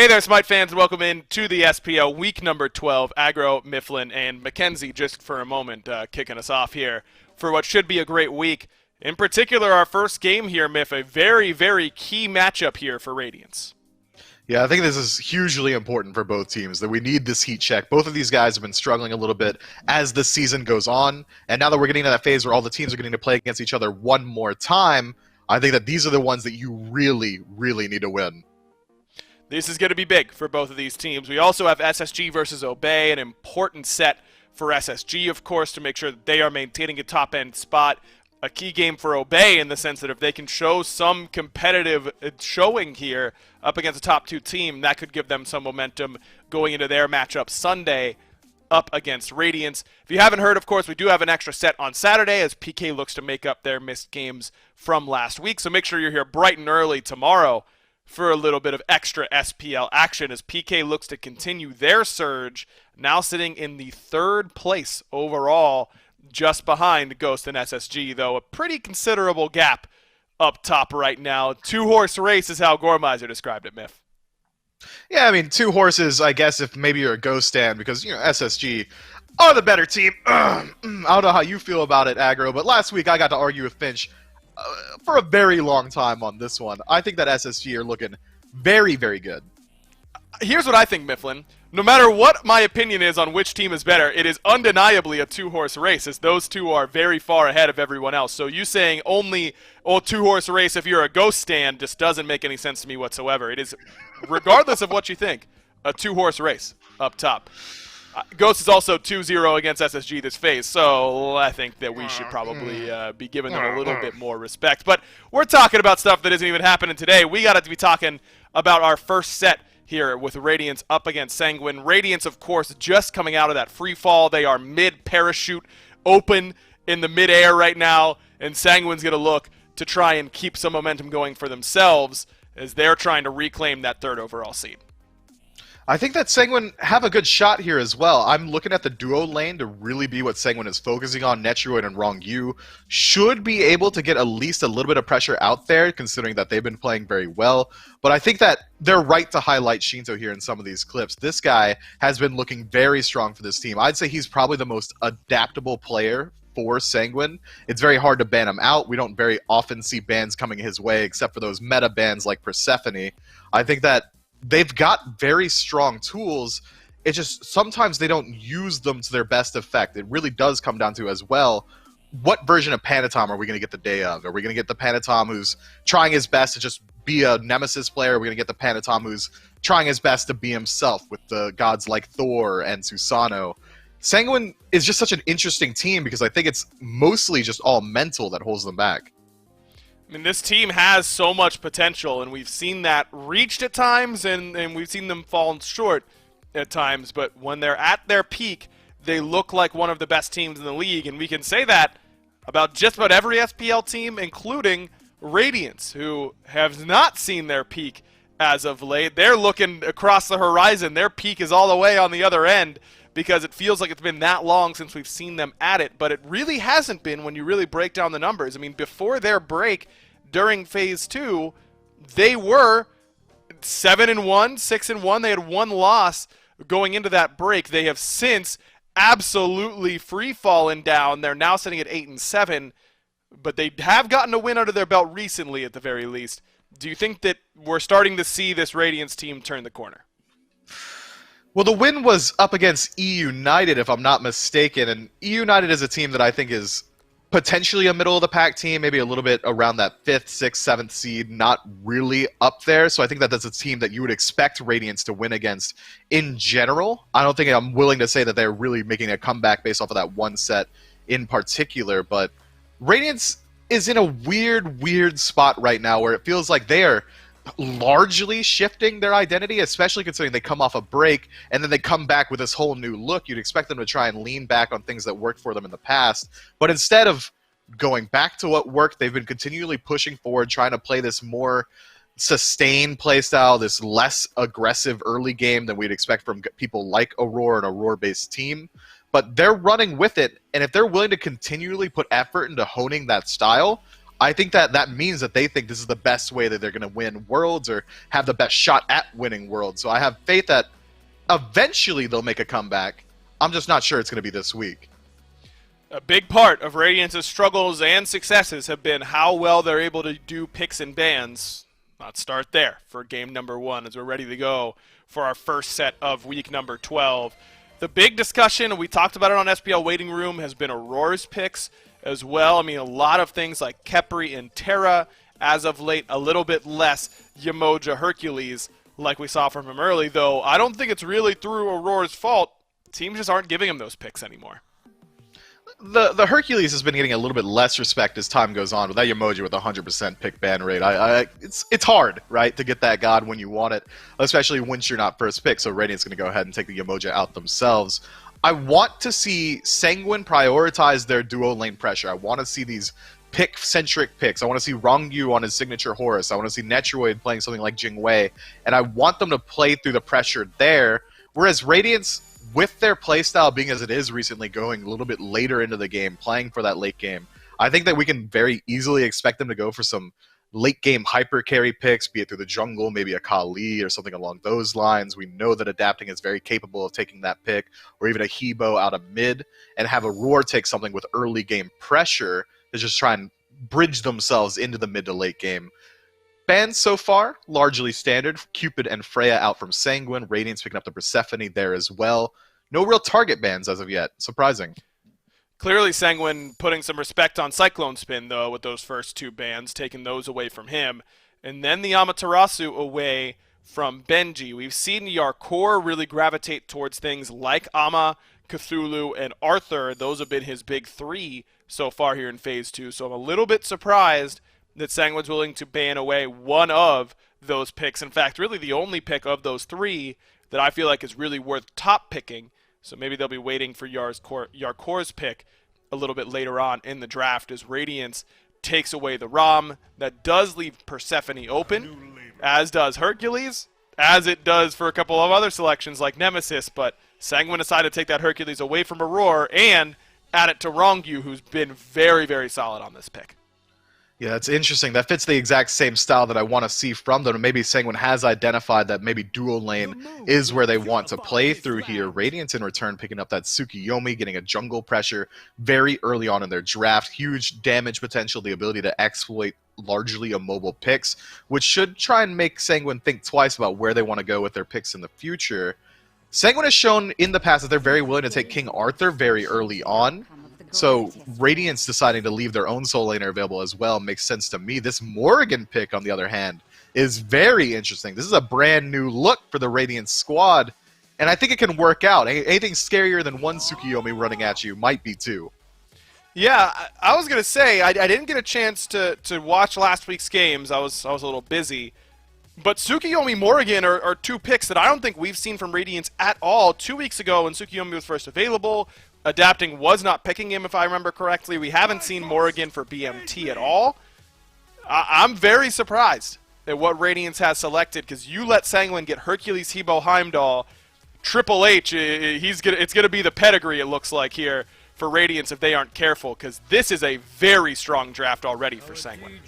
Hey there, SMITE fans, and welcome in to the SPL week number 12. Agro, Mifflin, and Mackenzie just for a moment kicking us off here for what should be a great week. In particular, our first game here, Miff, a very, very key matchup here for Radiance. Yeah, I think this is hugely important for both teams, that we need this heat check. Both of these guys have been struggling a little bit as the season goes on, and now that we're getting to that phase where all the teams are getting to play against each other one more time, I think that these are the ones that you really, really need to win. This is going to be big for both of these teams. We also have SSG versus Obey, an important set for SSG, of course, to make sure that they are maintaining a top-end spot. A key game for Obey in the sense that if they can show some competitive showing here up against a top 2 team, that could give them some momentum going into their matchup Sunday up against Radiance. If you haven't heard, of course, we do have an extra set on Saturday as PK looks to make up their missed games from last week. So make sure you're here bright and early tomorrow for a little bit of extra SPL action as PK looks to continue their surge, now sitting in the 3rd place overall, just behind Ghost and SSG, though a pretty considerable gap up top right now. 2-horse race is how Gormizer described it, Miff. Yeah, I mean, 2 horses, I guess, if maybe you're a Ghost stand, because, SSG are the better team. I don't know how you feel about it, Aggro, but last week I got to argue with Finch for a very long time on this one. I think that SSG are looking very, very good. Here's what I think, Mifflin. No matter what my opinion is on which team is better, it is undeniably a 2-horse race, as those two are very far ahead of everyone else. So you saying only 2-horse race if you're a Ghost stand just doesn't make any sense to me whatsoever. It is, regardless of what you think, a 2-horse race up top. Ghost is also 2-0 against SSG this phase, so I think that we should probably be giving them a little bit more respect. But we're talking about stuff that isn't even happening today. We got to be talking about our first set here with Radiance up against Sanguine. Radiance, of course, just coming out of that free fall. They are mid-parachute, open in the mid-air right now, and Sanguine's going to look to try and keep some momentum going for themselves as they're trying to reclaim that 3rd overall seed. I think that Sanguine have a good shot here as well. I'm looking at the duo lane to really be what Sanguine is focusing on. Netroid and Wrong should be able to get at least a little bit of pressure out there, considering that they've been playing very well. But I think that they're right to highlight Shinto here in some of these clips. This guy has been looking very strong for this team. I'd say he's probably the most adaptable player for Sanguine. It's very hard to ban him out. We don't very often see bans coming his way, except for those meta bans like Persephone. I think that they've got very strong tools. It's just sometimes they don't use them to their best effect. It really does come down to, as well, what version of Panatom are we going to get the day of? Are we going to get the Panatom who's trying his best to just be a Nemesis player? Are we going to get the Panatom who's trying his best to be himself with the gods like Thor and Susanoo? Sanguine is just such an interesting team because I think it's mostly just all mental that holds them back. I mean, this team has so much potential, and we've seen that reached at times, and we've seen them fall short at times. But when they're at their peak, they look like one of the best teams in the league, and we can say that about just about every SPL team, including Radiance, who have not seen their peak as of late. They're looking across the horizon. Their peak is all the way on the other end because it feels like it's been that long since we've seen them at it, but it really hasn't been when you really break down the numbers. I mean, before their break during Phase 2, they were 7-1, 6-1. They had 1 loss going into that break. They have since absolutely free-fallen down. They're now sitting at 8-7, but they have gotten a win under their belt recently at the very least. Do you think that we're starting to see this Radiance team turn the corner? Well, the win was up against E United, if I'm not mistaken, and E United is a team that I think is potentially a middle-of-the-pack team, maybe a little bit around that 5th, 6th, 7th seed, not really up there. So I think that that's a team that you would expect Radiance to win against in general. I don't think I'm willing to say that they're really making a comeback based off of that one set in particular, but Radiance is in a weird spot right now where it feels like they are largely shifting their identity, especially considering they come off a break and then they come back with this whole new look. You'd expect them to try and lean back on things that worked for them in the past, but instead of going back to what worked, they've been continually pushing forward, trying to play this more sustained playstyle, this less aggressive early game than we'd expect from people like Aurora and Aurora-based team. But they're running with it, and if they're willing to continually put effort into honing that style, I think that means that they think this is the best way that they're going to win Worlds or have the best shot at winning Worlds. So I have faith that eventually they'll make a comeback. I'm just not sure it's going to be this week. A big part of Radiance's struggles and successes have been how well they're able to do picks and bans. Let's start there for game number 1 as we're ready to go for our first set of week number 12. The big discussion, and we talked about it on SPL Waiting Room, has been Aurora's picks as well. I mean, a lot of things like Khepri and Terra as of late, a little bit less Yemoja Hercules like we saw from him early, though I don't think it's really through Aurora's fault. Teams just aren't giving him those picks anymore. The Hercules has been getting a little bit less respect as time goes on with that emoji with 100% pick ban rate. It's hard, right, to get that god when you want it, especially once you're not first pick. So Radiant's going to go ahead and take the emoji out themselves. I want to see Sanguine prioritize their duo lane pressure. I want to see these pick-centric picks. I want to see Rongyu on his signature Horus. I want to see Netroid playing something like Jingwei. And I want them to play through the pressure there, whereas Radiance, with their playstyle being as it is recently, going a little bit later into the game, playing for that late game, I think that we can very easily expect them to go for some late game hyper carry picks, be it through the jungle, maybe a Kali or something along those lines. We know that Adapting is very capable of taking that pick, or even a Hebo out of mid, and have Aurora take something with early game pressure to just try and bridge themselves into the mid to late game. Bans so far, largely standard. Cupid and Freya out from Sanguine. Radiance picking up the Persephone there as well. No real target bans as of yet. Surprising. Clearly Sanguine putting some respect on Cyclone Spin, though, with those first 2 bans, taking those away from him. And then the Amaterasu away from Benji. We've seen Yarkor really gravitate towards things like Ama, Cthulhu, and Arthur. Those have been his big 3 so far here in Phase 2. So I'm a little bit surprised that Sanguine's willing to ban away one of those picks. In fact, really the only pick of those 3 that I feel like is really worth top picking. So maybe they'll be waiting for Yarkor's pick a little bit later on in the draft as Radiance takes away the Rom. That does leave Persephone open, as does Hercules, as it does for a couple of other selections like Nemesis, but Sanguine decided to take that Hercules away from Aurora and add it to Rongyu, who's been very, very solid on this pick. Yeah, that's interesting. That fits the exact same style that I want to see from them. Maybe Sanguine has identified that maybe dual lane is where they want to play through here. Radiance in return picking up that Tsukiyomi, getting a jungle pressure very early on in their draft. Huge damage potential, the ability to exploit largely immobile picks, which should try and make Sanguine think twice about where they want to go with their picks in the future. Sanguine has shown in the past that they're very willing to take King Arthur very early on. So Radiance deciding to leave their own soul laner available as well makes sense to me. This Morrigan pick, on the other hand, is very interesting. This is a brand new look for the Radiance squad, and I think it can work out. Anything scarier than one Tsukiyomi running at you might be 2. Yeah, I was going to say, I didn't get a chance to watch last week's games. I was a little busy. But Tsukiyomi Morrigan are 2 picks that I don't think we've seen from Radiance at all. 2 weeks ago when Tsukiyomi was first available, Adapting was not picking him, if I remember correctly. We haven't seen Morrigan for BMT at all. I'm very surprised at what Radiance has selected, because you let Sanguine get Hercules, Hebo, Heimdall, Triple H. It's going to be the pedigree, it looks like, here for Radiance if they aren't careful, because this is a very strong draft already for Sanguine.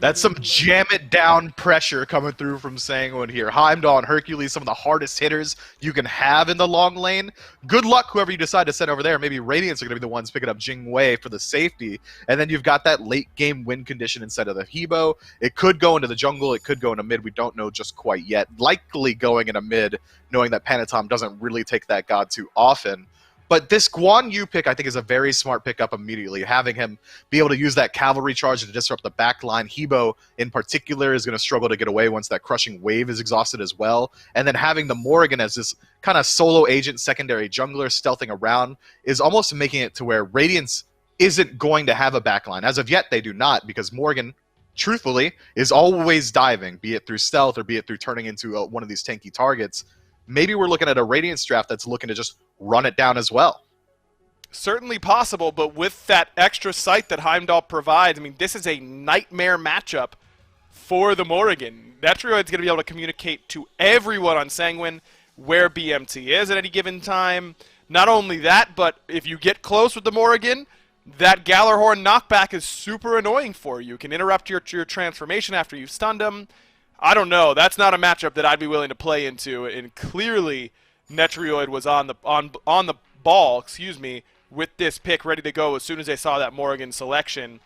That's some jam it down pressure coming through from Sanguine here. Heimdall and Hercules, some of the hardest hitters you can have in the long lane. Good luck whoever you decide to send over there. Maybe Radiance are going to be the ones picking up Jingwei for the safety, and then you've got that late game win condition instead of the Hebo. It could go into the jungle, it could go into mid, we don't know just quite yet. Likely going into mid, knowing that Panatom doesn't really take that god too often. But this Guan Yu pick, I think, is a very smart pick up immediately. Having him be able to use that cavalry charge to disrupt the back line. Hebo, in particular, is going to struggle to get away once that crushing wave is exhausted as well. And then having the Morrigan as this kind of solo agent, secondary jungler stealthing around is almost making it to where Radiance isn't going to have a backline. As of yet, they do not, because Morrigan, truthfully, is always diving, be it through stealth or be it through turning into one of these tanky targets. Maybe we're looking at a Radiance draft that's looking to just run it down as well. Certainly possible, but with that extra sight that Heimdall provides, I mean, this is a nightmare matchup for the Morrigan. Netroid's going to be able to communicate to everyone on Sanguine where BMT is at any given time. Not only that, but if you get close with the Morrigan, that Gallarhorn knockback is super annoying for you. Can interrupt your transformation after you've stunned him. I don't know. That's not a matchup that I'd be willing to play into. And clearly, Netrioid was on the ball, excuse me, with this pick ready to go as soon as they saw that Morrigan selection.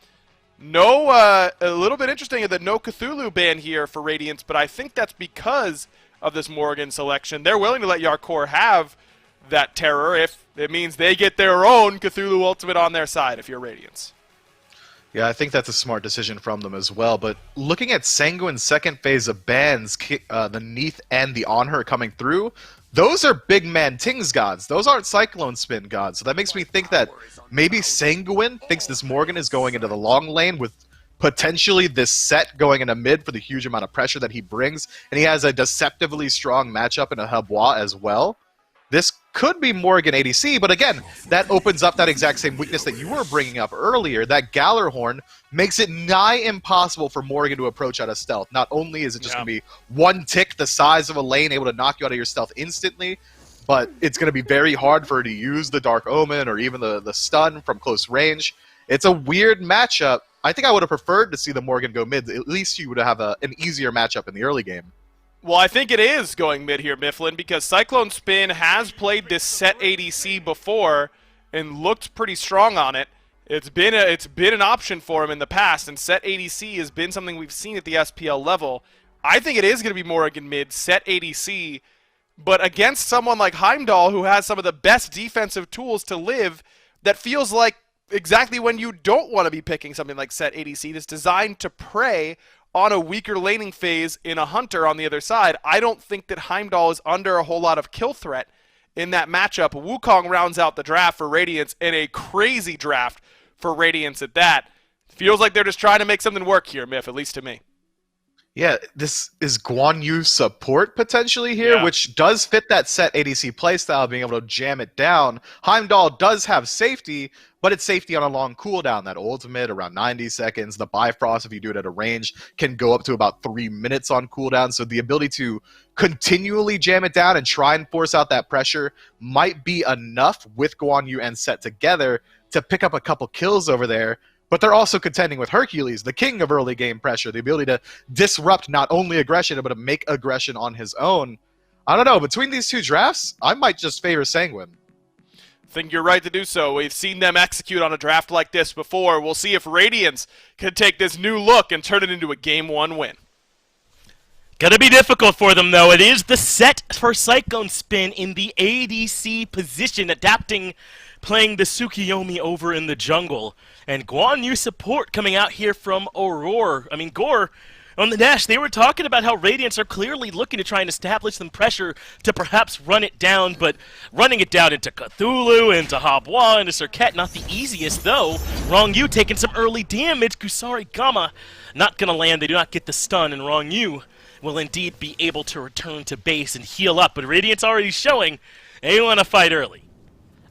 No, a little bit interesting that no Cthulhu ban here for Radiance, but I think that's because of this Morrigan selection. They're willing to let Yarkor have that terror if it means they get their own Cthulhu ultimate on their side if you're Radiance. Yeah, I think that's a smart decision from them as well. But looking at Sanguine's second phase of bans, the Neath and the On Her coming through, those are big man Tings gods. Those aren't Cyclone Spin gods. So that makes me think that maybe Sanguine thinks this Morgan is going into the long lane with potentially this set going into mid for the huge amount of pressure that he brings. And he has a deceptively strong matchup in a Habois as well. This could be Morgan ADC, but again, that opens up that exact same weakness that you were bringing up earlier. That Gallarhorn makes it nigh impossible for Morgan to approach out of stealth. Not only is it just going to be one tick the size of a lane able to knock you out of your stealth instantly, but it's going to be very hard for her to use the Dark Omen or even the stun from close range. It's a weird matchup. I think I would have preferred to see the Morgan go mid. At least you would have an easier matchup in the early game. Well, I think it is going mid here, Mifflin, because Cyclone Spin has played this set ADC before and looked pretty strong on it. It's been an option for him in the past, and set ADC has been something we've seen at the SPL level. I think it is going to be Morrigan mid, set ADC, but against someone like Heimdall, who has some of the best defensive tools to live, that feels like exactly when you don't want to be picking something like set ADC that's designed to prey on a weaker laning phase in a Hunter on the other side. I don't think that Heimdall is under a whole lot of kill threat in that matchup. Wukong rounds out the draft for Radiance, and a crazy draft for Radiance at that. Feels like they're just trying to make something work here, Miff, at least to me. Yeah, this is Guan Yu support potentially here, which does fit that set ADC playstyle, being able to jam it down. Heimdall does have safety, but it's safety on a long cooldown. That ultimate around 90 seconds. The Bifrost, if you do it at a range, can go up to about 3 minutes on cooldown. So the ability to continually jam it down and try and force out that pressure might be enough with Guan Yu and Set together to pick up a couple kills over there. But they're also contending with Hercules, the king of early game pressure, the ability to disrupt not only aggression, but to make aggression on his own. I don't know, between these two drafts, I might just favor Sanguine. Think you're right to do so. We've seen them execute on a draft like this before. We'll see if Radiance can take this new look and turn it into a Game 1 win. Gonna be difficult for them, though. It is the set for Cyclone Spin in the ADC position, adapting, playing the Tsukiyomi over in the jungle. And Guan Yu support coming out here from Aurora. I mean, Gore, on the dash, they were talking about how Radiance are clearly looking to try and establish some pressure to perhaps run it down, but running it down into Cthulhu, into Habois, into Serket, not the easiest, though. Rong Yu taking some early damage. Kusari Gamma not gonna land. They do not get the stun, and Rong Yu will indeed be able to return to base and heal up. But Radiance already showing they want to fight early.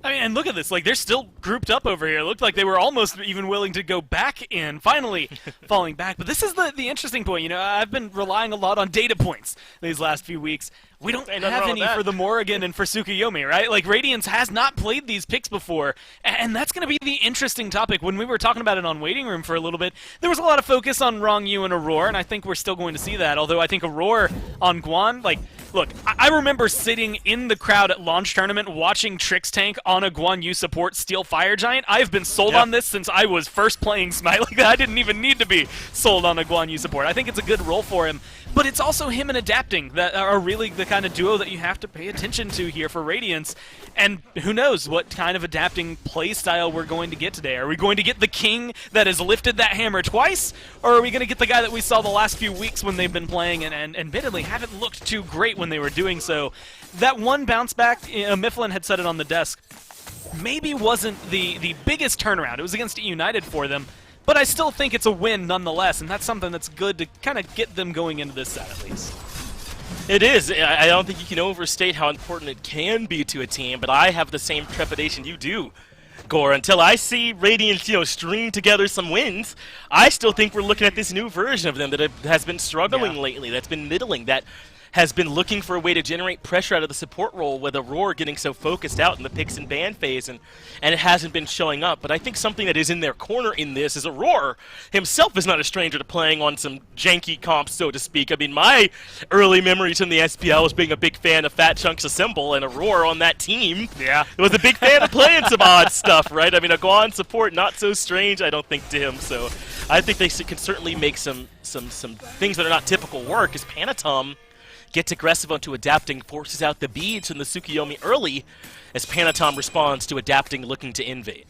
I mean, and look at this. Like, they're still grouped up over here. It looked like they were almost even willing to go back in, finally falling back. But this is the interesting point. You know, I've been relying a lot on data points these last few weeks. We don't have any for the Morrigan and for Tsukiyomi, right? Like, Radiance has not played these picks before, and that's going to be the interesting topic. When we were talking about it on Waiting Room for a little bit, there was a lot of focus on Rong Yu and Aurora, and I think we're still going to see that, although I think Aurora on Guan, like, look, I remember sitting in the crowd at launch tournament watching Trix Tank on a Guan Yu support steal Fire Giant. I've been sold on this since I was first playing SMITE. Like, I didn't even need to be sold on a Guan Yu support. I think it's a good role for him. But it's also him and adapting that are really the kind of duo that you have to pay attention to here for Radiance. And who knows what kind of adapting play style we're going to get today. Are we going to get the king that has lifted that hammer twice? Or are we going to get the guy that we saw the last few weeks when they've been playing and admittedly haven't looked too great when they were doing so? That one bounce back, Mifflin had said it on the desk, maybe wasn't the biggest turnaround. It was against United for them. But I still think it's a win nonetheless, and that's something that's good to kind of get them going into this set at least. It is. I don't think you can overstate how important it can be to a team, but I have the same trepidation you do, Gore. Until I see Radiance, string together some wins, I still think we're looking at this new version of them that has been struggling lately, that's been middling, that has been looking for a way to generate pressure out of the support role with Aurora getting so focused out in the picks and ban phase, and it hasn't been showing up. But I think something that is in their corner in this is Aurora himself is not a stranger to playing on some janky comps, so to speak. I mean, my early memories in the SPL was being a big fan of Fat Chunks Assemble, and Aurora on that team was a big fan of playing some odd stuff, right? I mean, a Guan support, not so strange, I don't think, to him. So I think they can certainly make some things that are not typical work, as Panatom gets aggressive onto adapting, forces out the beads from the Tsukiyomi early, as Panatom responds to adapting, looking to invade.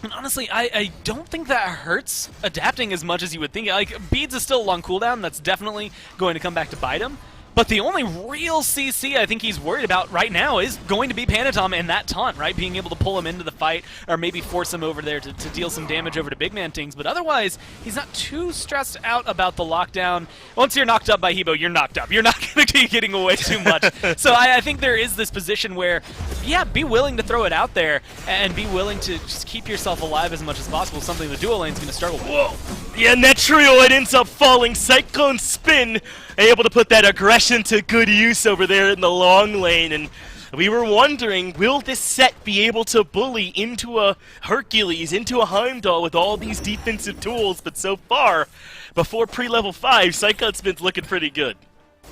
And honestly, I don't think that hurts adapting as much as you would think. Like, beads is still a long cooldown. That's definitely going to come back to bite him. But the only real CC I think he's worried about right now is going to be Panatom and that taunt, right? Being able to pull him into the fight or maybe force him over there to deal some damage over to Big Man Tings. But otherwise, he's not too stressed out about the lockdown. Once you're knocked up by Hebo, you're knocked up. You're not going to be getting away too much. So I think there is this position where, yeah, be willing to throw it out there and be willing to just keep yourself alive as much as possible, something the dual lane's going to struggle with. Whoa! Yeah, Netrioid ends up falling. Cyclone Spin able to put that aggression to good use over there in the long lane, and we were wondering, will this set be able to bully into a Hercules, into a Heimdall with all these defensive tools? But so far, before pre-level 5, Cyclone Spin's looking pretty good.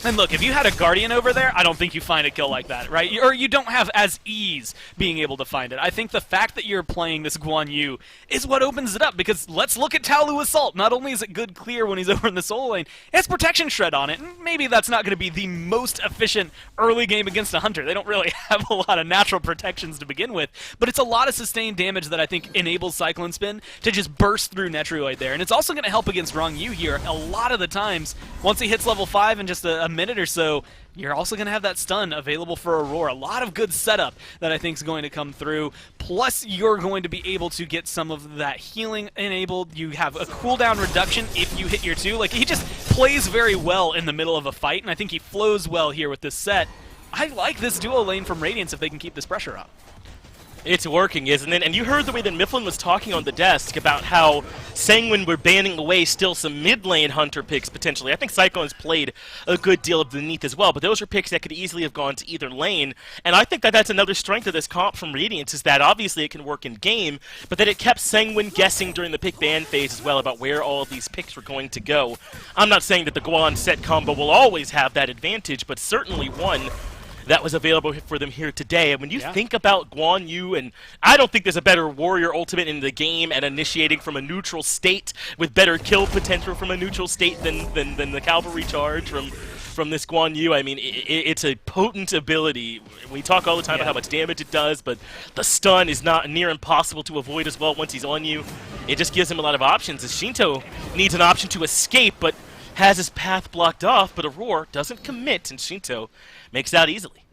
And look, if you had a Guardian over there, I don't think you find a kill like that, right? Or you don't have as ease being able to find it. I think the fact that you're playing this Guan Yu is what opens it up, because let's look at Taolu Assault. Not only is it good clear when he's over in the solo lane, it has Protection Shred on it, and maybe that's not going to be the most efficient early game against a Hunter. They don't really have a lot of natural protections to begin with, but it's a lot of sustained damage that I think enables Cyclone Spin to just burst through Netrioid there. And it's also going to help against Rong Yu here. A lot of the times, once he hits level 5 in just a minute or so, you're also going to have that stun available for Aurora. A lot of good setup that I think is going to come through. Plus, you're going to be able to get some of that healing enabled. You have a cooldown reduction if you hit your 2. Like, he just plays very well in the middle of a fight, and I think he flows well here with this set. I like this duo lane from Radiance if they can keep this pressure up. It's working, isn't it? And you heard the way that Mifflin was talking on the desk about how Sanguine were banning away still some mid-lane Hunter picks, potentially. I think Cyclone's played a good deal of beneath as well, but those are picks that could easily have gone to either lane. And I think that that's another strength of this comp from Radiance, is that obviously it can work in game, but that it kept Sanguine guessing during the pick ban phase as well about where all of these picks were going to go. I'm not saying that the Guan set combo will always have that advantage, but certainly one that was available for them here today. And when you think about Guan Yu, and I don't think there's a better warrior ultimate in the game at initiating from a neutral state with better kill potential from a neutral state than the cavalry charge from this Guan Yu. I mean, it's a potent ability. We talk all the time about how much damage it does, but the stun is not near impossible to avoid as well once he's on you. It just gives him a lot of options, as Shinto needs an option to escape, but has his path blocked off, but Aurora doesn't commit, and Shinto makes out easily.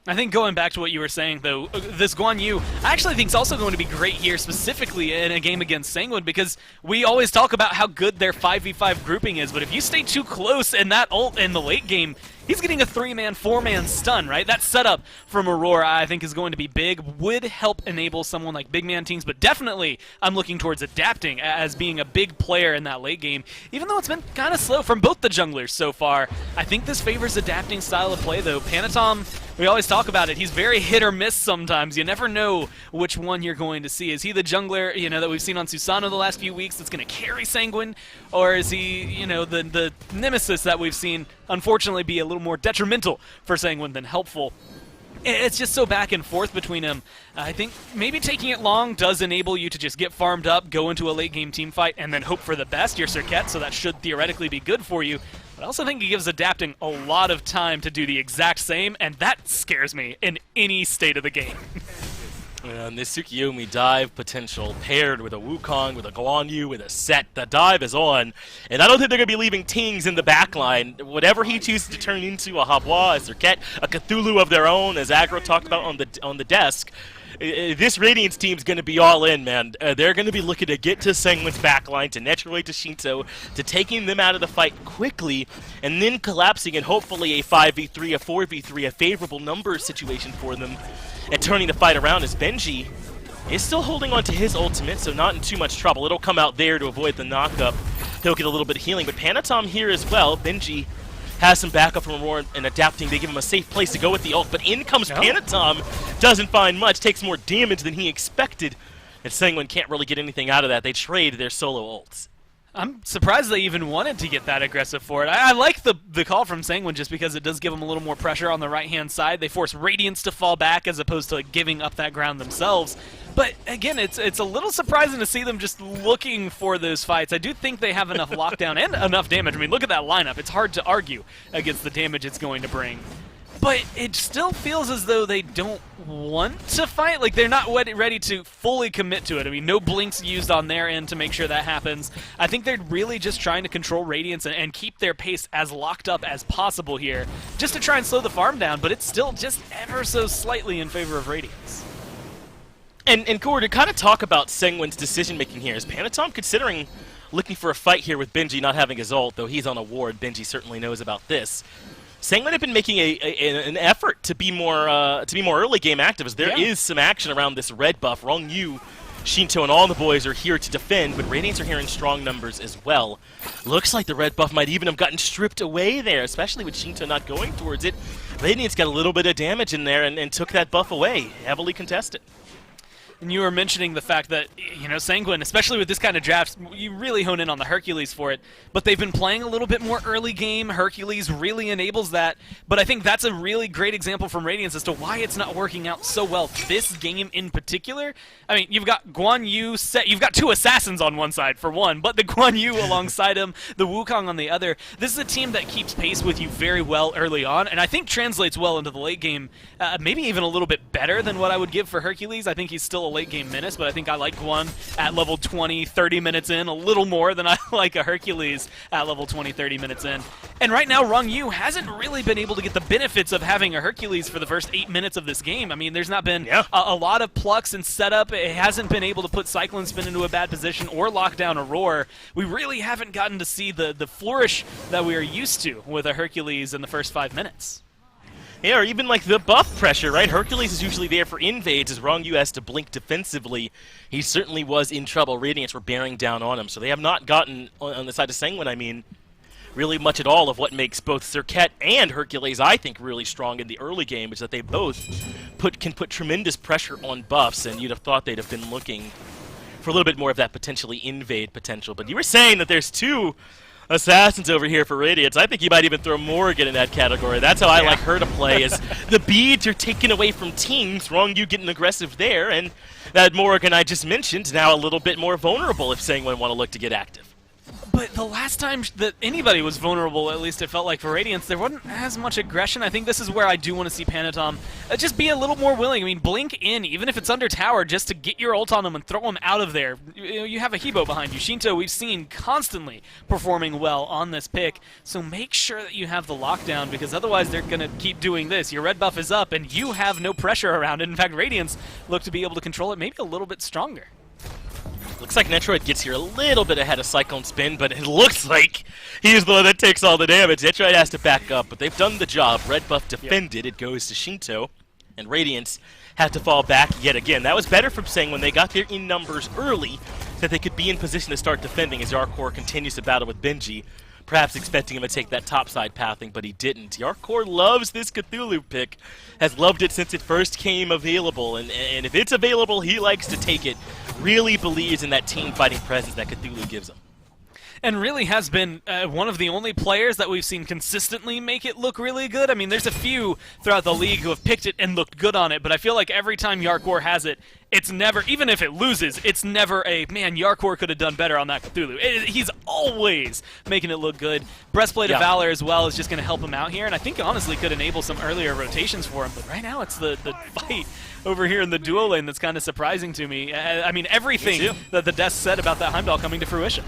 I think going back to what you were saying, though, this Guan Yu, I actually think is also going to be great here, specifically in a game against Sanguine, because we always talk about how good their 5v5 grouping is, but if you stay too close in that ult in the late game, he's getting a 3-man, 4-man stun, right? That setup from Aurora, I think, is going to be big, would help enable someone like Big Man Tings, but definitely I'm looking towards adapting as being a big player in that late game. Even though it's been kind of slow from both the junglers so far, I think this favors adapting style of play, though. Panatom, we always talk about it, he's very hit or miss sometimes. You never know which one you're going to see. Is he the jungler, you know, that we've seen on Susanoo the last few weeks that's going to carry Sanguine? Or is he, you know, the nemesis that we've seen, unfortunately, be a little more detrimental for Sanguine than helpful? It's just so back and forth between them. I think maybe taking it long does enable you to just get farmed up, go into a late game team fight, and then hope for the best. You're Serket, so that should theoretically be good for you. But I also think it gives adapting a lot of time to do the exact same, and that scares me in any state of the game. And this Tsukiyomi dive potential paired with a Wukong, with a Guan Yu, with a set. The dive is on, and I don't think they're going to be leaving Tings in the backline. Whatever he chooses to turn into, a Habwa, a Serket, a Cthulhu of their own, as Agro talked about on the desk, this Radiance team's going to be all in, man. They're going to be looking to get to Sanguine's backline, to Netrioid to Shinto, to taking them out of the fight quickly, and then collapsing and hopefully a 5v3, a 4v3, a favorable numbers situation for them, and turning the fight around, as Benji is still holding on to his ultimate, so not in too much trouble. It'll come out there to avoid the knockup. He'll get a little bit of healing, but Panatom here as well. Benji has some backup from Aurora and adapting. They give him a safe place to go with the ult, but in comes Panatom. Doesn't find much, takes more damage than he expected. And Sanguine can't really get anything out of that. They trade their solo ults. I'm surprised they even wanted to get that aggressive for it. I like the call from Sanguine just because it does give them a little more pressure on the right-hand side. They force Radiance to fall back as opposed to like, giving up that ground themselves. But again, it's a little surprising to see them just looking for those fights. I do think they have enough lockdown and enough damage. I mean, look at that lineup. It's hard to argue against the damage it's going to bring. But it still feels as though they don't want to fight. Like, they're not ready to fully commit to it. I mean, no blinks used on their end to make sure that happens. I think they're really just trying to control Radiance and keep their pace as locked up as possible here, just to try and slow the farm down, but it's still just ever so slightly in favor of Radiance. And Core, to kind of talk about Sanguine's decision-making here, is Panatom considering looking for a fight here with Benji not having his ult, though he's on a ward. Benji certainly knows about this. Sanguine have been making an effort to be more early game active, as there is some action around this red buff. Rong Yu, Shinto, and all the boys are here to defend, but Radiance are here in strong numbers as well. Looks like the red buff might even have gotten stripped away there, especially with Shinto not going towards it. Radiance got a little bit of damage in there and took that buff away, heavily contested. And you were mentioning the fact that, you know, Sanguine, especially with this kind of draft, you really hone in on the Hercules for it. But they've been playing a little bit more early game. Hercules really enables that. But I think that's a really great example from Radiance as to why it's not working out so well this game in particular. I mean, you've got Guan Yu you've got two assassins on one side, for one, but the Guan Yu alongside him, the Wukong on the other. This is a team that keeps pace with you very well early on, and I think translates well into the late game, maybe even a little bit better than what I would give for Hercules. I think he's still a late game menace, but I think I like Guan at level 20, 30 minutes in, a little more than I like a Hercules at level 20, 30 minutes in. And right now, Rong Yu hasn't really been able to get the benefits of having a Hercules for the first 8 minutes of this game. I mean, there's not been a lot of plucks and setup. It hasn't been able to put Cyclone Spin into a bad position or lock down Aurora. We really haven't gotten to see the flourish that we are used to with a Hercules in the first 5 minutes. Yeah, or even like the buff pressure, right? Hercules is usually there for invades as Rong Yu has to blink defensively. He certainly was in trouble. Radiance were bearing down on him, so they have not gotten, on the side of Sanguine, I mean, really much at all of what makes both Serket and Hercules, I think, really strong in the early game, is that they both can put tremendous pressure on buffs, and you'd have thought they'd have been looking for a little bit more of that potentially invade potential. But you were saying that there's two assassins over here for Radiance. I think you might even throw Morrigan in that category. That's how I like her to play, is the beads are taken away from teams. Wrong, you getting aggressive there, and that Morrigan I just mentioned now a little bit more vulnerable if Sanguine want to look to get active. But the last time that anybody was vulnerable, at least it felt like for Radiance, there wasn't as much aggression. I think this is where I do want to see Panatom just be a little more willing. I mean, blink in, even if it's under tower, just to get your ult on them and throw them out of there. You have a Hebo behind you. Shinto, we've seen constantly performing well on this pick, so make sure that you have the lockdown, because otherwise they're going to keep doing this. Your red buff is up, and you have no pressure around it. In fact, Radiance look to be able to control it maybe a little bit stronger. Looks like Netroid gets here a little bit ahead of Cyclone Spin, but it looks like he's the one that takes all the damage. Netroid has to back up, but they've done the job. Red buff defended. It goes to Shinto, and Radiance had to fall back yet again. That was better from Sang when they got there in numbers early, that they could be in position to start defending as Yarkor continues to battle with Benji, perhaps expecting him to take that topside pathing, but he didn't. Yarkor loves this Cthulhu pick, has loved it since it first came available, and if it's available, he likes to take it. Really believes in that team fighting presence that Cthulhu gives him. And really has been one of the only players that we've seen consistently make it look really good. I mean, there's a few throughout the league who have picked it and looked good on it, but I feel like every time Yarkor has it, it's never, even if it loses, it's never a, man, Yarkor could have done better on that Cthulhu. He's always making it look good. Breastplate of Valor as well is just going to help him out here, and I think honestly could enable some earlier rotations for him, but right now it's the fight over here in the duo lane that's kind of surprising to me. I mean, everything that the desk said about that Heimdall coming to fruition.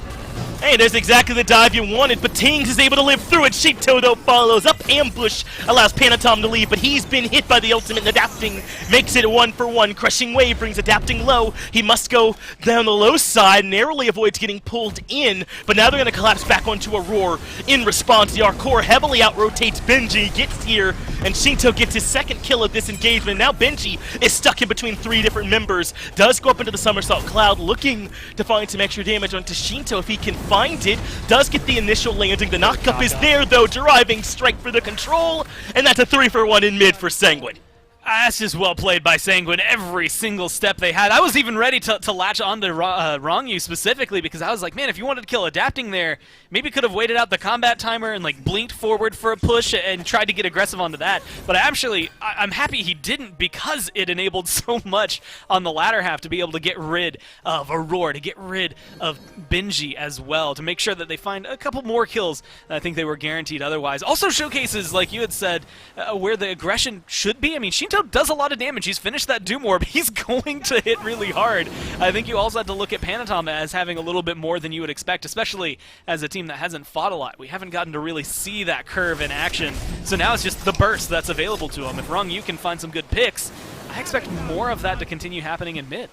Hey, there's exactly the dive you wanted, but Tings is able to live through it. Shinto, though, follows up. Ambush allows Panatom to leave, but he's been hit by the ultimate, and Adapting makes it 1-for-1. Crushing Wave brings Adapting low. He must go down the low side, narrowly avoids getting pulled in, but now they're going to collapse back onto Aurora. In response, Yarkor heavily out-rotates Benji, gets here, and Shinto gets his second kill of this engagement. Now Benji is stuck in between 3 different members, does go up into the Somersault Cloud, looking to find some extra damage onto Shinto if he can find it, does get the initial landing. The knockup is there, though, deriving strike for the control, and that's a 3-for-1 in mid for Sanguine. That's just well played by Sanguine every single step they had. I was even ready to latch on to Wrong You specifically because I was like, man, if you wanted to kill Adapting there, maybe could have waited out the combat timer and like blinked forward for a push and tried to get aggressive onto that. But I'm happy he didn't because it enabled so much on the latter half to be able to get rid of Aurora, to get rid of Benji as well, to make sure that they find a couple more kills than I think they were guaranteed otherwise. Also showcases, like you had said, where the aggression should be. I mean, Shinto does a lot of damage. He's finished that Doom Orb. He's going to hit really hard. I think you also have to look at Panatom as having a little bit more than you would expect, especially as a team that hasn't fought a lot. We haven't gotten to really see that curve in action. So now it's just the burst that's available to him. If Wrong You can find some good picks, I expect more of that to continue happening in mid.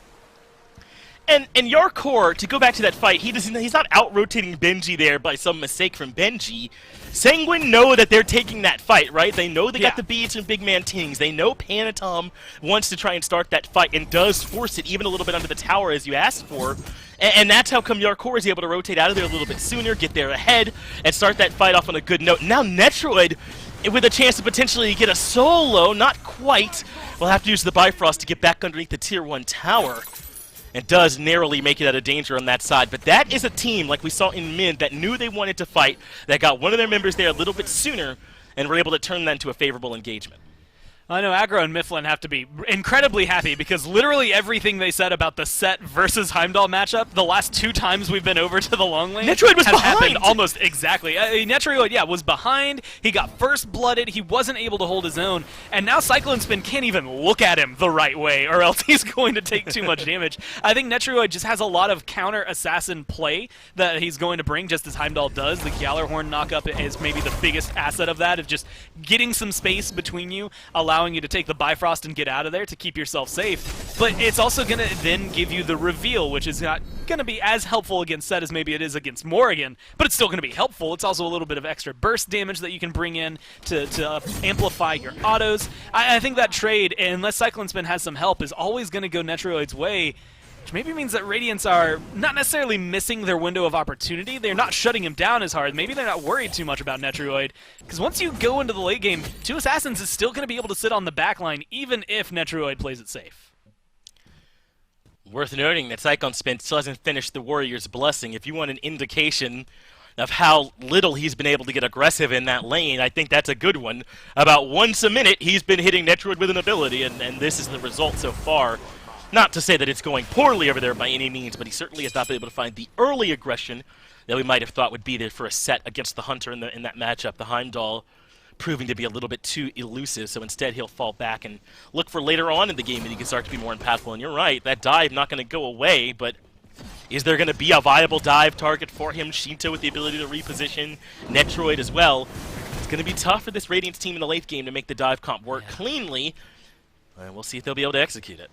And Yarkor, to go back to that fight, he's not out-rotating Benji there by some mistake from Benji. Sanguine know that they're taking that fight, right? They know they got the beats and big man tings. They know Panatom wants to try and start that fight and does force it even a little bit under the tower as you asked for. And that's how come Yarkor is able to rotate out of there a little bit sooner, get there ahead, and start that fight off on a good note. Now Netroid, with a chance to potentially get a solo, not quite, will have to use the Bifrost to get back underneath the Tier 1 tower. And does narrowly make it out of danger on that side. But that is a team, like we saw in mid, that knew they wanted to fight, that got one of their members there a little bit sooner, and were able to turn that into a favorable engagement. I know Aggro and Mifflin have to be incredibly happy because literally everything they said about the Set versus Heimdall matchup, the last 2 times we've been over to the long lane, Netroid was have behind! happened almost exactly. Netroid, was behind. He got first blooded. He wasn't able to hold his own. And now Cyclone Spin can't even look at him the right way or else he's going to take too much damage. I think Netroid just has a lot of counter-assassin play that he's going to bring just as Heimdall does. The Gjallarhorn knockup is maybe the biggest asset of that, of just getting some space between you, allowing you to take the Bifrost and get out of there to keep yourself safe. But it's also going to then give you the reveal, which is not going to be as helpful against Set as maybe it is against Morrigan, but it's still going to be helpful. It's also a little bit of extra burst damage that you can bring in to amplify your autos. I think that trade, unless Cyclone Spin has some help, is always going to go Netroid's way, which maybe means that Radiance are not necessarily missing their window of opportunity. They're not shutting him down as hard. Maybe they're not worried too much about Netroid, because once you go into the late game, 2 Assassins is still going to be able to sit on the back line, even if Netroid plays it safe. Worth noting that Cyclone Spin still hasn't finished the Warrior's Blessing. If you want an indication of how little he's been able to get aggressive in that lane, I think that's a good one. About once a minute, he's been hitting Netroid with an ability, and this is the result so far. Not to say that it's going poorly over there by any means, but he certainly has not been able to find the early aggression that we might have thought would be there for a Set against the Hunter in that matchup. The Heimdall proving to be a little bit too elusive, so instead he'll fall back and look for later on in the game and he can start to be more impactful. And you're right, that dive not going to go away, but is there going to be a viable dive target for him? Shinto with the ability to reposition, Netroid as well. It's going to be tough for this Radiance team in the late game to make the dive comp work cleanly. We'll see if they'll be able to execute it.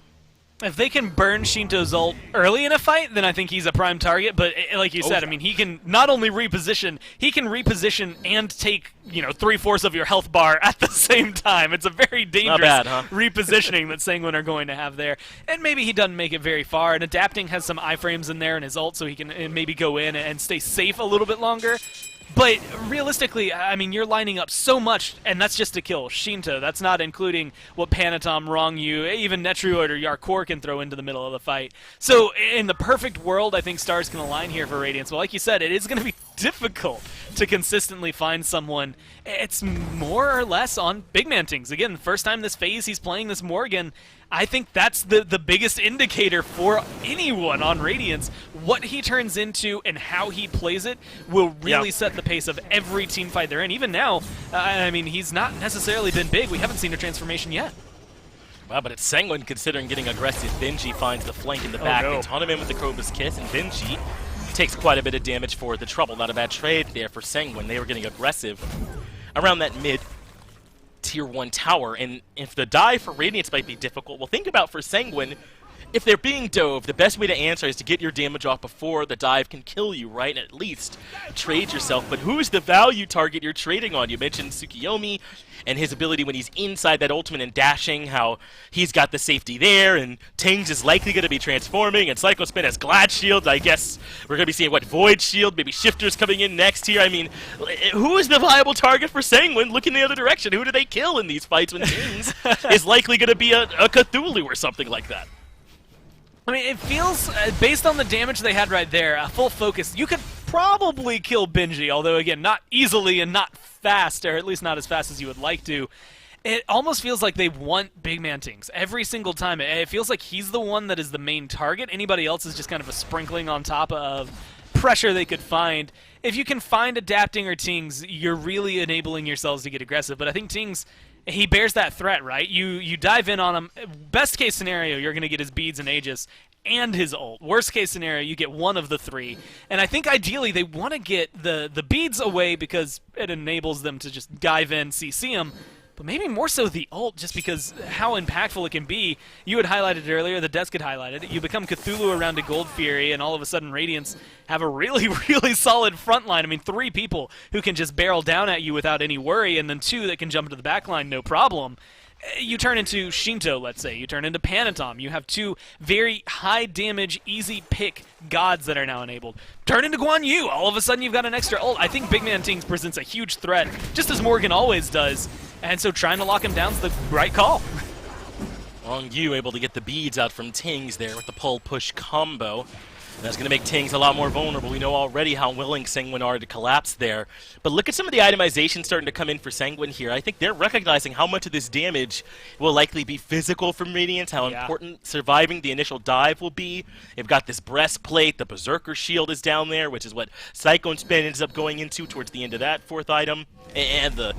If they can burn Shinto's ult early in a fight, then I think he's a prime target. But like you said, I mean, he can not only reposition, he can reposition and take, 3/4 of your health bar at the same time. It's a very dangerous repositioning that Sanguine are going to have there. And maybe he doesn't make it very far. And Adapting has some iframes in there in his ult, so he can maybe go in and stay safe a little bit longer. But realistically, I mean, you're lining up so much, and that's just to kill Shinto. That's not including what Panatom, Wrong You, even Netroid or Yarkor can throw into the middle of the fight. So in the perfect world, I think stars can align here for Radiance. But like you said, it is going to be difficult to consistently find someone. It's more or less on big man things. Again, first time this phase he's playing this Morrigan. I think that's the biggest indicator for anyone on Radiance. What he turns into and how he plays it will really set the pace of every team fight they're in. Even now, I mean, he's not necessarily been big. We haven't seen a transformation yet. Wow, but it's Sanguine considering getting aggressive. Benji finds the flank in the back. They taunt him in with the Kroba's Kiss, and Benji takes quite a bit of damage for the trouble. Not a bad trade there for Sanguine. They were getting aggressive around that mid Tier 1 tower, and if the dive for Radiance might be difficult, well, think about for Sanguine, if they're being dove, the best way to answer is to get your damage off before the dive can kill you, right? And at least trade yourself. But who's the value target you're trading on? You mentioned Tsukiyomi and his ability when he's inside that ultimate and dashing, how he's got the safety there, and Tings is likely going to be transforming, and Psycho Spin has Glad Shield. I guess we're going to be seeing, what, Void Shield, maybe Shifters coming in next here. I mean, who is the viable target for Sanguine looking the other direction? Who do they kill in these fights when Tings is likely going to be a Cthulhu or something like that? I mean, it feels, based on the damage they had right there, a full focus, you could probably kill Benji, although, again, not easily and not fast, or at least not as fast as you would like to. It almost feels like they want Big Man Tings every single time. It feels like he's the one that is the main target. Anybody else is just kind of a sprinkling on top of pressure they could find. If you can find Adapting or Tings, you're really enabling yourselves to get aggressive, but I think Tings, he bears that threat, right? You dive in on him. Best case scenario, you're going to get his beads and Aegis and his ult. Worst case scenario, you get one of the three. And I think ideally they want to get the beads away because it enables them to just dive in, CC him. But maybe more so the ult, just because how impactful it can be. You had highlighted it earlier, the desk had highlighted it. You become Cthulhu around a Gold Fury, and all of a sudden Radiance have a really, really solid front line. I mean, 3 people who can just barrel down at you without any worry, and then 2 that can jump into the back line, no problem. You turn into Shinto, let's say. You turn into Panatom. You have 2 very high damage, easy pick gods that are now enabled. Turn into Guan Yu. All of a sudden you've got an extra ult. I think Big Man Tings presents a huge threat, just as Morgan always does. And so trying to lock him down is the right call. Wong Yu able to get the beads out from Tings there with the pull-push combo. That's going to make Tings a lot more vulnerable. We know already how willing Sanguine are to collapse there. But look at some of the itemization starting to come in for Sanguine here. I think they're recognizing how much of this damage will likely be physical from Radiance, how important surviving the initial dive will be. They've got this breastplate, the Berserker shield is down there, which is what Cyclone Spin ends up going into towards the end of that 4th item. And the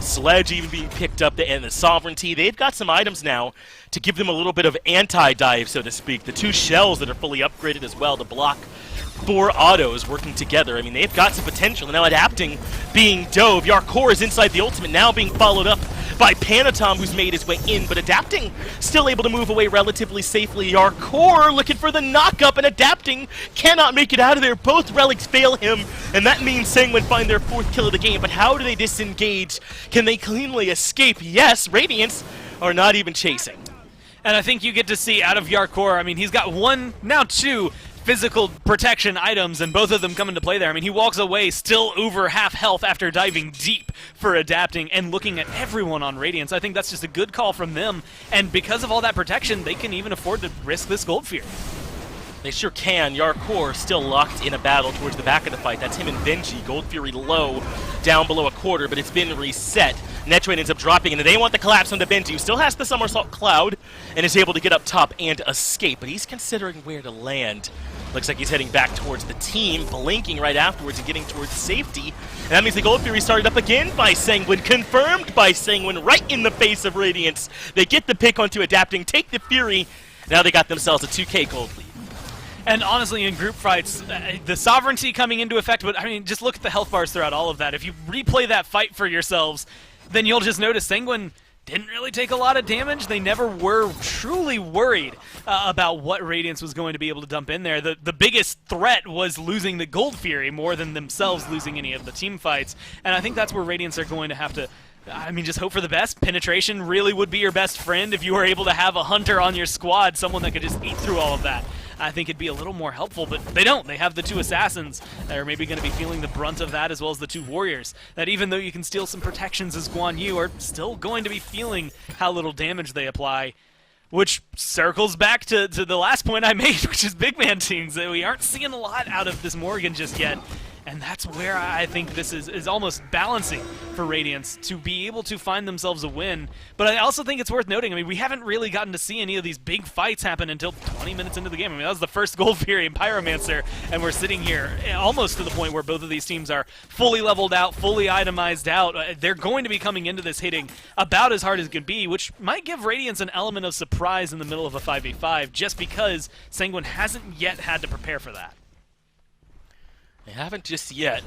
sledge even being picked up, and the sovereignty. They've got some items now to give them a little bit of anti-dive, so to speak. The 2 shells that are fully upgraded as well to block 4 autos working together. I mean, they've got some potential. Now Adapting being dove. Yarkor is inside the ultimate, now being followed up by Panatom, who's made his way in, but Adapting still able to move away relatively safely. Yarkor looking for the knock-up, and Adapting cannot make it out of there. Both relics fail him, and that means Sanguine find their 4th kill of the game. But how do they disengage? Can they cleanly escape? Yes, Radiance are not even chasing. And I think you get to see out of Yarkor, I mean, he's got 1, now 2 physical protection items, and both of them come into play there. I mean, he walks away still over half health after diving deep for Adapting and looking at everyone on Radiance. I think that's just a good call from them, and because of all that protection, they can even afford to risk this Gold Fury. They sure can. Yarkor still locked in a battle towards the back of the fight. That's him and Benji. Gold Fury low, down below a quarter, but it's been reset. Netroid ends up dropping, and they want the collapse onto Benji, who still has the Somersault Cloud and is able to get up top and escape, but he's considering where to land. Looks like he's heading back towards the team, blinking right afterwards and getting towards safety. And that means the Gold Fury started up again by Sanguine, confirmed by Sanguine right in the face of Radiance. They get the pick onto Adapting, take the Fury. Now they got themselves a 2K gold lead. And honestly, in group fights, the sovereignty coming into effect, but I mean, just look at the health bars throughout all of that. If you replay that fight for yourselves, then you'll just notice Sanguine didn't really take a lot of damage. They never were truly worried about what Radiance was going to be able to dump in there. The biggest threat was losing the Gold Fury more than themselves losing any of the team fights. And I think that's where Radiance are going to have to, I mean, just hope for the best. Penetration really would be your best friend if you were able to have a hunter on your squad, someone that could just eat through all of that. I think it'd be a little more helpful, but they don't. They have the 2 assassins that are maybe going to be feeling the brunt of that, as well as the 2 warriors that, even though you can steal some protections as Guan Yu, are still going to be feeling how little damage they apply, which circles back to the last point I made, which is Big Man Tings. We aren't seeing a lot out of this Morgan just yet. And that's where I think this is almost balancing for Radiance to be able to find themselves a win. But I also think it's worth noting, I mean, we haven't really gotten to see any of these big fights happen until 20 minutes into the game. I mean, that was the first Gold Fury and Pyromancer, and we're sitting here almost to the point where both of these teams are fully leveled out, fully itemized out. They're going to be coming into this hitting about as hard as it could be, which might give Radiance an element of surprise in the middle of a 5v5, just because Sanguine hasn't yet had to prepare for that. They haven't just yet,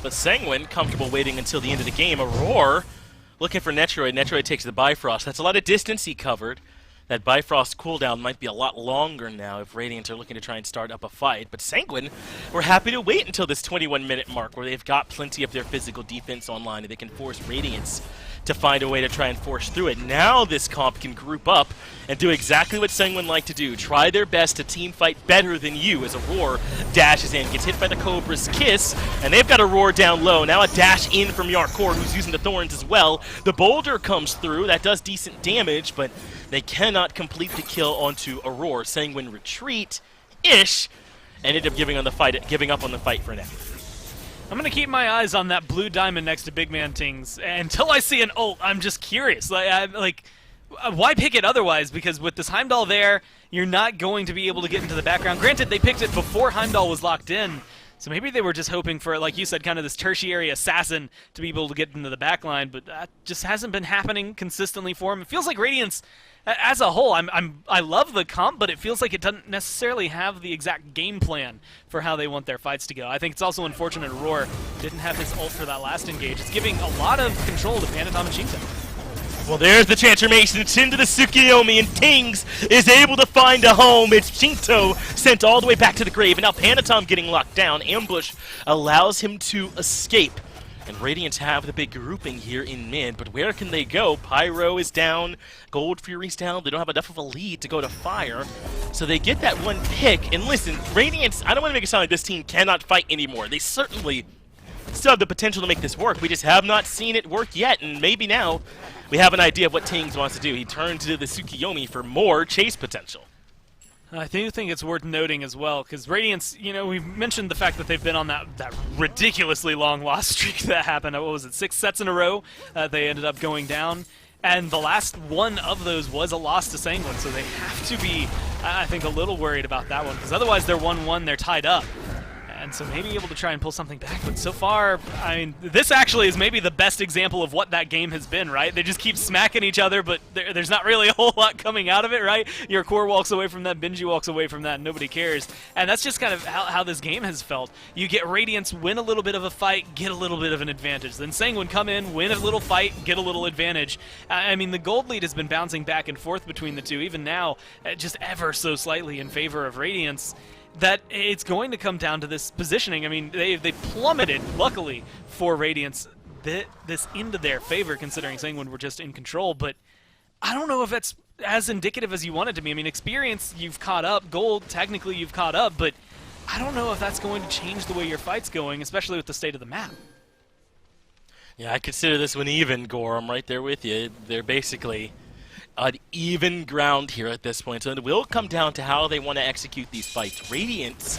but Sanguine comfortable waiting until the end of the game. Aurora looking for Netroid. Netroid takes the Bifrost. That's a lot of distance he covered. That Bifrost cooldown might be a lot longer now if Radiant are looking to try and start up a fight. But Sanguine, we're happy to wait until this 21-minute mark where they've got plenty of their physical defense online and they can force Radiance to find a way to try and force through it. Now this comp can group up and do exactly what Sanguine like to do. Try their best to team fight better than you as a Roar dashes in, gets hit by the Cobra's Kiss, and they've got a Roar down low. Now a dash in from Yarkor, who's using the Thorns as well. The Boulder comes through. That does decent damage, but they cannot complete the kill onto Aurora. Sanguine retreat-ish, and ended up giving up on the fight for now. I'm going to keep my eyes on that blue diamond next to Big Man Tings until I see an ult. I'm just curious. Why pick it otherwise? Because with this Heimdall there, you're not going to be able to get into the background. Granted, they picked it before Heimdall was locked in, so maybe they were just hoping for, like you said, kind of this tertiary assassin to be able to get into the backline, but that just hasn't been happening consistently for him. It feels like Radiance, as a whole, I love the comp, but it feels like it doesn't necessarily have the exact game plan for how they want their fights to go. I think it's also unfortunate Roar didn't have his ult for that last engage. It's giving a lot of control to Panatom and Shinto. Well, there's the transformation. It's into the Tsukiyomi, and Tings is able to find a home. It's Shinto sent all the way back to the grave, and now Panatom getting locked down. Ambush allows him to escape. And Radiance have the big grouping here in mid, but where can they go? Pyro is down, Gold Fury's down, they don't have enough of a lead to go to Fire, so they get that one pick. And listen, Radiance, I don't want to make it sound like this team cannot fight anymore. They certainly still have the potential to make this work. We just have not seen it work yet, and maybe now we have an idea of what Tings wants to do. He turns to the Tsukiyomi for more chase potential. I do think it's worth noting as well, because Radiance, we've mentioned the fact that they've been on that ridiculously long loss streak that happened. What was it, 6 sets in a row? They ended up going down, and the last one of those was a loss to Sanguine, so they have to be, I think, a little worried about that one, because otherwise they're 1-1, they're tied up. And so maybe able to try and pull something back, but so far, I mean, this actually is maybe the best example of what that game has been, right? They just keep smacking each other, but there's not really a whole lot coming out of it, right? Your core walks away from that, Benji walks away from that, and nobody cares. And that's just kind of how this game has felt. You get Radiance win a little bit of a fight, get a little bit of an advantage. Then Sanguine come in, win a little fight, get a little advantage. I mean, the gold lead has been bouncing back and forth between the two, even now, just ever so slightly in favor of Radiance. That it's going to come down to this positioning. I mean, they plummeted, luckily, for Radiance, this into their favor, considering Sanguine were just in control, but I don't know if that's as indicative as you want it to be. I mean, experience, you've caught up. Gold, technically, you've caught up, but I don't know if that's going to change the way your fight's going, especially with the state of the map. Yeah, I consider this one even, Gore. I'm right there with you. They're basically on even ground here at this point. So it will come down to how they want to execute these fights. Radiance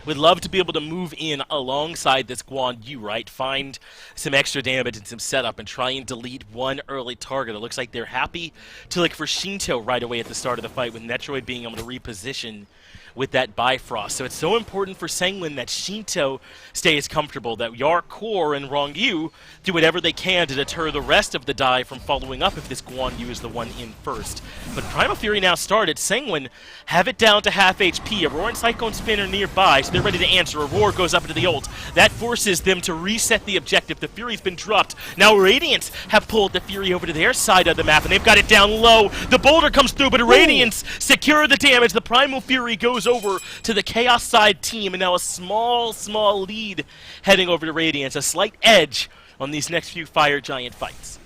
would love to be able to move in alongside this Guan Yu, right? Find some extra damage and some setup and try and delete one early target. It looks like they're happy to look for Shinto right away at the start of the fight, with Metroid being able to reposition with that Bifrost. So it's so important for Sanguine that Shinto stays comfortable, that Yarkor and Rongyu do whatever they can to deter the rest of the die from following up if this Guan Yu is the one in first. But Primal Fury now started. Sanguine have it down to half HP. Aurora and Cyclone Spin are nearby, so they're ready to answer. Aurora goes up into the ult. That forces them to reset the objective. The Fury's been dropped. Now Radiance have pulled the Fury over to their side of the map, and they've got it down low. The Boulder comes through, but Radiance secure the damage. The Primal Fury goes over to the Chaos side team, and now a small lead heading over to Radiance. A slight edge on these next few Fire Giant fights.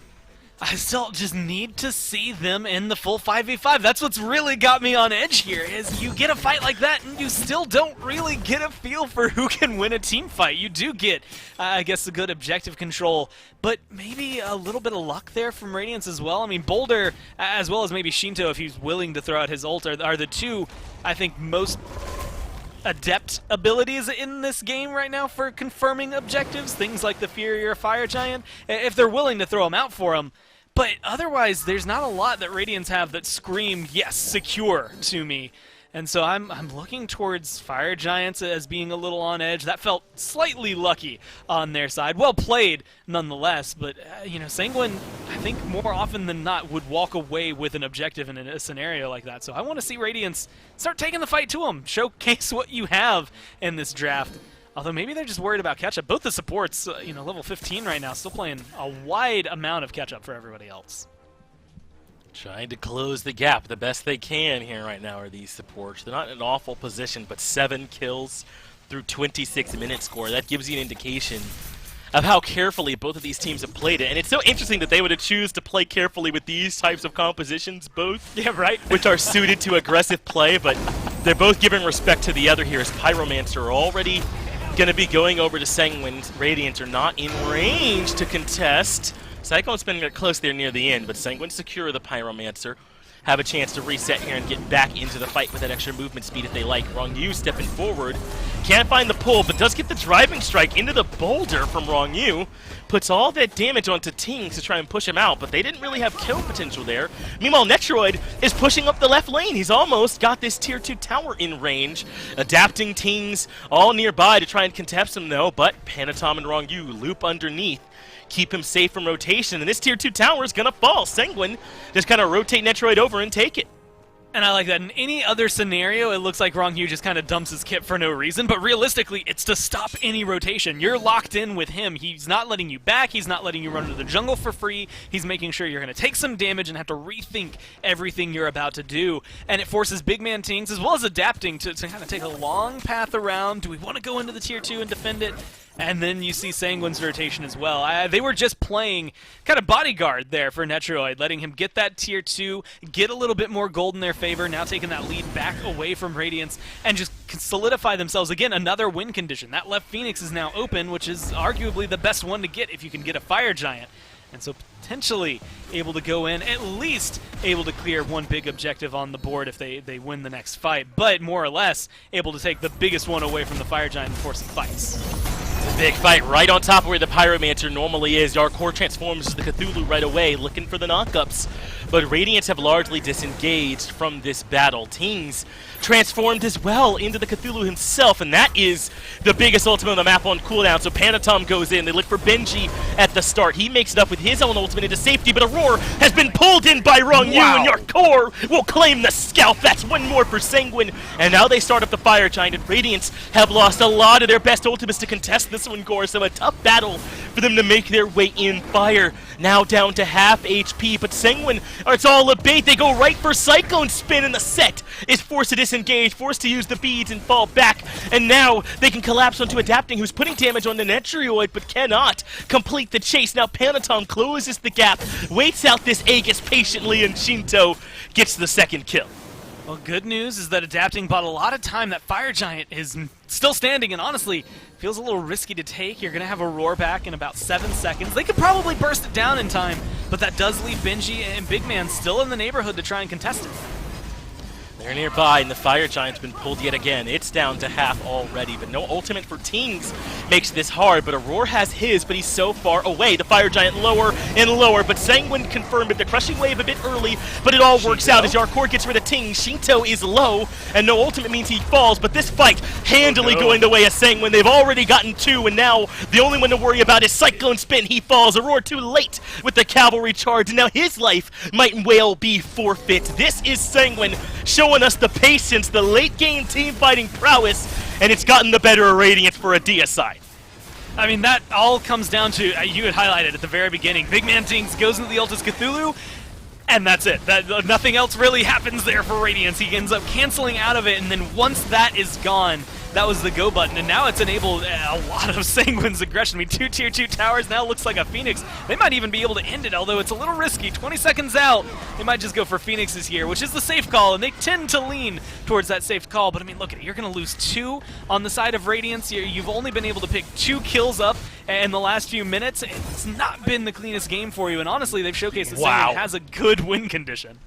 I still just need to see them in the full 5v5. That's what's really got me on edge here, is you get a fight like that and you still don't really get a feel for who can win a team fight. You do get, I guess, a good objective control, but maybe a little bit of luck there from Radiance as well. I mean, Boulder, as well as maybe Shinto, if he's willing to throw out his ult, are the two, I think, most adept abilities in this game right now for confirming objectives. Things like the Fury or Fire Giant, if they're willing to throw them out for them. But otherwise, there's not a lot that Radiance have that scream, yes, secure to me. And so I'm looking towards Fire Giants as being a little on edge. That felt slightly lucky on their side. Well played, nonetheless. But, Sanguine, I think more often than not, would walk away with an objective in a scenario like that. So I want to see Radiance start taking the fight to them. Showcase what you have in this draft. Although maybe they're just worried about catch-up. Both the supports, level 15 right now, still playing a wide amount of catch-up for everybody else. Trying to close the gap the best they can here right now are these supports. They're not in an awful position, but 7 kills through 26 minute score. That gives you an indication of how carefully both of these teams have played it. And it's so interesting that they would choose to play carefully with these types of compositions, both. Yeah, right. Which are suited to aggressive play, but they're both giving respect to the other here as Pyromancer are already going to be going over to Sanguine. Radiance are not in range to contest. Cyclone's been close there near the end, but Sanguine secure the Pyromancer. Have a chance to reset here and get back into the fight with that extra movement speed if they like. Rongyu stepping forward. Can't find the pull, but does get the driving strike into the boulder from Rongyu. Puts all that damage onto Tings to try and push him out, but they didn't really have kill potential there. Meanwhile, Netroid is pushing up the left lane. He's almost got this tier 2 tower in range. Adapting Tings all nearby to try and contest him though, but Panatom and Rongyu loop underneath. Keep him safe from rotation, and this tier 2 tower is gonna fall. Sanguine just kind of rotate Netroid over and take it. And I like that. In any other scenario, it looks like Rongyu just kind of dumps his kit for no reason, but realistically, it's to stop any rotation. You're locked in with him. He's not letting you back. He's not letting you run into the jungle for free. He's making sure you're going to take some damage and have to rethink everything you're about to do. And it forces big man Tings, as well as adapting, to kind of take a long path around. Do we want to go into the tier 2 and defend it? And then you see Sanguine's rotation as well. They were just playing kind of bodyguard there for Netroid, letting him get that tier 2, get a little bit more gold in their favor, now taking that lead back away from Radiance, and just solidify themselves. Again, another win condition. That left Phoenix is now open, which is arguably the best one to get if you can get a Fire Giant. And so potentially able to go in, at least able to clear one big objective on the board if they win the next fight, but more or less able to take the biggest one away from the Fire Giant before some fights. It's a big fight right on top of where the Pyromancer normally is. Yarkor transforms to the Cthulhu right away, looking for the knockups. But Radiance have largely disengaged from this battle. Tings transformed as well into the Cthulhu himself, and that is the biggest ultimate on the map on cooldown. So Panatom goes in. They look for Benji at the start. He makes it up with his own ultimate into safety, but Aurora has been pulled in by Rongyu, and Yarkor will claim the scalp. That's one more for Sanguine. And now they start up the Fire Giant, and Radiance have lost a lot of their best ultimates to contest this one, Gore. So a tough battle for them to make their way in. Fire now down to half HP, but Sanguine, it's all a bait. They go right for Cyclone Spin, and the set is forced to disengage, forced to use the beads and fall back. And now they can collapse onto Adapting, who's putting damage on the Netroid, but cannot complete the chase. Now Panatom closes the gap, waits out this Aegis patiently, and Shinto gets the second kill. Well, good news is that Adapting bought a lot of time. That Fire Giant is still standing, and honestly, feels a little risky to take. You're going to have a roar back in about 7 seconds. They could probably burst it down in time, but that does leave Benji and Big Man still in the neighborhood to try and contest it. They're nearby, and the Fire Giant's been pulled yet again. It's down to half already, but no ultimate for Tings makes this hard. But Aurora has his, but he's so far away. The Fire Giant lower and lower, but Sanguine confirmed it. The Crushing Wave a bit early, but it all works out as Yarkor gets rid of Tings. Shinto is low, and no ultimate means he falls, but this fight handily going the way of Sanguine. They've already gotten 2, and now the only one to worry about is Cyclone Spin. He falls. Aurora too late with the cavalry charge, and now his life might well be forfeit. This is Sanguine showing us the patience, the late game team fighting prowess, and it's gotten the better of Radiance for a deicide. I mean, that all comes down to, you had highlighted at the very beginning, Big Man Tings goes into the Ultis Cthulhu, and that's it. Nothing else really happens there for Radiance. He ends up canceling out of it, and then once that is gone, that was the go button, and now it's enabled a lot of Sanguine's aggression. I mean, 2 tier 2 towers now looks like a Phoenix. They might even be able to end it, although it's a little risky. 20 seconds out, they might just go for Phoenixes here, which is the safe call, and they tend to lean towards that safe call. But I mean, look at it. You're going to lose 2 on the side of Radiance. You've only been able to pick 2 kills up in the last few minutes. It's not been the cleanest game for you, and honestly, they've showcased that Sanguine has a good win condition.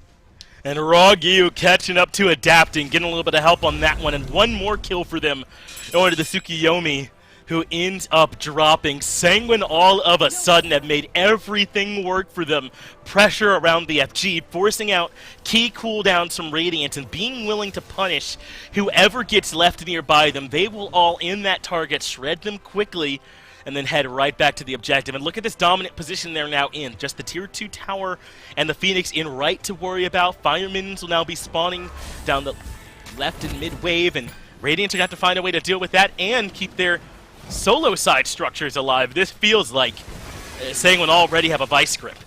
And Rongyu catching up to Adapting, getting a little bit of help on that one, and one more kill for them over to the Tsukiyomi, who ends up dropping. Sanguine all of a sudden have made everything work for them. Pressure around the FG, forcing out key cooldowns from Radiance, and being willing to punish whoever gets left nearby them. They will all in that target, shred them quickly, and then head right back to the objective. And look at this dominant position they're now in. Just the tier 2 tower and the Phoenix in right to worry about. Firemans will now be spawning down the left and mid wave, and Radiance are going to have to find a way to deal with that and keep their solo side structures alive. This feels like Sanguine already have a vice grip.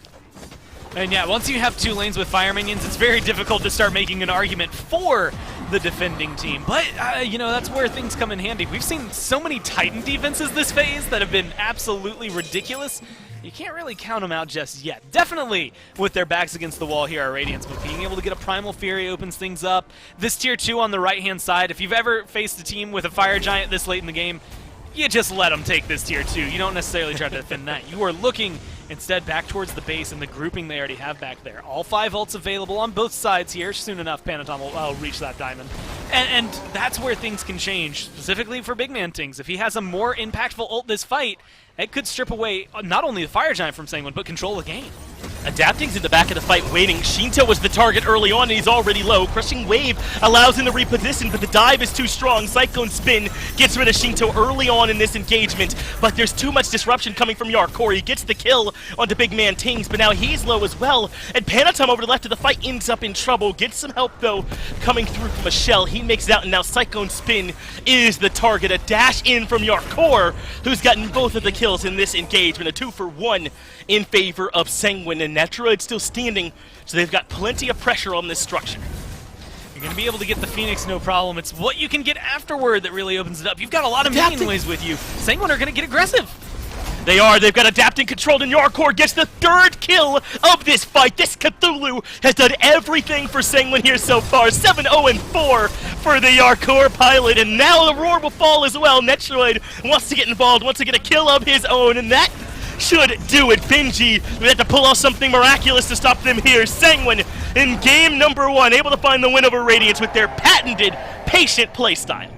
And yeah, once you have 2 lanes with fire minions, it's very difficult to start making an argument for the defending team. But, you know, that's where things come in handy. We've seen so many Titan defenses this phase that have been absolutely ridiculous. You can't really count them out just yet. Definitely with their backs against the wall here are Radiance, but being able to get a Primal Fury opens things up. This tier 2 on the right-hand side, if you've ever faced a team with a Fire Giant this late in the game, you just let them take this tier 2. You don't necessarily try to defend that. You are looking instead back towards the base and the grouping they already have back there. All 5 ults available on both sides here. Soon enough, Panatom will reach that diamond. And that's where things can change, specifically for Big Man Tings. If he has a more impactful ult this fight, it could strip away not only the Fire Giant from Sanguine, but control the game. Adapting's in the back of the fight waiting. Shinto was the target early on and he's already low. Crushing Wave allows him to reposition, but the dive is too strong. Cyclone Spin gets rid of Shinto early on in this engagement, but there's too much disruption coming from Yarkor. He gets the kill onto Big Man Tings, but now he's low as well. And Panatom over the left of the fight ends up in trouble. Gets some help though coming through from Michelle. He makes it out and now Cyclone Spin is the target. A dash in from Yarkor, who's gotten both of the kills in this engagement. A 2-for-1 in favor of Sanguine, and Netroid still standing, so they've got plenty of pressure on this structure. You're going to be able to get the Phoenix, no problem. It's what you can get afterward that really opens it up. You've got a lot of minion waves with you. Sanguine are going to get aggressive. They are. They've got Adapting controlled, and Yarkor gets the 3rd kill of this fight. This Cthulhu has done everything for Sanguine here so far. 7-0-4 for the Yarkor pilot, and now the roar will fall as well. Netroid wants to get involved, wants to get a kill of his own, and that should do it. Benji would have to pull off something miraculous to stop them here. Sanguine in game number 1, able to find the win over Radiance with their patented patient playstyle.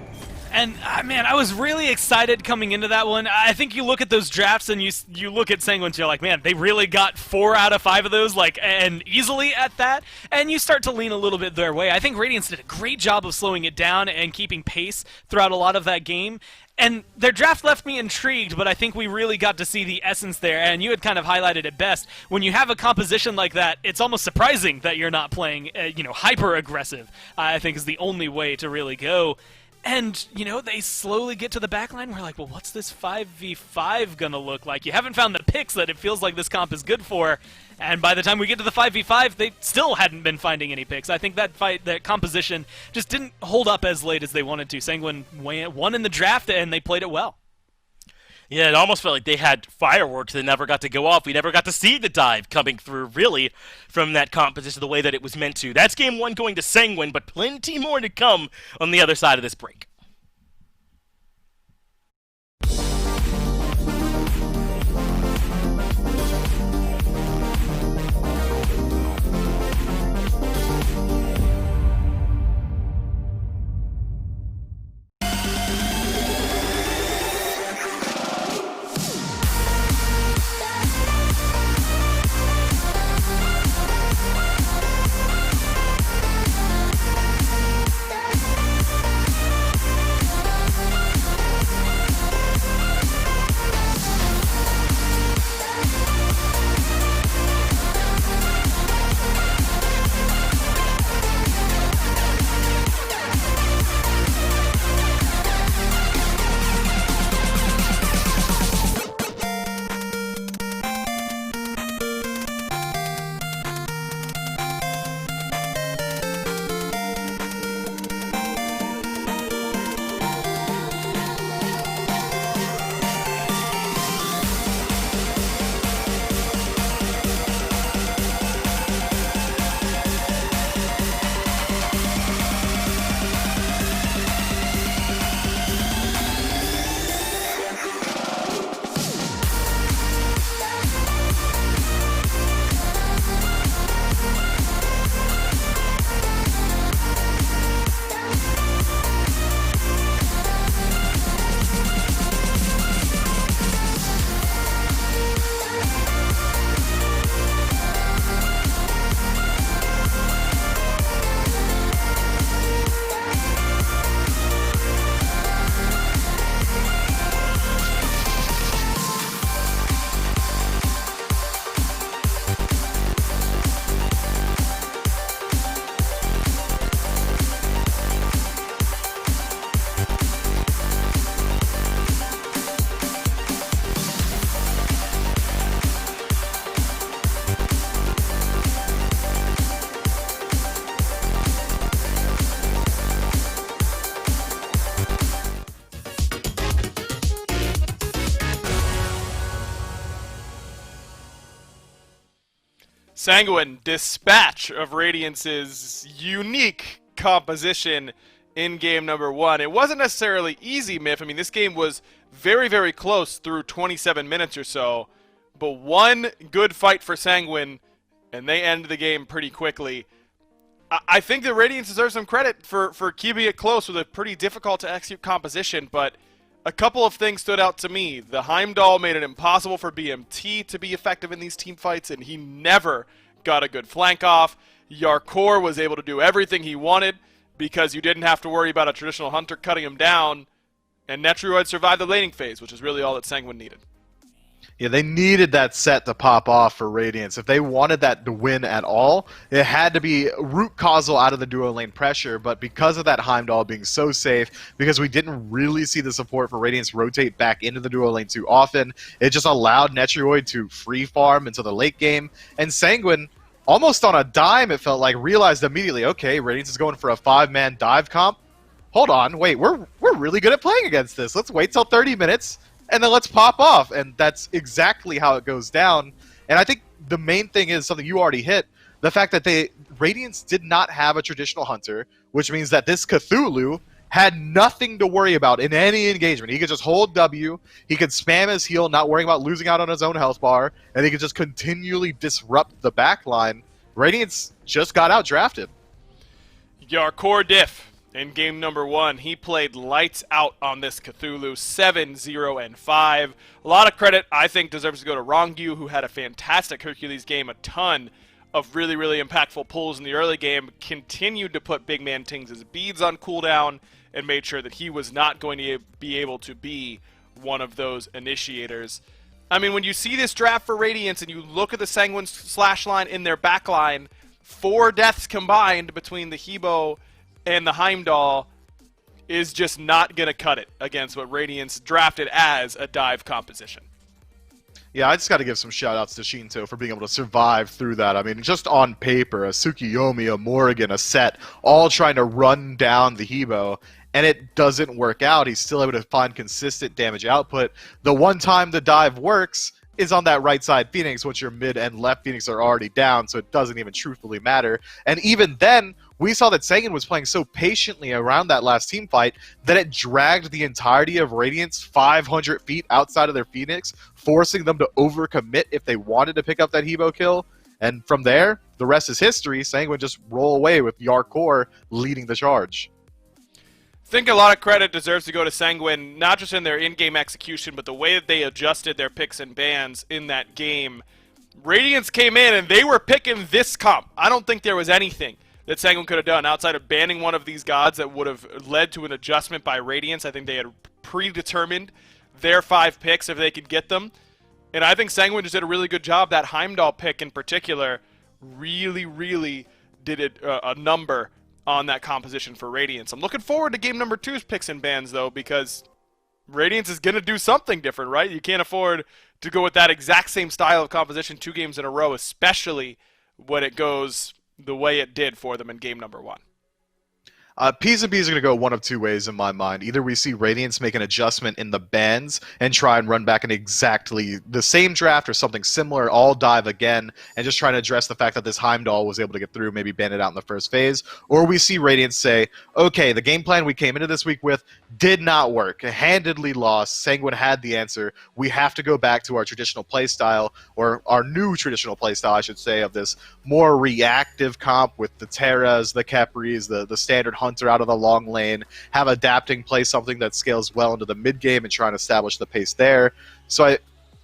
And, man, I was really excited coming into that one. I think you look at those drafts and you look at Sanguine and you're like, man, they really got 4 out of 5 of those, like, and easily at that. And you start to lean a little bit their way. I think Radiance did a great job of slowing it down and keeping pace throughout a lot of that game. And their draft left me intrigued, but I think we really got to see the essence there, and you had kind of highlighted it best. When you have a composition like that, it's almost surprising that you're not playing, hyper-aggressive, I think is the only way to really go. And, they slowly get to the backline. We're like, well, what's this 5v5 gonna look like? You haven't found the picks that it feels like this comp is good for. And by the time we get to the 5v5, they still hadn't been finding any picks. I think that composition just didn't hold up as late as they wanted to. Sanguine won in the draft, and they played it well. Yeah, it almost felt like they had fireworks that never got to go off. We never got to see the dive coming through, really, from that composition the way that it was meant to. That's game 1 going to Sanguine, but plenty more to come on the other side of this break. Sanguine, dispatch of Radiance's unique composition in game number 1. It wasn't necessarily easy, Miff. I mean, this game was very, very close through 27 minutes or so, but one good fight for Sanguine, and they end the game pretty quickly. I think that Radiance deserves some credit for keeping it close with a pretty difficult to execute composition, but a couple of things stood out to me. The Heimdall made it impossible for BMT to be effective in these team fights, and he never got a good flank off. Yarkor was able to do everything he wanted because you didn't have to worry about a traditional hunter cutting him down, and Netroid survived the laning phase, which is really all that Sanguine needed. Yeah, they needed that set to pop off for Radiance. If they wanted that to win at all, it had to be root causal out of the duo lane pressure, but because of that Heimdall being so safe, because we didn't really see the support for Radiance rotate back into the duo lane too often, it just allowed Netroid to free farm into the late game, and Sanguine, almost on a dime, it felt like, realized immediately, okay, Radiance is going for a 5-man dive comp. Hold on, wait, we're really good at playing against this. Let's wait till 30 minutes, and then let's pop off. And that's exactly how it goes down. And I think the main thing is something you already hit, the fact that Radiance did not have a traditional hunter, which means that this Cthulhu had nothing to worry about in any engagement. He could just hold W, he could spam his heal, not worrying about losing out on his own health bar, and he could just continually disrupt the backline. Radiance just got out drafted. Yarkor diff. In game number 1, he played lights out on this Cthulhu, 7-0-5. A lot of credit, I think, deserves to go to Rongyu, who had a fantastic Hercules game, a ton of really, really impactful pulls in the early game, continued to put Big Man Tings' beads on cooldown, and made sure that he was not going to be able to be one of those initiators. I mean, when you see this draft for Radiance and you look at the Sanguine slash line in their backline, 4 deaths combined between the Hebo and the Heimdall is just not going to cut it against what Radiance drafted as a dive composition. Yeah, I just got to give some shout-outs to Shinto for being able to survive through that. I mean, just on paper, a Tsukiyomi, a Morrigan, a Set, all trying to run down the Hebo, and it doesn't work out. He's still able to find consistent damage output. The one time the dive works is on that right side Phoenix, which your mid and left Phoenix are already down, so it doesn't even truthfully matter. And even then, we saw that Sanguine was playing so patiently around that last team fight that it dragged the entirety of Radiance 500 feet outside of their Phoenix, forcing them to overcommit if they wanted to pick up that Hebo kill. And from there, the rest is history. Sanguine just roll away with Yarkor leading the charge. I think a lot of credit deserves to go to Sanguine, not just in their in-game execution, but the way that they adjusted their picks and bans in that game. Radiance came in and they were picking this comp. I don't think there was anything that Sanguine could have done outside of banning one of these gods that would have led to an adjustment by Radiance. I think they had predetermined their 5 picks if they could get them. And I think Sanguine just did a really good job. That Heimdall pick in particular really, really did a number on that composition for Radiance. I'm looking forward to game number 2's picks and bans, though, because Radiance is going to do something different, right? You can't afford to go with that exact same style of composition 2 games in a row, especially when it goes the way it did for them in game number 1. P's and B's are going to go one of 2 ways in my mind. Either we see Radiance make an adjustment in the bans and try and run back in exactly the same draft or something similar, all dive again, and just try to address the fact that this Heimdall was able to get through, maybe ban it out in the first phase. Or we see Radiance say, okay, the game plan we came into this week with did not work. Handedly lost. Sanguine had the answer. We have to go back to our traditional playstyle, or our new traditional playstyle, I should say, of this more reactive comp with the Terras, the Kepris, the standard Hunter out of the long lane, have adapting play something that scales well into the mid game and try and establish the pace there. So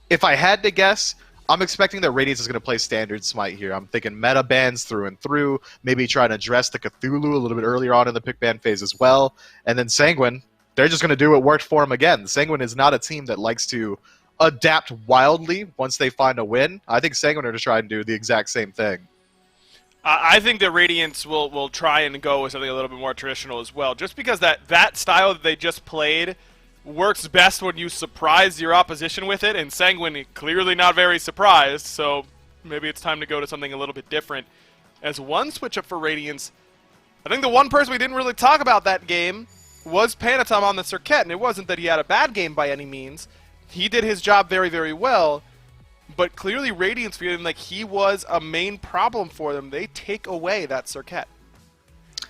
if I had to guess, I'm expecting that Radiance is going to play standard Smite here. I'm thinking meta bans through and through, maybe try to address the Cthulhu a little bit earlier on in the pick ban phase as well. And then Sanguine, they're just going to do what worked for him again. Sanguine is not a team that likes to adapt wildly once they find a win. I think Sanguine are to try and do the exact same thing. I think that Radiance will try and go with something a little bit more traditional as well, just because that style that they just played works best when you surprise your opposition with it, and Sanguine clearly not very surprised, so maybe it's time to go to something a little bit different. As one switch up for Radiance, I think the one person we didn't really talk about that game was Panatom on the Circuit, and it wasn't that he had a bad game by any means. He did his job very, very well, but clearly Radiance feeling like he was a main problem for them. They take away that Circuit.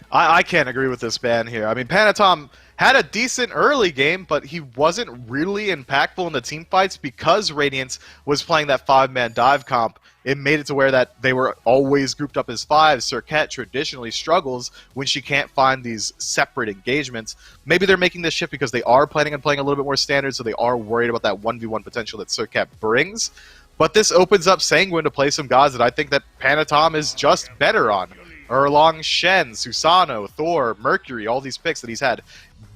I can't agree with this ban here. I mean, Panatom had a decent early game, but he wasn't really impactful in the team fights because Radiance was playing that 5-man dive comp. It made it to where that they were always grouped up as 5s. Circuit traditionally struggles when she can't find these separate engagements. Maybe they're making this shift because they are planning on playing a little bit more standard, so they are worried about that 1v1 potential that Circuit brings. But this opens up Sanguine to play some gods that I think that Panatom is just better on. Erlong Shen, Susano, Thor, Mercury, all these picks that he's had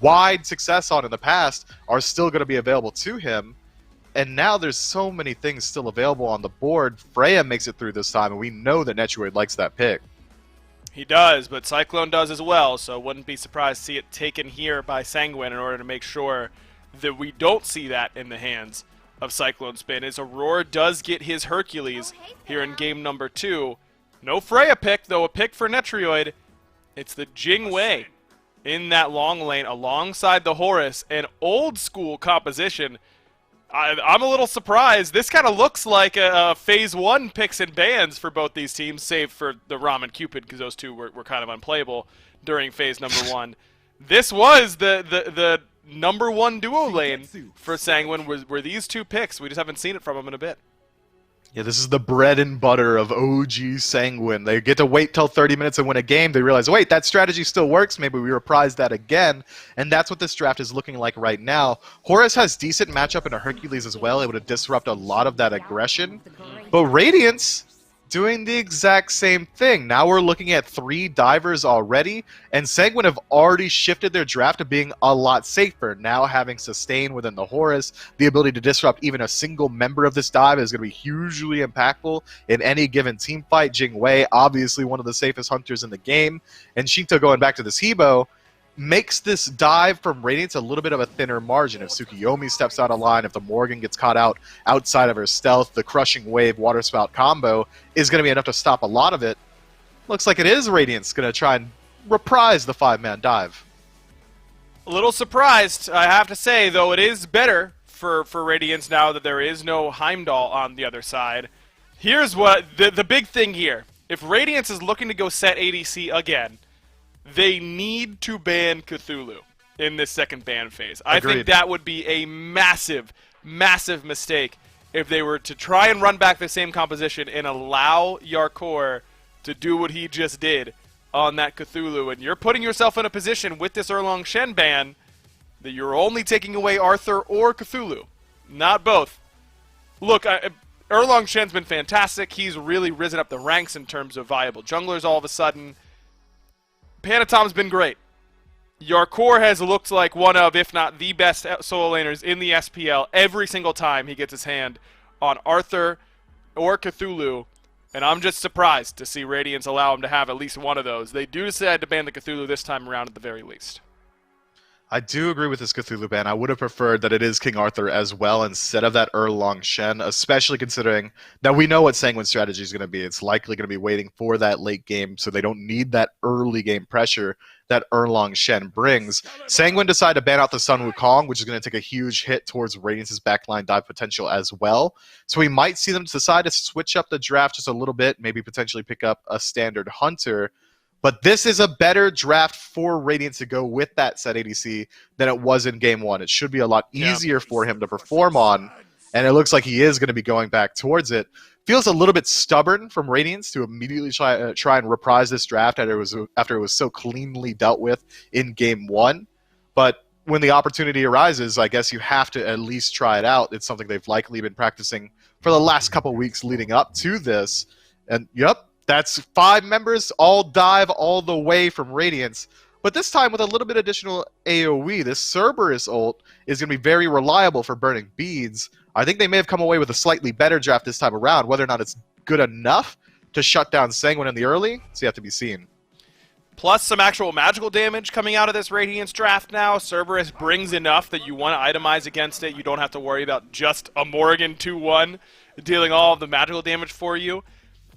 wide success on in the past are still going to be available to him. And now there's so many things still available on the board. Freya makes it through this time, and we know that Netroid likes that pick. He does, but Cyclone does as well, so wouldn't be surprised to see it taken here by Sanguine in order to make sure that we don't see that in the hands of Cyclone Spin, as Aurora does get his Hercules here in game number 2. No Freya pick, though a pick for Netroid. It's the Jing Wei in that long lane alongside the Horus, an old school composition. I'm a little surprised. This kind of looks like a Phase 1 picks and bans for both these teams, save for the Ram and Cupid, because those two were kind of unplayable during Phase number 1. This was the number 1 duo lane for Sanguine, were these two picks. We just haven't seen it from them in a bit. Yeah, this is the bread and butter of OG Sanguine. They get to wait till 30 minutes and win a game. They realize, wait, that strategy still works. Maybe we reprise that again. And that's what this draft is looking like right now. Horus has decent matchup in a Hercules as well, able to disrupt a lot of that aggression. But Radiance doing the exact same thing. Now we're looking at 3 divers already, and Sanguine have already shifted their draft to being a lot safer. Now having sustain within the Horus, the ability to disrupt even a single member of this dive is going to be hugely impactful in any given team fight. Jing Wei, obviously one of the safest hunters in the game, and Shinto going back to this Hebo, makes this dive from Radiance a little bit of a thinner margin. If Tsukiyomi steps out of line, if the Morgan gets caught out outside of her stealth, the Crushing Wave Water Spout combo is going to be enough to stop a lot of it. Looks like it is Radiance going to try and reprise the 5-man dive. A little surprised, I have to say, though it is better for Radiance now that there is no Heimdall on the other side. Here's what the big thing here. If Radiance is looking to go set ADC again, they need to ban Cthulhu in this second ban phase. I think that would be a massive, massive mistake if they were to try and run back the same composition and allow Yarkor to do what he just did on that Cthulhu. And you're putting yourself in a position with this Erlong Shen ban that you're only taking away Arthur or Cthulhu, not both. Look, Erlong Shen's been fantastic. He's really risen up the ranks in terms of viable junglers all of a sudden. Panatom's been great. Yarkor has looked like one of, if not the best solo laners in the SPL every single time he gets his hand on Arthur or Cthulhu, and I'm just surprised to see Radiance allow him to have at least one of those. They do decide to ban the Cthulhu this time around at the very least. I do agree with this Cthulhu ban. I would have preferred that it is King Arthur as well instead of that Erlong Shen, especially considering that we know what Sanguine's strategy is going to be. It's likely going to be waiting for that late game, so they don't need that early game pressure that Erlong Shen brings. Sanguine decided to ban out the Sun Wukong, which is going to take a huge hit towards Radiance's backline dive potential as well. So we might see them decide to switch up the draft just a little bit, maybe potentially pick up a standard Hunter. But this is a better draft for Radiance to go with that set ADC than it was in Game 1. It should be a lot easier for him to perform on, and it looks like he is going to be going back towards it. Feels a little bit stubborn from Radiance to immediately try and reprise this draft after it was so cleanly dealt with in Game 1. But when the opportunity arises, I guess you have to at least try it out. It's something they've likely been practicing for the last couple weeks leading up to this. And, yep. That's 5 members, all dive all the way from Radiance. But this time with a little bit additional AoE, this Cerberus ult is going to be very reliable for burning beads. I think they may have come away with a slightly better draft this time around. Whether or not it's good enough to shut down Sanguine in the early, it's yet to be seen. Plus some actual magical damage coming out of this Radiance draft now. Cerberus brings enough that you want to itemize against it. You don't have to worry about just a Morrigan 2-1 dealing all of the magical damage for you.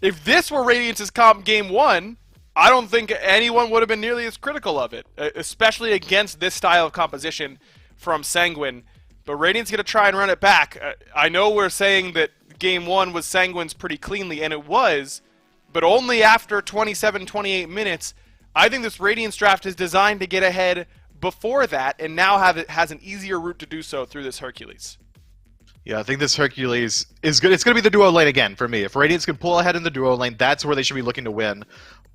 If this were Radiance's comp Game 1, I don't think anyone would have been nearly as critical of it, especially against this style of composition from Sanguine. But Radiant's going to try and run it back. I know we're saying that game 1 was Sanguine's pretty cleanly, and it was, but only after 27, 28 minutes. I think this Radiance draft is designed to get ahead before that, and now has an easier route to do so through this Hercules. Yeah, I think this Hercules is good. It's going to be the duo lane again for me. If Radiance can pull ahead in the duo lane, that's where they should be looking to win.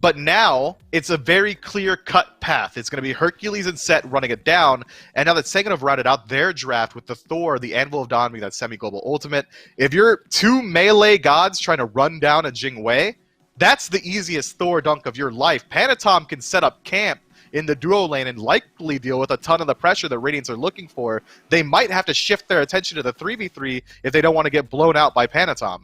But now, it's a very clear-cut path. It's going to be Hercules and Set running it down, and now that Sanguine have rounded out their draft with the Thor, the Anvil of Dawn being that semi-global ultimate, if you're two melee gods trying to run down a Jingwei, that's the easiest Thor dunk of your life. Panatom can set up camp in the duo lane and likely deal with a ton of the pressure that Radiance are looking for. They might have to shift their attention to the 3v3 if they don't want to get blown out by Panatom.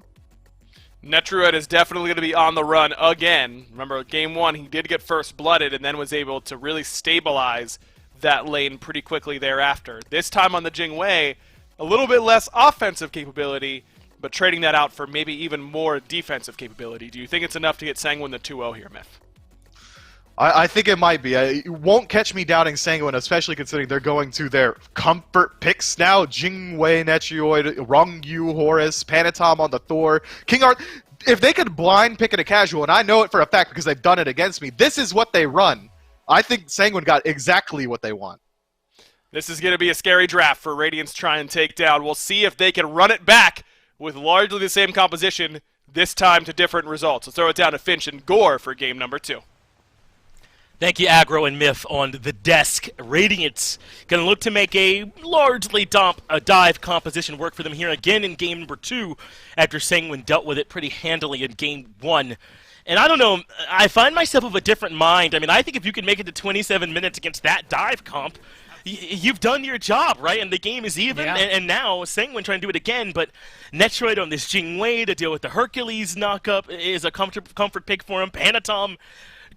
Netruid is definitely going to be on the run again. Remember, game 1, he did get first blooded and then was able to really stabilize that lane pretty quickly thereafter. This time on the Jingwei, a little bit less offensive capability, but trading that out for maybe even more defensive capability. Do you think it's enough to get Sanguine the 2-0 here, Myth? I think it might be. It won't catch me doubting Sanguine, especially considering they're going to their comfort picks now. Jingwei, Netrioid, Rongyu, Horus, Panatom on the Thor, King Art. If they could blind pick it a casual, and I know it for a fact because they've done it against me, this is what they run. I think Sanguine got exactly what they want. This is going to be a scary draft for Radiance to try and take down. We'll see if they can run it back with largely the same composition, this time to different results. Let's throw it down to Finch and Gore for game number 2. Thank you, Aggro and Myth on the desk. Radiance going to look to make a largely dive composition work for them here again in game number 2 after Sanguine dealt with it pretty handily in game 1. And I don't know, I find myself of a different mind. I mean, I think if you can make it to 27 minutes against that dive comp, you've done your job, right? And the game is even, Yeah. and now Sanguine trying to do it again, but Netroid on this Jingwei to deal with the Hercules knockup is a comfort pick for him. Panatom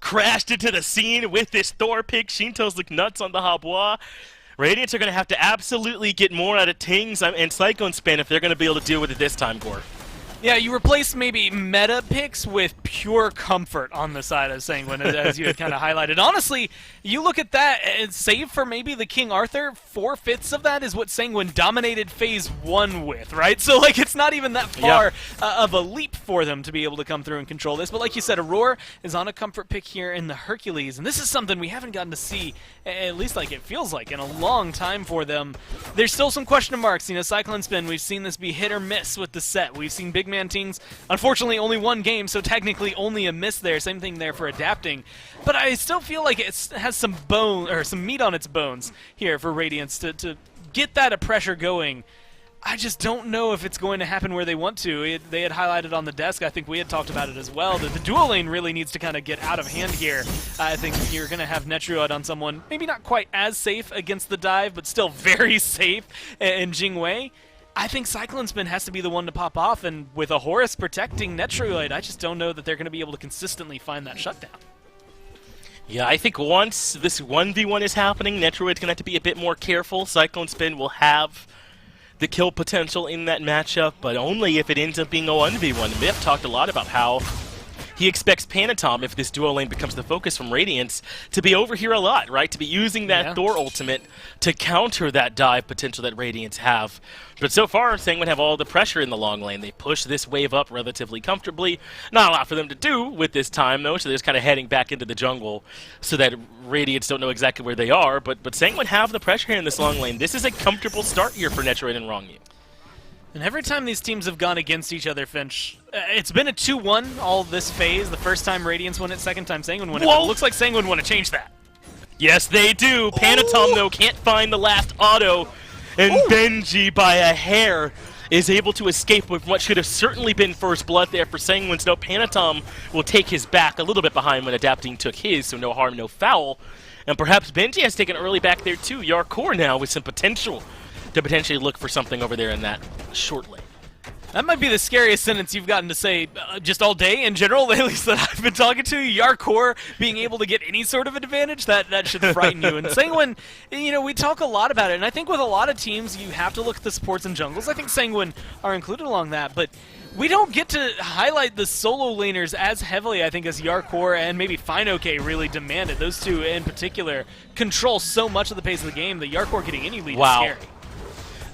crashed into the scene with this Thor pick. Shinto's look nuts on the Habois. Radiance are going to have to absolutely get more out of Tings and Cyclone Spin if they're going to be able to deal with it this time, Gore. Yeah, you replace maybe meta picks with pure comfort on the side of Sanguine, as you had kind of highlighted. Honestly, you look at that, save for maybe the King Arthur, 4/5 of that is what Sanguine dominated Phase 1 with, right? So, like, it's not even that far of a leap for them to be able to come through and control this. But like you said, Aurora is on a comfort pick here in the Hercules, and this is something we haven't gotten to see, at least like it feels like, in a long time for them. There's still some question marks. You know, Cyclone Spin, we've seen this be hit or miss with the set. We've seen Big Man Tings, unfortunately only one game, so technically only a miss there. Same thing there for adapting. But I still feel like it has some bone or some meat on its bones here for Radiance to get that pressure going. I just don't know if it's going to happen where they want to. They had highlighted on the desk, I think we had talked about it as well, that the dual lane really needs to kind of get out of hand here. I think you're going to have Netrioid on someone maybe not quite as safe against the dive, but still very safe in Jingwei. I think Cyclone Spin has to be the one to pop off, and with a Horus protecting Netrioid, I just don't know that they're going to be able to consistently find that shutdown. Yeah, I think once this 1v1 is happening, Netroid's going to have to be a bit more careful. Cyclone Spin will have the kill potential in that matchup, but only if it ends up being a 1v1. Myth talked a lot about how he expects Panatom, if this duo lane becomes the focus from Radiance, to be over here a lot, right? To be using that Thor ultimate to counter that dive potential that Radiance have. But so far, Sanguine have all the pressure in the long lane. They push this wave up relatively comfortably. Not a lot for them to do with this time, though, so they're just kind of heading back into the jungle so that Radiance don't know exactly where they are. But Sanguine have the pressure here in this long lane. This is a comfortable start here for Netroid and Rongyu. And every time these teams have gone against each other, Finch, it's been a 2-1 all this phase. The first time Radiance won it, second time Sanguine won it. But it looks like Sanguine want to change that. Yes, they do. Panatom, though, can't find the last auto. And Benji, by a hair, is able to escape with what should have certainly been first blood there for Sanguine. So Panatom will take his back a little bit behind when Adapting took his, so no harm, no foul. And perhaps Benji has taken early back there, too. Yarkor now with some potential to potentially look for something over there in that short lane. That might be the scariest sentence you've gotten to say just all day in general, at least that I've been talking to. Yarkor being able to get any sort of advantage, that should frighten you. And Sanguine, you know, we talk a lot about it, and I think with a lot of teams, you have to look at the supports and jungles. I think Sanguine are included along that, but we don't get to highlight the solo laners as heavily, I think, as Yarkor and maybe Finoke really demanded. Those two in particular control so much of the pace of the game that Yarkor getting any lead is scary.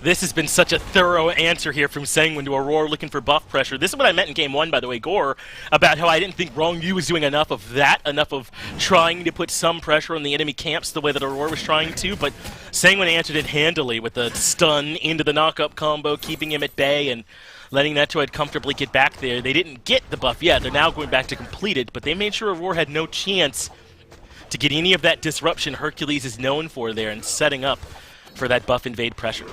This has been such a thorough answer here from Sanguine to Aurora looking for buff pressure. This is what I meant in Game 1, by the way, Gore, about how I didn't think Wrong Yu was doing enough of that, enough of trying to put some pressure on the enemy camps the way that Aurora was trying to, but Sanguine answered it handily with a stun into the knock-up combo, keeping him at bay and letting Netroid comfortably get back there. They didn't get the buff yet. They're now going back to complete it, but they made sure Aurora had no chance to get any of that disruption Hercules is known for there and setting up for that buff invade pressure.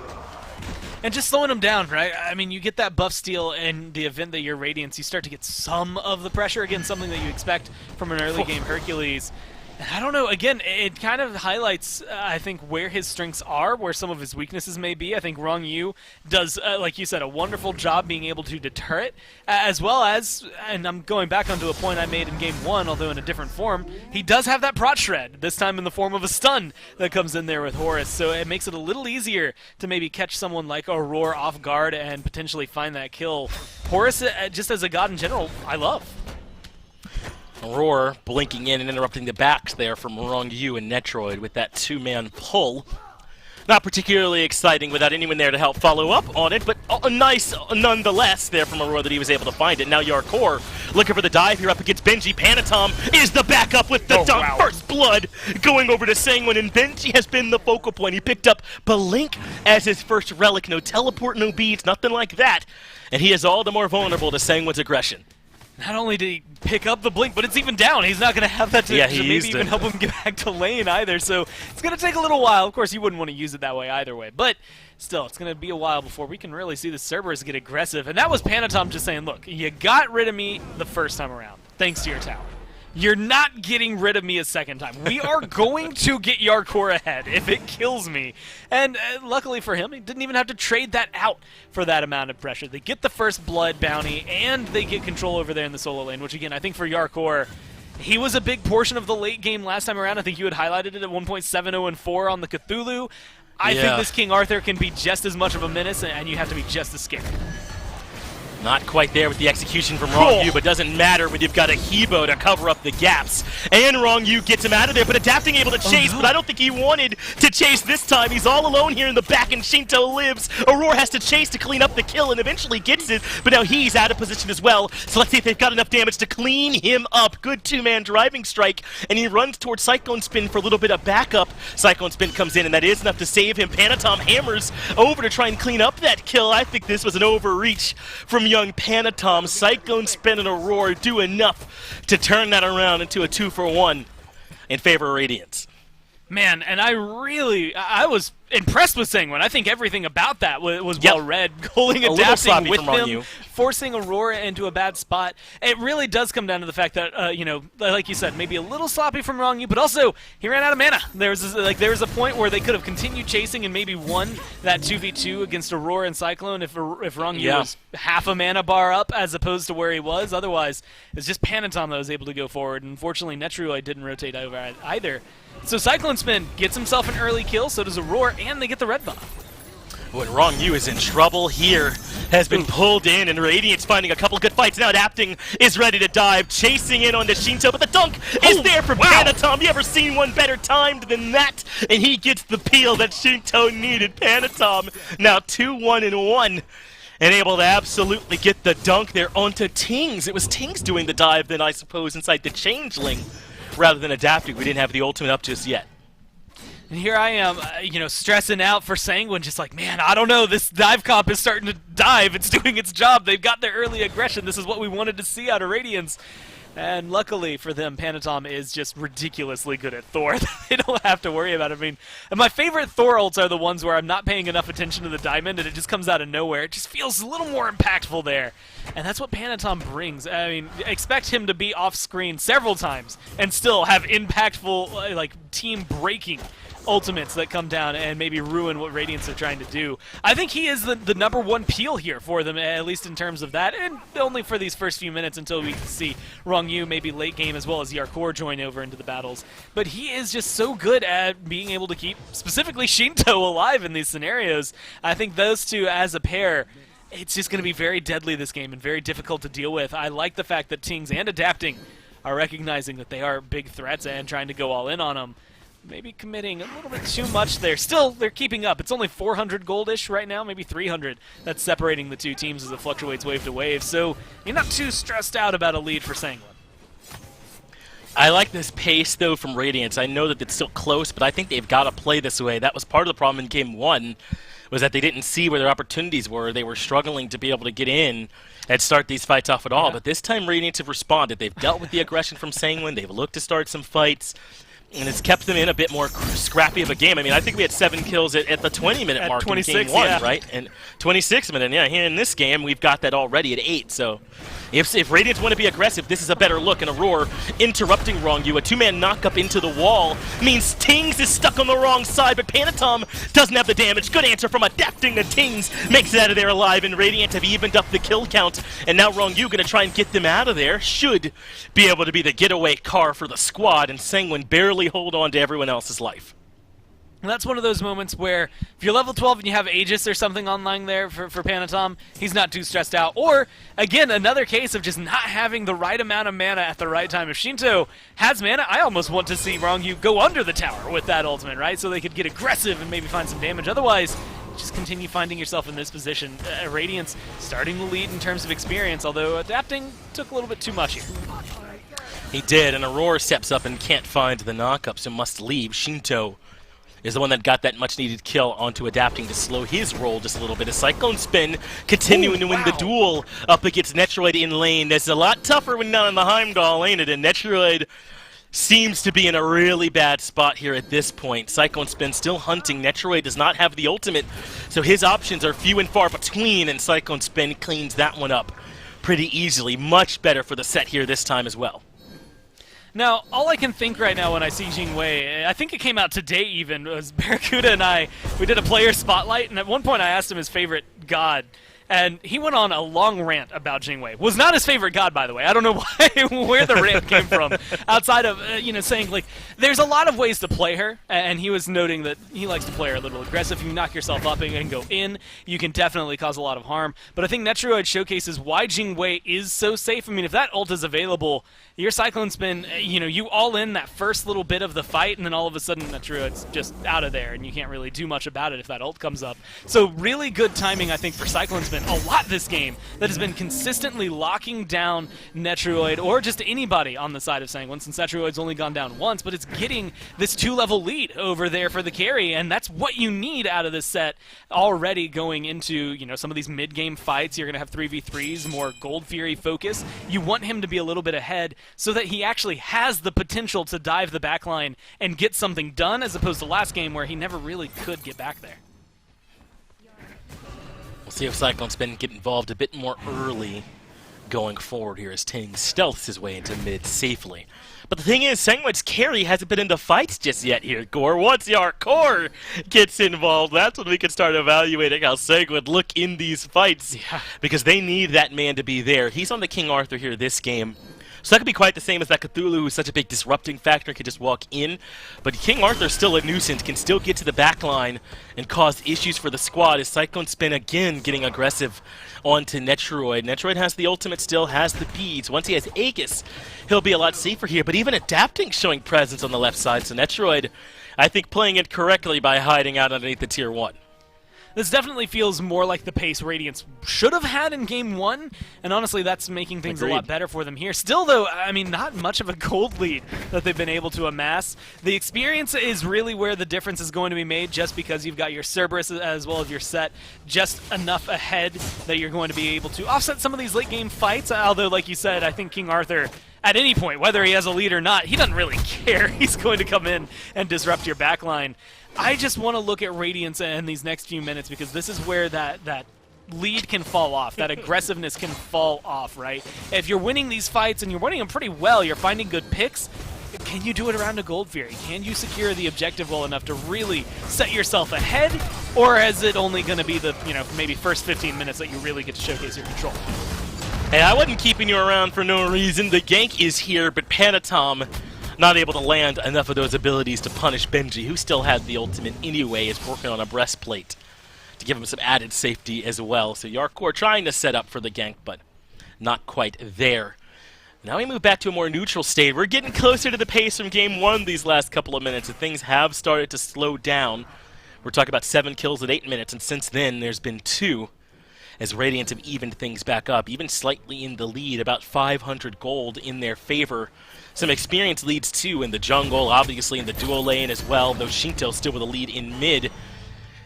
And just slowing them down, right? I mean, you get that buff steal in the event that you're Radiance, you start to get some of the pressure. Again, something that you expect from an early game Hercules. And I don't know, again, it kind of highlights, I think, where his strengths are, where some of his weaknesses may be. I think Rong Yu does, like you said, a wonderful job being able to deter it, as well as, and I'm going back onto a point I made in Game 1, although in a different form, he does have that prot shred, this time in the form of a stun that comes in there with Horus, so it makes it a little easier to maybe catch someone like Aurora off guard and potentially find that kill. Horus, just as a god in general, I love. Aurora blinking in and interrupting the backs there from Wrong Yu and Netroid with that two-man pull. Not particularly exciting without anyone there to help follow up on it, but nice nonetheless there from Aurora that he was able to find it. Now Yarkor looking for the dive here up against Benji. Panatom is the backup with the dunk. Wow. First blood going over to Sanguine, and Benji has been the focal point. He picked up Blink as his first relic. No teleport, no beads, nothing like that. And he is all the more vulnerable to Sanguine's aggression. Not only did he pick up the blink, but it's even down. He's not going to have that to maybe even help him get back to lane either. So it's going to take a little while. Of course, you wouldn't want to use it that way either way. But still, it's going to be a while before we can really see the Cerberus get aggressive. And that was Panatom just saying, look, you got rid of me the first time around, thanks to your tower. You're not getting rid of me a second time. We are going to get Yarkor ahead if it kills me. And luckily for him, he didn't even have to trade that out for that amount of pressure. They get the first blood bounty, and they get control over there in the solo lane, which again, I think for Yarkor, he was a big portion of the late game last time around. I think you had highlighted it at 1.70 and 4 on the Cthulhu. I think this King Arthur can be just as much of a menace, and you have to be just as scared. Not quite there with the execution from Wrong Yu, but doesn't matter when you've got a Hebo to cover up the gaps. And Wrong Yu gets him out of there, but Adapting able to chase, but I don't think he wanted to chase this time. He's all alone here in the back, and Shinto lives. Aurora has to chase to clean up the kill and eventually gets it, but now he's out of position as well. So let's see if they've got enough damage to clean him up. Good two-man driving strike, and he runs towards Cyclone Spin for a little bit of backup. Cyclone Spin comes in, and that is enough to save him. Panatom hammers over to try and clean up that kill. I think this was an overreach from young Panatom. Cyclone Spin and Aurora do enough to turn that around into a 2-for-1 in favor of Radiance. Man, and I was impressed with Sanguine. I think everything about that was well read. Goaling, adapting with him, forcing Aurora into a bad spot. It really does come down to the fact that, you know, like you said, maybe a little sloppy from Wrong Yu, but also he ran out of mana. There was a point where they could have continued chasing and maybe won that 2v2 against Aurora and Cyclone if Wrong Yu was half a mana bar up as opposed to where he was. Otherwise, it's just Panatom that was able to go forward. And unfortunately, Netroid didn't rotate over either. So Cyclone Spin gets himself an early kill, so does Aurora, and they get the red buff. When Wrong Yu is in trouble here, has been pulled in, and Radiance finding a couple good fights. Now Adapting is ready to dive, chasing in on the Shinto, but the dunk is there from Panatom. You ever seen one better timed than that? And he gets the peel that Shinto needed. Panatom now 2-1-1. And able to absolutely get the dunk there onto Tings. It was Tings doing the dive then, I suppose, inside the Changeling, rather than Adapting. We didn't have the ultimate up just yet. And here I am, you know, stressing out for Sanguine, just like, man, I don't know, this dive comp is starting to dive. It's doing its job. They've got their early aggression. This is what we wanted to see out of Radiance. And luckily for them, Panatom is just ridiculously good at Thor. They don't have to worry about it. I mean, my favorite Thor ults are the ones where I'm not paying enough attention to the diamond and it just comes out of nowhere. It just feels a little more impactful there. And that's what Panatom brings. I mean, expect him to be off screen several times and still have impactful, like, team-breaking ultimates that come down and maybe ruin what Radiance are trying to do. I think he is the #1 peel here for them, at least in terms of that, and only for these first few minutes until we see Wrong Yu maybe late game as well as Yarkor join over into the battles. But he is just so good at being able to keep specifically Shinto alive in these scenarios. I think those two as a pair, it's just going to be very deadly this game and very difficult to deal with. I like the fact that Tings and Adapting are recognizing that they are big threats and trying to go all in on them. maybe committing a little bit too much there. Still, they're keeping up. It's only 400 goldish right now, maybe 300. That's separating the two teams as it fluctuates wave to wave. So you're not too stressed out about a lead for Sanguine. I like this pace, though, from Radiance. I know that it's still close, but I think they've got to play this way. That was part of the problem in Game 1, was that they didn't see where their opportunities were. They were struggling to be able to get in and start these fights off at all. Yeah. But this time, Radiance have responded. They've dealt with the aggression from Sanguine. They've looked to start some fights, and it's kept them in a bit more scrappy of a game. I mean, I think we had 7 kills at the 20-minute mark 26, in Game 1, yeah. right? And 26 minutes, yeah, here in this game, we've got that already at 8, so... If Radiance want to be aggressive, this is a better look. And Aurora interrupting Wrong You. A 2-man knock-up into the wall means Tings is stuck on the wrong side, but Panatom doesn't have the damage. Good answer from Adapting, and Tings makes it out of there alive, and Radiant have evened up the kill count. And now Wrong You going to try and get them out of there. Should be able to be the getaway car for the squad, and Sanguine barely hold on to everyone else's life. And that's one of those moments where if you're level 12 and you have Aegis or something online there for Panatom, he's not too stressed out. Or, again, another case of just not having the right amount of mana at the right time. If Shinto has mana, I almost want to see Wrong You go under the tower with that ultimate, right? So they could get aggressive and maybe find some damage. Otherwise, just continue finding yourself in this position. Radiance starting the lead in terms of experience, although Adapting took a little bit too much here. He did, and Aurora steps up and can't find the knock-up, so must leave. Shinto is the one that got that much-needed kill onto Adapting to slow his roll just a little bit. A Cyclone Spin continuing to win the duel up against Netroid in lane. That's a lot tougher when not in the Heimdall, ain't it? And Netroid seems to be in a really bad spot here at this point. Cyclone Spin still hunting. Netroid does not have the ultimate, so his options are few and far between, and Cyclone Spin cleans that one up pretty easily. Much better for the set here this time as well. Now, all I can think right now when I see Jingwei, I think it came out today even, was Barracuda and we did a player spotlight, and at one point I asked him his favorite god, and he went on a long rant about Jingwei. Was not his favorite god, by the way. I don't know where the rant came from, outside of, saying, like, there's a lot of ways to play her, and he was noting that he likes to play her a little aggressive. If you knock yourself up and go in, you can definitely cause a lot of harm. But I think Netroid showcases why Jingwei is so safe. I mean, if that ult is available, your Cyclone Spin, you all in that first little bit of the fight, and then all of a sudden Netroid's just out of there, and you can't really do much about it if that ult comes up. So really good timing, I think, for Cyclone Spin. A lot this game that has been consistently locking down Netroid, or just anybody on the side of Sanguine, since Netroid's only gone down once, but it's getting this 2-level lead over there for the carry, and that's what you need out of this set already going into, some of these mid-game fights. You're going to have 3v3s, more Gold Fury focus. You want him to be a little bit ahead so that he actually has the potential to dive the backline and get something done, as opposed to last game where he never really could get back there. We'll see if Cyclone Spin can get involved a bit more early going forward here as Ting stealths his way into mid safely. But the thing is, Sanguine's carry hasn't been into fights just yet here, Gore. Once your core gets involved, that's when we can start evaluating how Sanguine look in these fights. Yeah. Because they need that man to be there. He's on the King Arthur here this game. So that could be quite the same as that Cthulhu, who's such a big disrupting factor, can just walk in. But King Arthur's still a nuisance, can still get to the back line and cause issues for the squad as Cyclone Spin again getting aggressive onto Netroid. Netroid has the ultimate still, has the beads. Once he has Aegis, he'll be a lot safer here. But even Adapting showing presence on the left side. So Netroid, I think, playing it correctly by hiding out underneath the tier 1. This definitely feels more like the pace Radiance should have had in Game 1, and honestly, that's making things Agreed. a lot better for them here. Still, though, I mean, not much of a gold lead that they've been able to amass. The experience is really where the difference is going to be made, just because you've got your Cerberus as well as your set just enough ahead that you're going to be able to offset some of these late-game fights, although, like you said, I think King Arthur, at any point, whether he has a lead or not, he doesn't really care. He's going to come in and disrupt your backline. I just want to look at Radiance in these next few minutes, because this is where that lead can fall off, that aggressiveness can fall off, right? If you're winning these fights and you're winning them pretty well, you're finding good picks, can you do it around a Gold Fury? Can you secure the objective well enough to really set yourself ahead? Or is it only going to be the, maybe first 15 minutes that you really get to showcase your control? Hey, I wasn't keeping you around for no reason. The gank is here, but Panatom not able to land enough of those abilities to punish Benji, who still has the ultimate anyway, is working on a breastplate to give him some added safety as well. So Yarkor trying to set up for the gank, but not quite there. Now we move back to a more neutral state. We're getting closer to the pace from Game 1 these last couple of minutes, and things have started to slow down. We're talking about 7 kills at 8 minutes, and since then there's been 2, as Radiance have evened things back up, even slightly in the lead, about 500 gold in their favor. Some experience leads too in the jungle, obviously in the duo lane as well, though Shinto still with a lead in mid.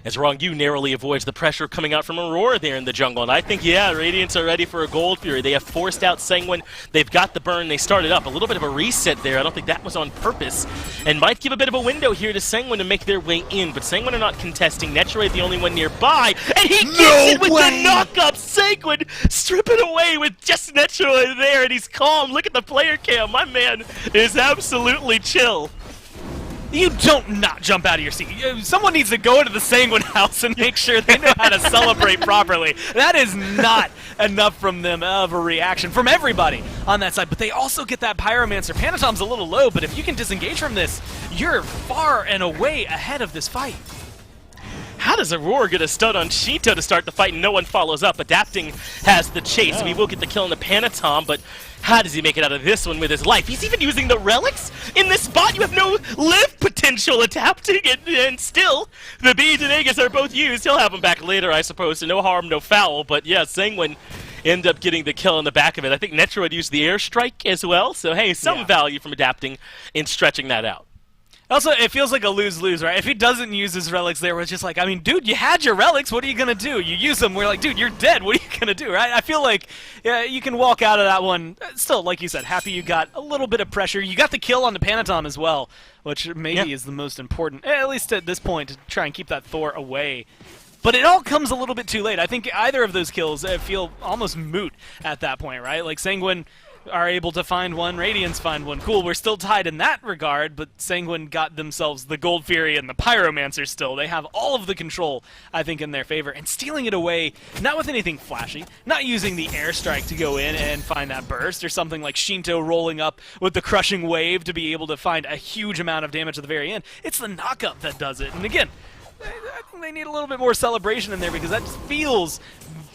As Rongyu narrowly avoids the pressure coming out from Aurora there in the jungle. And I think, yeah, Radiance are ready for a Gold Fury. They have forced out Sanguine. They've got the burn. They started up. A little bit of a reset there. I don't think that was on purpose. And might give a bit of a window here to Sanguine to make their way in. But Sanguine are not contesting. Netroid the only one nearby. And he gets it with the knock-up. Sanguine stripping away with just Netroid there. And he's calm. Look at the player cam. My man is absolutely chill. You don't not jump out of your seat. Someone needs to go into the Sanguine house and make sure they know how to celebrate properly. That is not enough from them of a reaction from everybody on that side. But they also get that Pyromancer. Panatom's a little low, but if you can disengage from this, you're far and away ahead of this fight. How does Aurora get a stun on Shinto to start the fight and no one follows up? Adapting has the chase. We will get the kill on the Panatom, but how does he make it out of this one with his life? He's even using the relics in this spot. You have no live potential. Adapting, and still, the beads and Aegis are both used. He'll have them back later, I suppose, so no harm, no foul. But yeah, Sanguine end up getting the kill in the back of it. I think Netroid used the airstrike as well, so hey, some value from Adapting in stretching that out. Also, it feels like a lose-lose, right? If he doesn't use his relics there, we're just like, I mean, dude, you had your relics, what are you going to do? You use them, we're like, dude, you're dead, what are you going to do, right? I feel like you can walk out of that one, still, like you said, happy you got a little bit of pressure. You got the kill on the Panatom as well, which maybe is the most important, at least at this point, to try and keep that Thor away. But it all comes a little bit too late. I think either of those kills feel almost moot at that point, right? Like Sanguine are able to find one, Radiance find one. Cool, we're still tied in that regard, but Sanguine got themselves the Gold Fury and the Pyromancer still. They have all of the control, I think, in their favor, and stealing it away, not with anything flashy, not using the airstrike to go in and find that burst, or something like Shinto rolling up with the crushing wave to be able to find a huge amount of damage at the very end. It's the knockup that does it, and again, I think they need a little bit more celebration in there because that just feels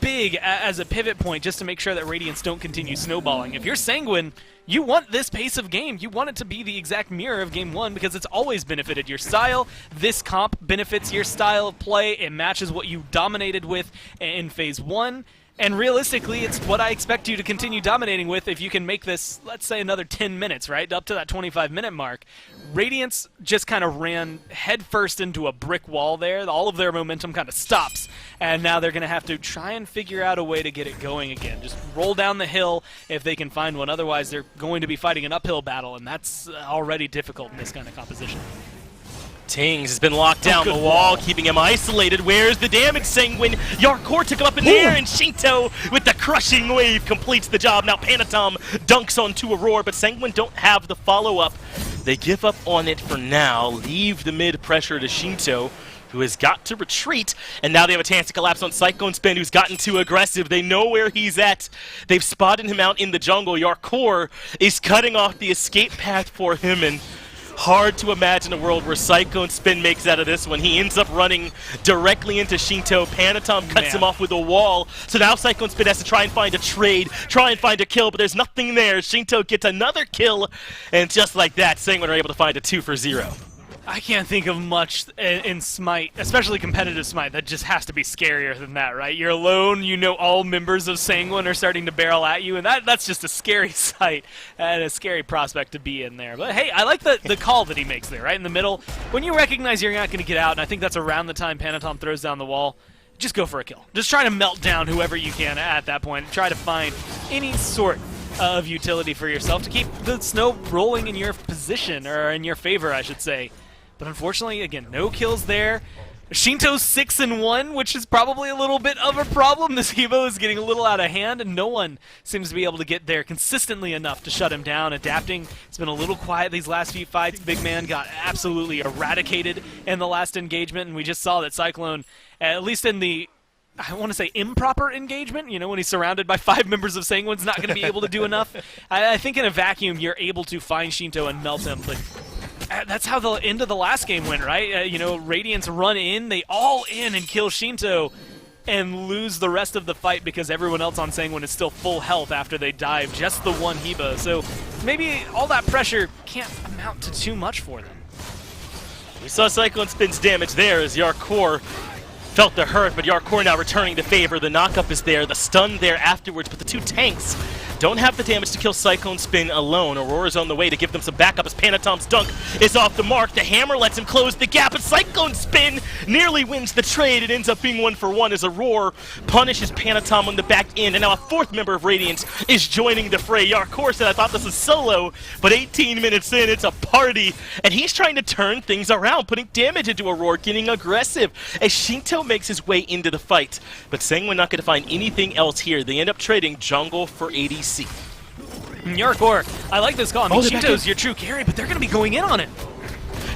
big as a pivot point just to make sure that Radiance don't continue snowballing. If you're Sanguine, you want this pace of game. You want it to be the exact mirror of Game 1 because it's always benefited your style. This comp benefits your style of play. It matches what you dominated with in Phase 1. And realistically, it's what I expect you to continue dominating with if you can make this, let's say, another 10 minutes, right? Up to that 25-minute mark. Radiance just kind of ran headfirst into a brick wall there. All of their momentum kind of stops. And now they're going to have to try and figure out a way to get it going again. Just roll down the hill if they can find one. Otherwise, they're going to be fighting an uphill battle, and that's already difficult in this kind of composition. Tings has been locked down the wall, keeping him isolated. Where's the damage, Sanguine? Yarkor took him up in the air, and Shinto, with the crushing wave, completes the job. Now Panatom dunks onto Aurora, but Sanguine don't have the follow-up. They give up on it for now, leave the mid-pressure to Shinto, who has got to retreat, and now they have a chance to collapse on Cyclone Spin, who's gotten too aggressive. They know where he's at. They've spotted him out in the jungle. Yarkor is cutting off the escape path for him, and hard to imagine a world where Cyclone Spin makes out of this one. He ends up running directly into Shinto. Panatom cuts him off with a wall. So now Cyclone Spin has to try and find a trade, try and find a kill, but there's nothing there. Shinto gets another kill, and just like that, Sanguine are able to find a 2 for 0. I can't think of much in Smite, especially competitive Smite, that just has to be scarier than that, right? You're alone, you know all members of Sanguine are starting to barrel at you, and that's just a scary sight and a scary prospect to be in there. But hey, I like the call that he makes there, right in the middle. When you recognize you're not going to get out, and I think that's around the time Panatom throws down the wall, just go for a kill. Just try to melt down whoever you can at that point. Try to find any sort of utility for yourself to keep the snow rolling in your position, or in your favor, I should say. But unfortunately, again, no kills there. Shinto's 6-1, which is probably a little bit of a problem. This Evo is getting a little out of hand, and no one seems to be able to get there consistently enough to shut him down. Adapting, it's been a little quiet these last few fights. Big Man got absolutely eradicated in the last engagement, and we just saw that Cyclone, at least in the, I want to say, improper engagement, you know, when he's surrounded by 5 members of Sanguine's not going to be able to do enough. I think in a vacuum, you're able to find Shinto and melt him, but that's how the end of the last game went, right? You know, Radiance run in, they all in and kill Shinto. and lose the rest of the fight because everyone else on Sanguine is still full health after they dive just the one Hebo. So maybe all that pressure can't amount to too much for them. We saw Cyclone Spin's damage there as Yarkor felt the hurt, but Yarkor now returning to favor. The knockup is there, the stun there afterwards, but the two tanks don't have the damage to kill Cyclone Spin alone. Aurora's on the way to give them some backup as Panatom's dunk is off the mark. The hammer lets him close the gap, and Cyclone Spin nearly wins the trade. It ends up being 1-for-1 as Aurora punishes Panatom on the back end, and now a fourth member of Radiance is joining the fray. Yarkor said, I thought this was solo, but 18 minutes in, it's a party, and he's trying to turn things around, putting damage into Aurora, getting aggressive as Shinto makes his way into the fight. But Sanguine not going to find anything else here. They end up trading jungle for ADC. Yarkor, I like this call. I mean, they're Shinto's your true carry, but they're going to be going in on it.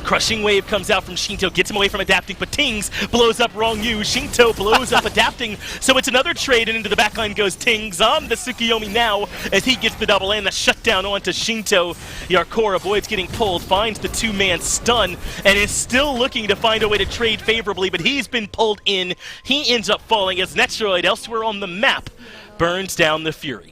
Crushing wave comes out from Shinto, gets him away from adapting, but Tings blows up wrong you. Shinto blows up adapting, so it's another trade, and into the backline goes Tings on the Tsukuyomi now as he gets the double and the shutdown onto Shinto. Yarkor avoids getting pulled, finds the two-man stun, and is still looking to find a way to trade favorably, but he's been pulled in. He ends up falling as Netroid, elsewhere on the map, burns down the Fury.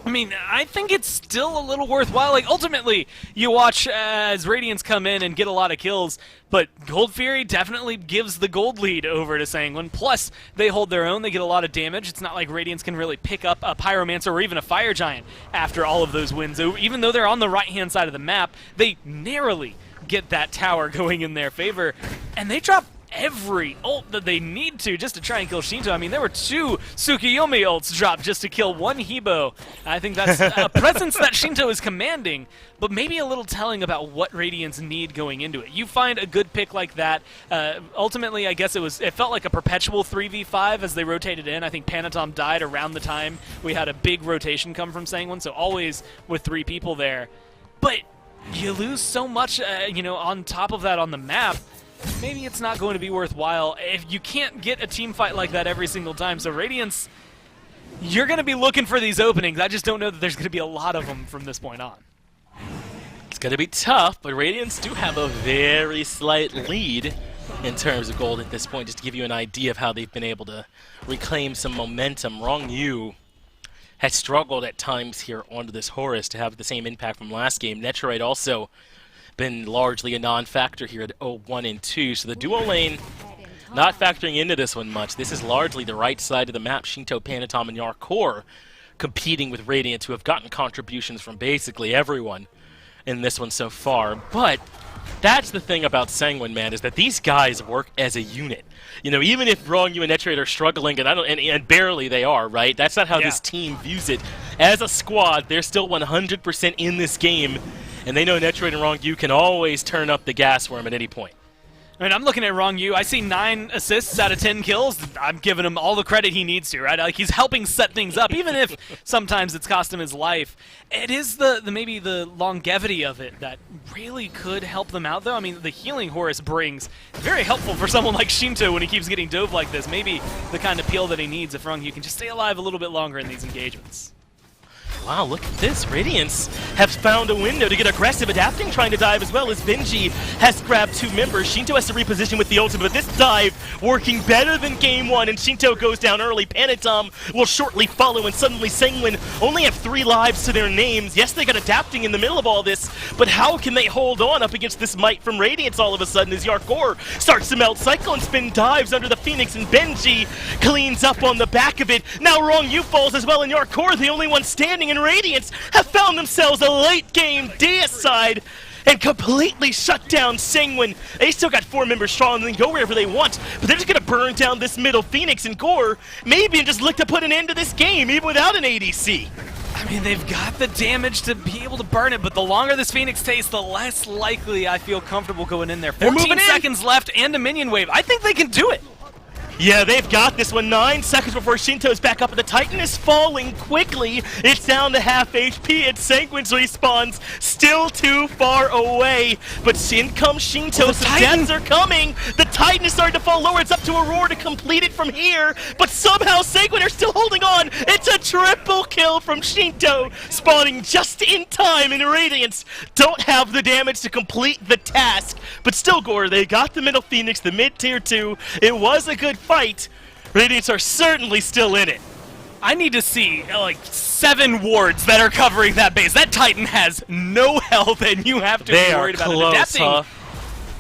I mean, I think it's still a little worthwhile. Like, ultimately, you watch as Radiance come in and get a lot of kills, but Gold Fury definitely gives the gold lead over to Sanguine. Plus, they hold their own. They get a lot of damage. It's not like Radiance can really pick up a Pyromancer or even a Fire Giant after all of those wins. Even though they're on the right-hand side of the map, they narrowly get that tower going in their favor, and they drop every ult that they need to just to try and kill Shinto. I mean, there were 2 Tsukuyomi ults dropped just to kill 1 Hebo. I think that's a presence that Shinto is commanding, but maybe a little telling about what Radiance need going into it. You find a good pick like that. Ultimately, I guess it felt like a perpetual 3v5 as they rotated in. I think Panatom died around the time we had a big rotation come from Sanguine, so always with 3 people there. But you lose so much, on top of that on the map. Maybe it's not going to be worthwhile if you can't get a team fight like that every single time. So Radiance, you're going to be looking for these openings. I just don't know that there's going to be a lot of them from this point on. It's going to be tough, but Radiance do have a very slight lead in terms of gold at this point, just to give you an idea of how they've been able to reclaim some momentum. Wrong Yu has struggled at times here onto this Horus to have the same impact from last game. Netroid also been largely a non-factor here at 0-1 and 2, so the duo lane not factoring into this one much. This is largely the right side of the map. Shinto, Panatom, and Yarkor competing with Radiance, who have gotten contributions from basically everyone in this one so far. But that's the thing about Sanguine, man, is that these guys work as a unit. You know, even if Wrong You and Netroid are struggling, and barely they are, right? That's not how this team views it. As a squad, they're still 100% in this game, and they know Netroid and Wrong You can always turn up the gas for him at any point. I mean, I'm looking at Wrong You. I see 9 assists out of 10 kills. I'm giving him all the credit he needs to, right? Like, he's helping set things up, even if sometimes it's cost him his life. It is maybe the longevity of it that really could help them out, though. I mean, the healing Horus brings very helpful for someone like Shinto when he keeps getting dove like this. Maybe the kind of peel that he needs if Wrong You can just stay alive a little bit longer in these engagements. Wow, look at this. Radiance have found a window to get aggressive, adapting, trying to dive as well as Benji has grabbed 2 members. Shinto has to reposition with the ultimate, but this dive working better than game 1, and Shinto goes down early. Panatom will shortly follow, and suddenly Sanguine only have 3 lives to their names. Yes, they got adapting in the middle of all this, but how can they hold on up against this might from Radiance all of a sudden as Yarkor starts to melt? Cyclone Spin dives under the Phoenix, and Benji cleans up on the back of it. Now Wrong You falls as well, and Yarkor, the only one standing, and Radiance have found themselves a late-game deicide and completely shut down Sanguine. They still got 4 members strong and they can go wherever they want, but they're just going to burn down this middle Phoenix and Gore, maybe, and just look to put an end to this game, even without an ADC. I mean, they've got the damage to be able to burn it, but the longer this Phoenix takes, the less likely I feel comfortable going in there. 14 seconds left and a minion wave. I think they can do it. Yeah, they've got this one. 9 seconds before Shinto's back up, and the Titan is falling quickly. It's down to half HP, and Sanguine's respawns still too far away. But in comes Shinto, the deaths are coming. The Titan is starting to fall lower. It's up to Aurora to complete it from here, but somehow Sanguine are still holding on. It's a triple kill from Shinto, spawning just in time, and Radiance don't have the damage to complete the task. But still, Gore, they got the middle Phoenix, the mid-tier 2. It was a good fight, Radiance are certainly still in it. I need to see like 7 wards that are covering that base. That Titan has no health, and you have to They be are worried about it. close, Adapting. huh?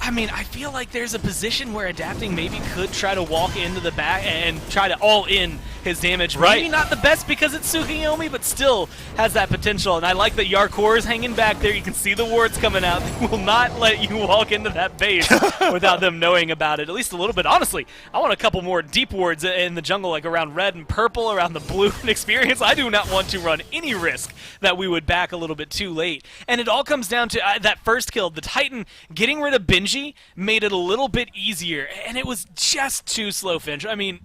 I mean, I feel like there's a position where Adapting maybe could try to walk into the back and try to all-in his damage. Right. Maybe not the best because it's Tsukiyomi, but still has that potential. And I like that Yarkor is hanging back there. You can see the wards coming out. They will not let you walk into that base without them knowing about it, at least a little bit. Honestly, I want a couple more deep wards in the jungle, like around red and purple, around the blue experience. I do not want to run any risk that we would back a little bit too late. And it all comes down to that first kill. The Titan getting rid of Benji made it a little bit easier, and it was just too slow, Finch. I mean,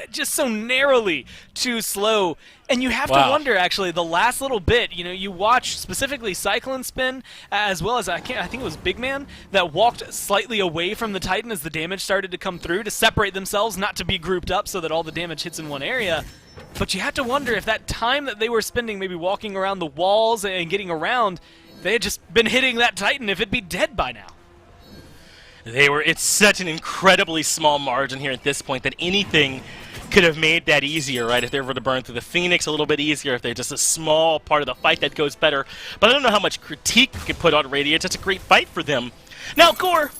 just so narrowly too slow. And you have to wonder, actually, the last little bit, you know, you watch specifically Cyclone Spin, as well as, I think it was Big Man, that walked slightly away from the Titan as the damage started to come through to separate themselves, not to be grouped up so that all the damage hits in one area. But you have to wonder if that time that they were spending maybe walking around the walls and getting around, they had just been hitting that Titan, if it'd be dead by now. It's such an incredibly small margin here at this point that anything could have made that easier, right? If they were to burn through the Phoenix a little bit easier, if they're just a small part of the fight that goes better. But I don't know how much critique we could put on Radiance. It's a great fight for them. Now, Gore,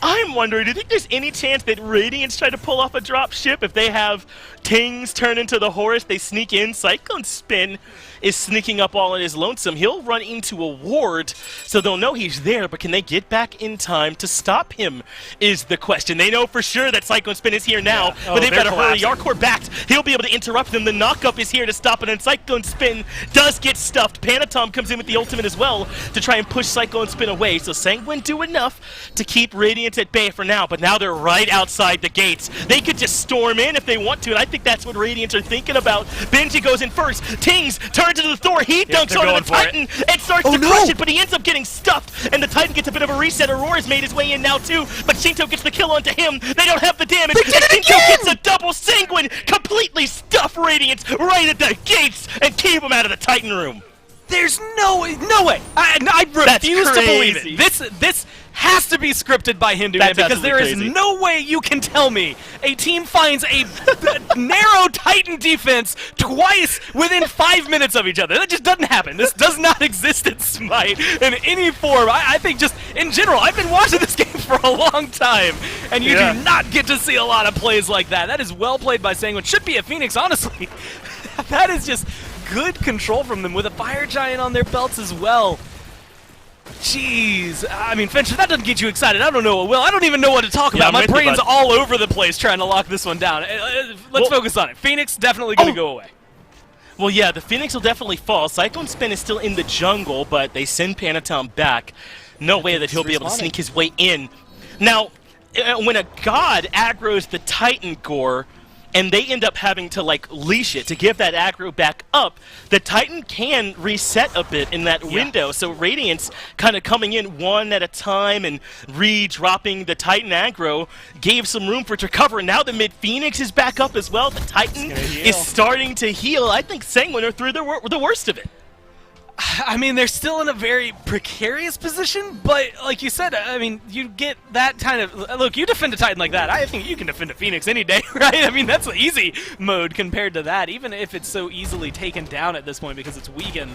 I'm wondering, do you think there's any chance that Radiance try to pull off a drop ship if they have Tings turn into the Horus, they sneak in, Cyclone Spin is sneaking up all on his lonesome. He'll run into a ward, so they'll know he's there, but can they get back in time to stop him is the question. They know for sure that Cyclone Spin is here now, but they've got to hurry. Yarkor backed. He'll be able to interrupt them. The knockup is here to stop it, and Cyclone Spin does get stuffed. Panatom comes in with the ultimate as well to try and push Cyclone Spin away, so Sanguine do enough to keep Radiance at bay for now, but now they're right outside the gates. They could just storm in if they want to, and I think that's what Radiance are thinking about. Benji goes in first. Tings turns into the Thor. He dunks onto the Titan and starts to crush it, but he ends up getting stuffed, and the Titan gets a bit of a reset. Aurora's made his way in now, too, but Shinto gets the kill onto him. They don't have the damage. Shinto gets a double Sanguine, completely stuff Radiance right at the gates and keep him out of the Titan room. There's no way. I refuse to believe it. This has to be scripted by Hindu Man, because there is no way you can tell me a team finds a narrow Titan defense twice within 5 minutes of each other. That just doesn't happen. This does not exist in Smite in any form. I think just in general, I've been watching this game for a long time, and you do not get to see a lot of plays like that. That is well played by Sanguine. Should be a Phoenix, honestly. That is just good control from them with a Fire Giant on their belts as well. Jeez. I mean, Finch, if that doesn't get you excited, I don't know what will. I don't even know what to talk about. My brain's all over the place trying to lock this one down. Let's focus on it. Phoenix definitely going to go away. Well, yeah, the Phoenix will definitely fall. Cyclone Spin is still in the jungle, but they send Panatom back. No way that he'll be able to sneak his way in. Now, when a god aggroes the Titan, Gore, and they end up having to, like, leash it to give that aggro back up, the Titan can reset a bit in that window. So Radiance kind of coming in one at a time and re-dropping the Titan aggro gave some room for it to recover. And now the mid-Phoenix is back up as well. The Titan is starting to heal. I think Sanguine are through the worst of it. I mean, they're still in a very precarious position, but like you said, I mean, you get that kind of... Look, you defend a Titan like that, I think you can defend a Phoenix any day, right? I mean, that's easy mode compared to that, even if it's so easily taken down at this point because it's weakened.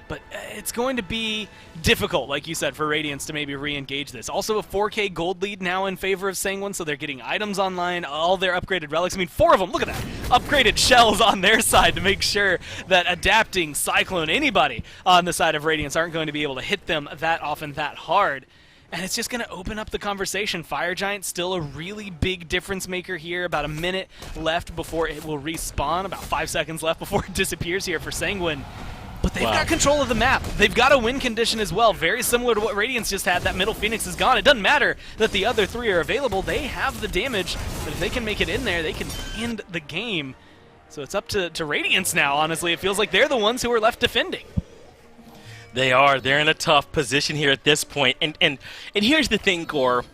But it's going to be difficult, like you said, for Radiance to maybe re-engage this. Also a 4K gold lead now in favor of Sanguine, so they're getting items online, all their upgraded relics. I mean, 4 of them, look at that. Upgraded shells on their side to make sure that Adapting, Cyclone, anybody on the side of Radiance aren't going to be able to hit them that often, that hard. And it's just going to open up the conversation. Fire Giant still a really big difference maker here. About a minute left before it will respawn. About 5 seconds left before it disappears here for Sanguine. But they've got control of the map. They've got a win condition as well, very similar to what Radiance just had. That middle Phoenix is gone. It doesn't matter that the other 3 are available. They have the damage, but if they can make it in there, they can end the game. So it's up to Radiance now, honestly. It feels like they're the ones who are left defending. They are. They're in a tough position here at this point. And here's the thing, Gore.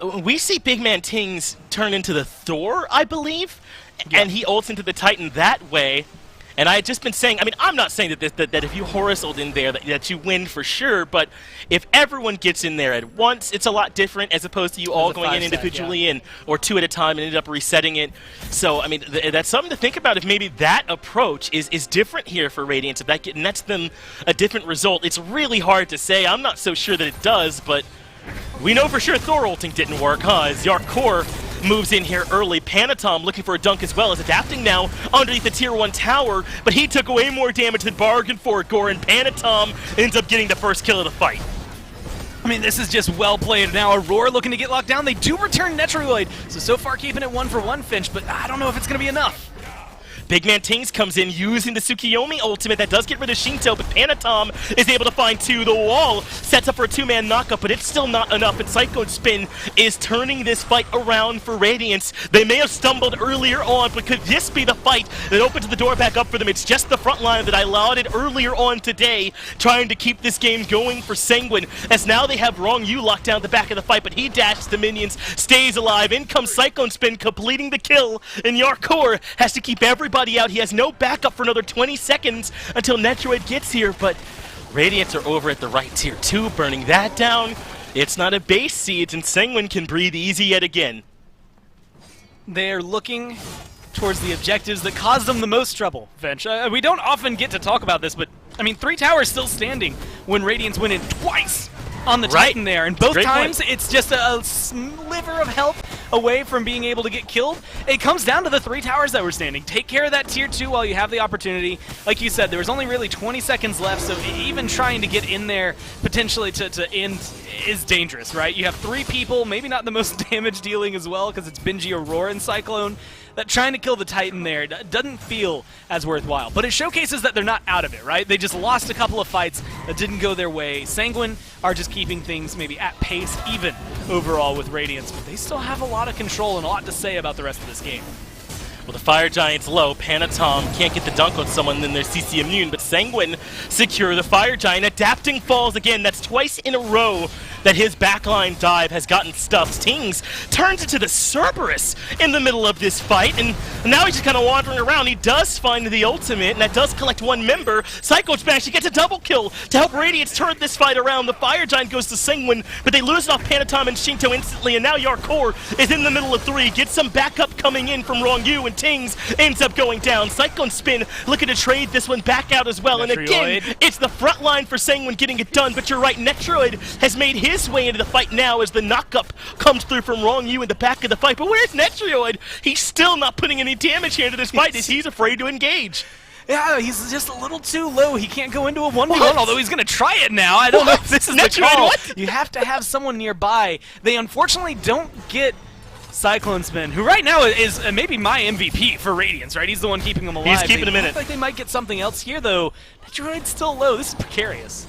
We see Big Man Tings turn into the Thor, I believe, and he ults into the Titan that way. And I had just been saying, I mean, I'm not saying that if you horizontal in there that you win for sure, but if everyone gets in there at once, it's a lot different as opposed to you all going in individually and or 2 at a time and ended up resetting it. So, I mean, that's something to think about if maybe that approach is different here for Radiance. If that nets them a different result, it's really hard to say. I'm not so sure that it does, but we know for sure Thor ulting didn't work, huh? As Yarkor moves in here early. Panatom looking for a dunk as well, as adapting now underneath the tier 1 tower, but he took away more damage than bargained for. Gore, and Panatom ends up getting the first kill of the fight. I mean, this is just well played. Now Aurora looking to get locked down. They do return Netroid, so far keeping it 1-for-1, Finch, but I don't know if it's going to be enough. Big Man Tings comes in using the Tsukiyomi ultimate that does get rid of Shinto, but Panatom is able to find 2. The wall sets up for a 2-man knockup, but it's still not enough, and Cyclone Spin is turning this fight around for Radiance. They may have stumbled earlier on, but could this be the fight that opens the door back up for them? It's just the front line that I lauded earlier on today, trying to keep this game going for Sanguine, as now they have Wrong Yu locked down at the back of the fight, but he dashes the minions, stays alive. In comes Cyclone Spin, completing the kill, and Yarkor has to keep everybody out. He has no backup for another 20 seconds until Netroid gets here, but Radiance are over at the right tier 2, burning that down. It's not a base siege, and Sanguine can breathe easy yet again. They're looking towards the objectives that caused them the most trouble, Finch. We don't often get to talk about this, but I mean, 3 towers still standing when Radiance went in twice on the Titan there, and both times it's just a sliver of help away from being able to get killed. It comes down to the 3 towers that were standing. Take care of that tier 2 while you have the opportunity. Like you said, there was only really 20 seconds left, so even trying to get in there potentially to end is dangerous, right? You have 3 people, maybe not the most damage dealing as well, because it's Benji, Aurora, and Cyclone. That trying to kill the Titan there doesn't feel as worthwhile. But it showcases that they're not out of it, right? They just lost a couple of fights that didn't go their way. Sanguine are just keeping things maybe at pace, even overall with Radiance. But they still have a lot of control and a lot to say about the rest of this game. Well, the Fire Giant's low. Panatom can't get the dunk on someone, then they're CC immune, but Sanguine secure the Fire Giant. Adapting falls again. That's twice in a row that his backline dive has gotten stuffed. Tings turns into the Cerberus in the middle of this fight, and now he's just kind of wandering around. He does find the ultimate, and that does collect 1 member. Psycho Smash, he gets a double kill to help Radiance turn this fight around. The Fire Giant goes to Sanguine, but they lose it off Panatom and Shinto instantly, and now Yarkor is in the middle of 3. Gets some backup coming in from Wrong Yu, and Tings ends up going down. Cyclone Spin looking to trade this one back out as well, Netroid. And again, it's the front line for Sanguine getting it done, but you're right, Netroid has made his way into the fight now as the knockup comes through from Wrong Yu in the back of the fight. But where's Netroid? He's still not putting any damage here into this fight as he's afraid to engage. Yeah, he's just a little too low. He can't go into a 1v1, although he's going to try it now. I don't know if this is the call. What? You have to have someone nearby. They unfortunately don't get Cyclone Spin, who right now is maybe my MVP for Radiance, right? He's the one keeping them alive. He's keeping him in it. Looks like they might get something else here, though. Netroid's still low. This is precarious.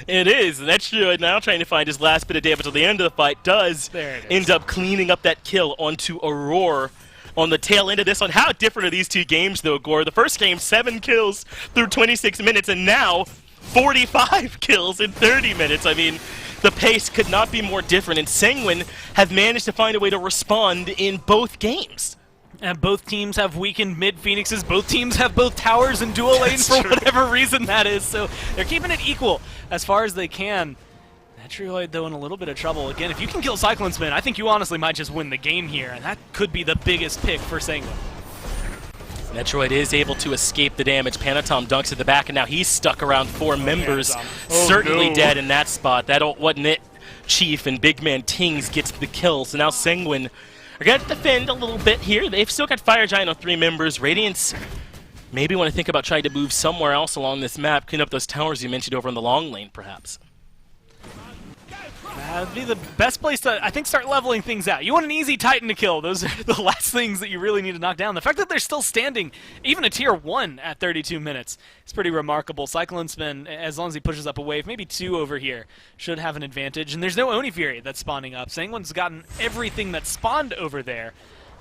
It is. Netroid now trying to find his last bit of damage at the end of the fight does end up cleaning up that kill onto Aurora on the tail end of this one. How different are these 2 games, though, Gore? The first game, 7 kills through 26 minutes, and now 45 kills in 30 minutes. I mean, the pace could not be more different, and Sanguine have managed to find a way to respond in both games. And both teams have weakened mid-Phoenixes. Both teams have both towers and dual lanes for whatever reason that is. So they're keeping it equal as far as they can. Netroid, though, in a little bit of trouble. Again, if you can kill Cyclone Spin, I think you honestly might just win the game here. And that could be the biggest pick for Sanguine. Netroid is able to escape the damage. Panatom dunks at the back, and now he's stuck around 4 members. Certainly dead in that spot. That wasn't it, Chief, and Big Man Tings gets the kill. So now Sanguine are going to defend a little bit here. They've still got Fire Giant on 3 members. Radiance maybe want to think about trying to move somewhere else along this map, clean up those towers you mentioned over in the long lane, perhaps. That'd be the best place to, I think, start leveling things out. You want an easy Titan to kill. Those are the last things that you really need to knock down. The fact that they're still standing, even a tier 1 at 32 minutes, is pretty remarkable. Cyclone Spin, as long as he pushes up a wave, maybe 2 over here, should have an advantage. And there's no Oni Fury that's spawning up. Sanguine's gotten everything that's spawned over there.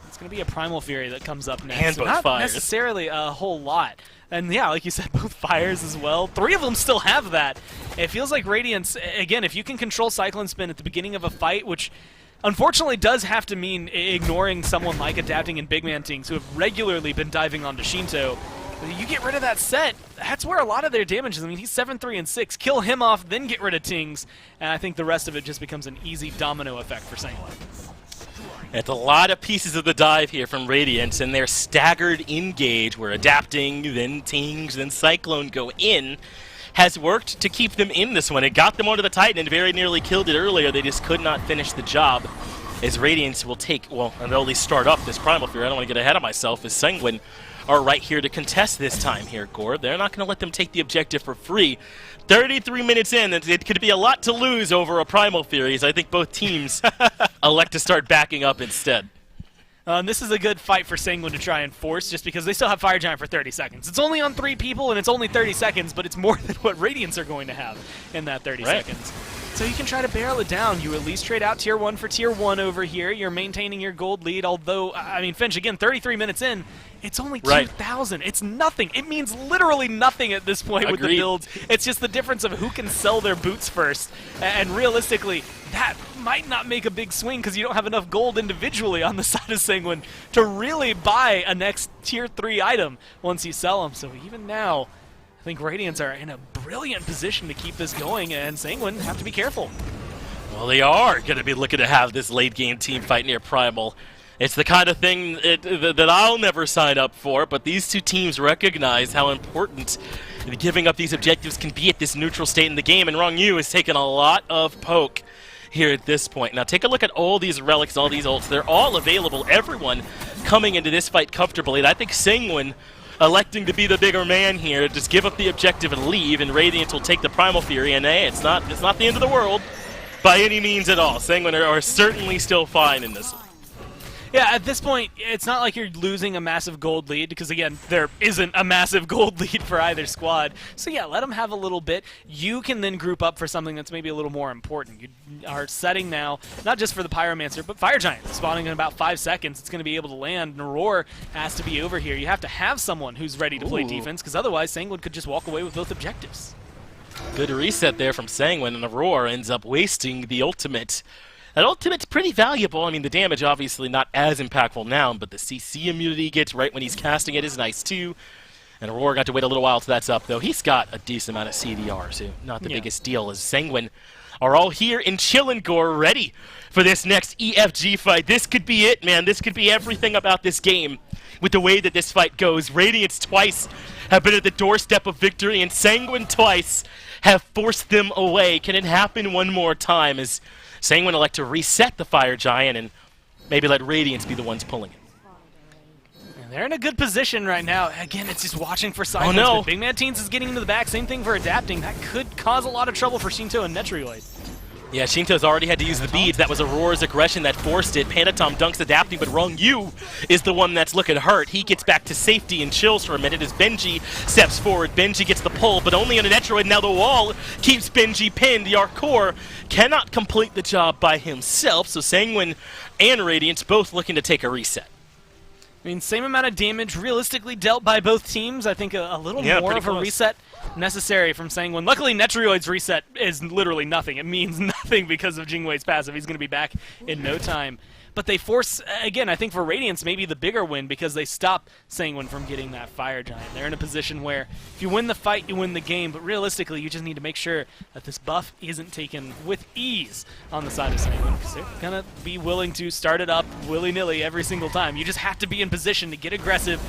It's going to be a Primal Fury that comes up next. And both not fires. necessarily a whole lot. And yeah, like you said, both fires as well. 3 of them still have that. It feels like Radiance, again, if you can control Cyclone Spin at the beginning of a fight, which unfortunately does have to mean ignoring someone like Adapting and Big Man Tings, who have regularly been diving onto Shinto, You get rid of that set, that's where a lot of their damage is. I mean, he's 7-3 and 6. Kill him off, then get rid of Tings, and I think the rest of it just becomes an easy domino effect for Sanguine. It's a lot of pieces of the dive here from Radiance, and their staggered engage, where adapting, then Tings, then Cyclone go in, has worked to keep them in this one. It got them onto the Titan and very nearly killed it earlier. They just could not finish the job, as Radiance will take, well, and they'll at least start up this Primal Fury. I don't want to get ahead of myself, as Sanguine are right here to contest this time here, Gord. They're not going to let them take the objective for free. 33 minutes in, and it could be a lot to lose over a Primal Furies. I think both teams elect to start backing up instead. This is a good fight for Sanguine to try and force, just because they still have Fire Giant for 30 seconds. It's only on 3 people, and it's only 30 seconds, but it's more than what Radiance are going to have in that 30 seconds. So you can try to barrel it down. You at least trade out Tier 1 for Tier 1 over here. You're maintaining your gold lead, although, I mean, Finch, again, 33 minutes in, it's only 2,000. It's nothing. It means literally nothing at this point with the builds. It's just the difference of who can sell their boots first. And realistically, that might not make a big swing because you don't have enough gold individually on the side of Sanguine to really buy a next Tier 3 item once you sell them. So even now, I think Radiance are in a brilliant position to keep this going, and Sanguine have to be careful. Well, they are going to be looking to have this late-game team fight near Primal. It's the kind of thing that I'll never sign up for, but these two teams recognize how important giving up these objectives can be at this neutral state in the game, and Rong Yu has taken a lot of poke here at this point. Now take a look at all these relics, all these ults. They're all available, everyone coming into this fight comfortably, and I think Sanguine electing to be the bigger man here, just give up the objective and leave, and Radiance will take the Primal Fury, and hey, it's not the end of the world by any means at all. Sanguine are certainly still fine in this one. Yeah, at this point, it's not like you're losing a massive gold lead, because again, there isn't a massive gold lead for either squad. So yeah, let them have a little bit. You can then group up for something that's maybe a little more important. You are setting now, not just for the Pyromancer, but Fire Giant, spawning in about 5 seconds. It's going to be able to land, and Aurora has to be over here. You have to have someone who's ready to play defense, because otherwise Sanguine could just walk away with both objectives. Good reset there from Sanguine, and Aurora ends up wasting the ultimate. That ultimate's pretty valuable. I mean, the damage obviously not as impactful now, but the CC immunity he gets right when he's casting it is nice too. And Aurora got to wait a little while till that's up, though. He's got a decent amount of CDR, so not the biggest deal, as Sanguine are all here in Chillingore, ready for this next EFG fight. This could be it, man. This could be everything about this game with the way that this fight goes. Radiance twice have been at the doorstep of victory, and Sanguine twice have forced them away. Can it happen one more time? As Sanguine elect to reset the Fire Giant and maybe let Radiance be the ones pulling it. And they're in a good position right now. Again, it's just watching for silence. Oh, no. But Big Man Teens is getting into the back. Same thing for adapting. That could cause a lot of trouble for Shinto and Netrioid. Yeah, Shinto's already had to use the beads. That was Aurora's aggression that forced it. Panatom dunks adapting, but Rong Yu is the one that's looking hurt. He gets back to safety and chills for a minute as Benji steps forward. Benji gets the pull, but only on a Netroid. Now the wall keeps Benji pinned. Yarkor cannot complete the job by himself, so Sanguine and Radiance both looking to take a reset. I mean, same amount of damage realistically dealt by both teams. I think a little more of a reset necessary from Sanguine. Luckily, Netrioid's reset is literally nothing. It means nothing because of Jingwei's passive. He's going to be back in no time. But they force, again, I think for Radiance, maybe the bigger win because they stop Sanguine from getting that Fire Giant. They're in a position where if you win the fight, you win the game. But realistically, you just need to make sure that this buff isn't taken with ease on the side of Sanguine, because they're going to be willing to start it up willy-nilly every single time. You just have to be in position to get aggressive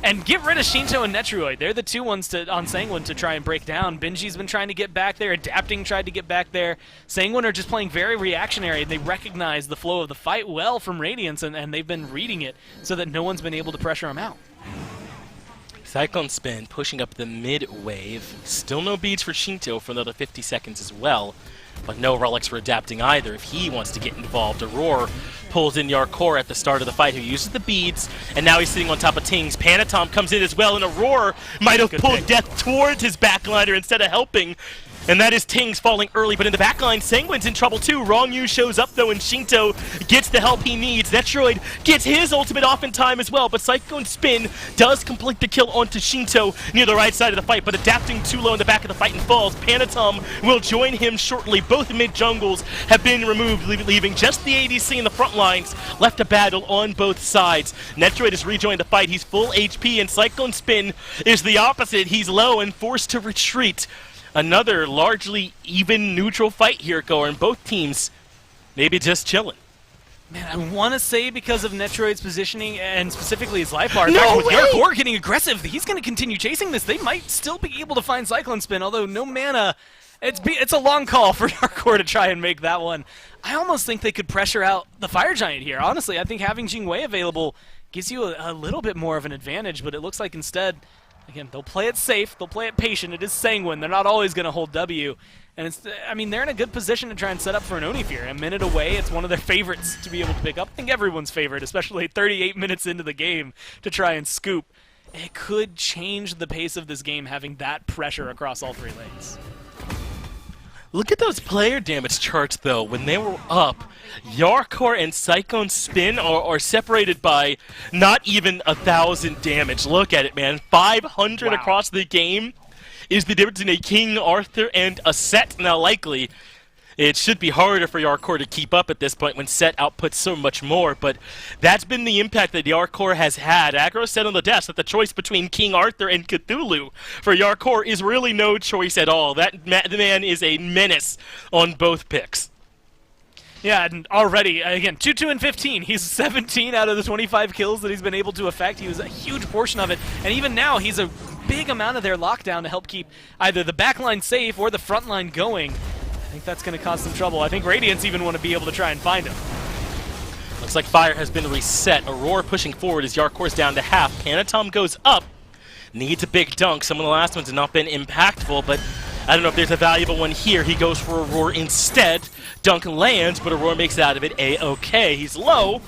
and get rid of Shinto and Netrioid. They're the two ones on Sanguine to try and break down. Benji's been trying to get back there. Adapting tried to get back there. Sanguine are just playing very reactionary. They recognize the flow of the fight well from Radiance, and they've been reading it so that no one's been able to pressure them out. Cyclone Spin pushing up the mid-wave. Still no beads for Shinto for another 50 seconds as well. But no relics for adapting either if he wants to get involved. Aurora pulls in Yarkor at the start of the fight, who uses the beads, and now he's sitting on top of Tings. Panatom comes in as well, and Aurora might have pulled Death towards his backliner instead of helping. And that is Tings falling early, but in the backline, Sanguine's in trouble too. Wrong Yu shows up though, and Shinto gets the help he needs. Netroid gets his ultimate off in time as well, but Cyclone Spin does complete the kill onto Shinto near the right side of the fight, but adapting too low in the back of the fight and falls. Panatom will join him shortly. Both mid-jungles have been removed, leaving just the ADC in the front lines left to battle on both sides. Netroid has rejoined the fight. He's full HP, and Cyclone Spin is the opposite. He's low and forced to retreat. Another largely even neutral fight here going. Both teams maybe just chilling. Man, I want to say because of Netroid's positioning and specifically his life bar. No with way! Yarkor getting aggressive, he's going to continue chasing this. They might still be able to find Cyclone Spin, although no mana. It's a long call for Yarkor to try and make that one. I almost think they could pressure out the Fire Giant here. Honestly, I think having Jingwei available gives you a little bit more of an advantage, but it looks like instead, again, they'll play it safe, they'll play it patient. It is Sanguine. They're not always going to hold W. And they're in a good position to try and set up for an Oni Fear. A minute away, it's one of their favorites to be able to pick up. I think everyone's favorite, especially 38 minutes into the game to try and scoop. It could change the pace of this game having that pressure across all three lanes. Look at those player damage charts, though. When they were up, Yarkor and Cyclone Spin are separated by not even 1,000 damage. Look at it, man. 500 Wow. across the game is the difference in a King Arthur and a Set. Now, likely, it should be harder for Yarkor to keep up at this point when Set outputs so much more, but that's been the impact that Yarkor has had. Aggro said on the desk that the choice between King Arthur and Cthulhu for Yarkor is really no choice at all. The man is a menace on both picks. Yeah, and already, again, 2-2 and 15. He's 17 out of the 25 kills that he's been able to effect. He was a huge portion of it, and even now he's a big amount of their lockdown to help keep either the backline safe or the front line going. I think that's going to cause some trouble. I think Radiance even want to be able to try and find him. Looks like fire has been reset. Aurora pushing forward as Yarkor's down to half. Panatom goes up. Needs a big dunk. Some of the last ones have not been impactful, but I don't know if there's a valuable one here. He goes for Aurora instead. Dunk lands, but Aurora makes it out of it A-okay. He's low,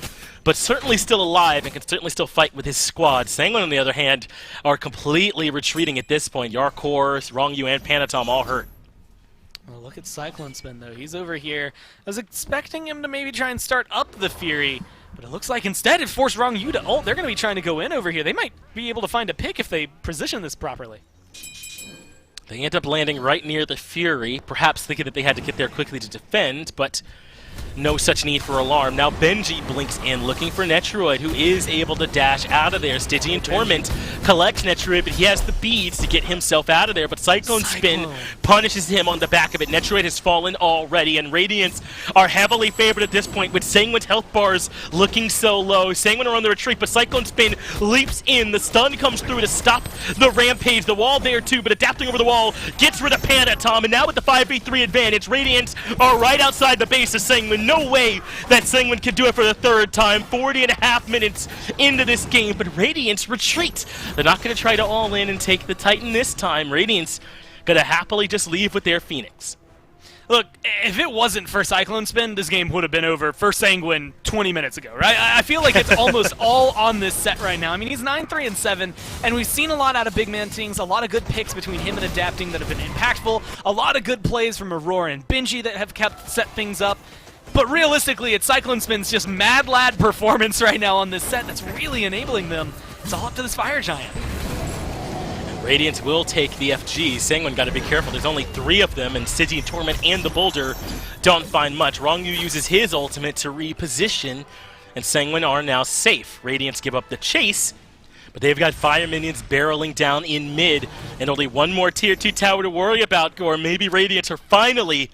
but certainly still alive and can certainly still fight with his squad. Sanguine, on the other hand, are completely retreating at this point. Yarkor, Wrong Yu, and Panatom all hurt. Well, look at Cyclone Spin, though. He's over here. I was expecting him to maybe try and start up the Fury, but it looks like instead it forced Wrong Yu to ult. They're going to be trying to go in over here. They might be able to find a pick if they position this properly. They end up landing right near the Fury, perhaps thinking that they had to get there quickly to defend, but no such need for alarm. Now Benji blinks in, looking for Netroid, who is able to dash out of there. Stygian Torment collects Netroid, but he has the beads to get himself out of there, but Cyclone Spin punishes him on the back of it. Netroid has fallen already, and Radiance are heavily favored at this point, with Sanguine's health bars looking so low. Sanguine are on the retreat, but Cyclone Spin leaps in. The stun comes through to stop the rampage. The wall there too, but adapting over the wall gets rid of Panatom, and now with the 5v3 advantage, Radiance are right outside the base of Sanguine. No way that Sanguine can do it for the third time. 40.5 minutes into this game, but Radiance retreat. They're not going to try to all in and take the Titan this time. Radiance going to happily just leave with their Phoenix. Look, if it wasn't for Cyclone Spin, this game would have been over for Sanguine 20 minutes ago, right? I feel like it's almost all on this set right now. I mean, he's 9-3 and 7, and we've seen a lot out of Big Man Tings, a lot of good picks between him and Adapting that have been impactful, a lot of good plays from Aurora and Benji that have kept set things up. But realistically, it's Cyclone Spin's just mad lad performance right now on this set that's really enabling them. It's all up to this Fire Giant. Radiance will take the FG. Sanguine got to be careful. There's only 3 of them, and Stygian Torment and the Boulder don't find much. Wrong Yu uses his ultimate to reposition, and Sanguine are now safe. Radiance give up the chase, but they've got fire minions barreling down in mid, and only one more tier 2 tower to worry about, or maybe Radiance are finally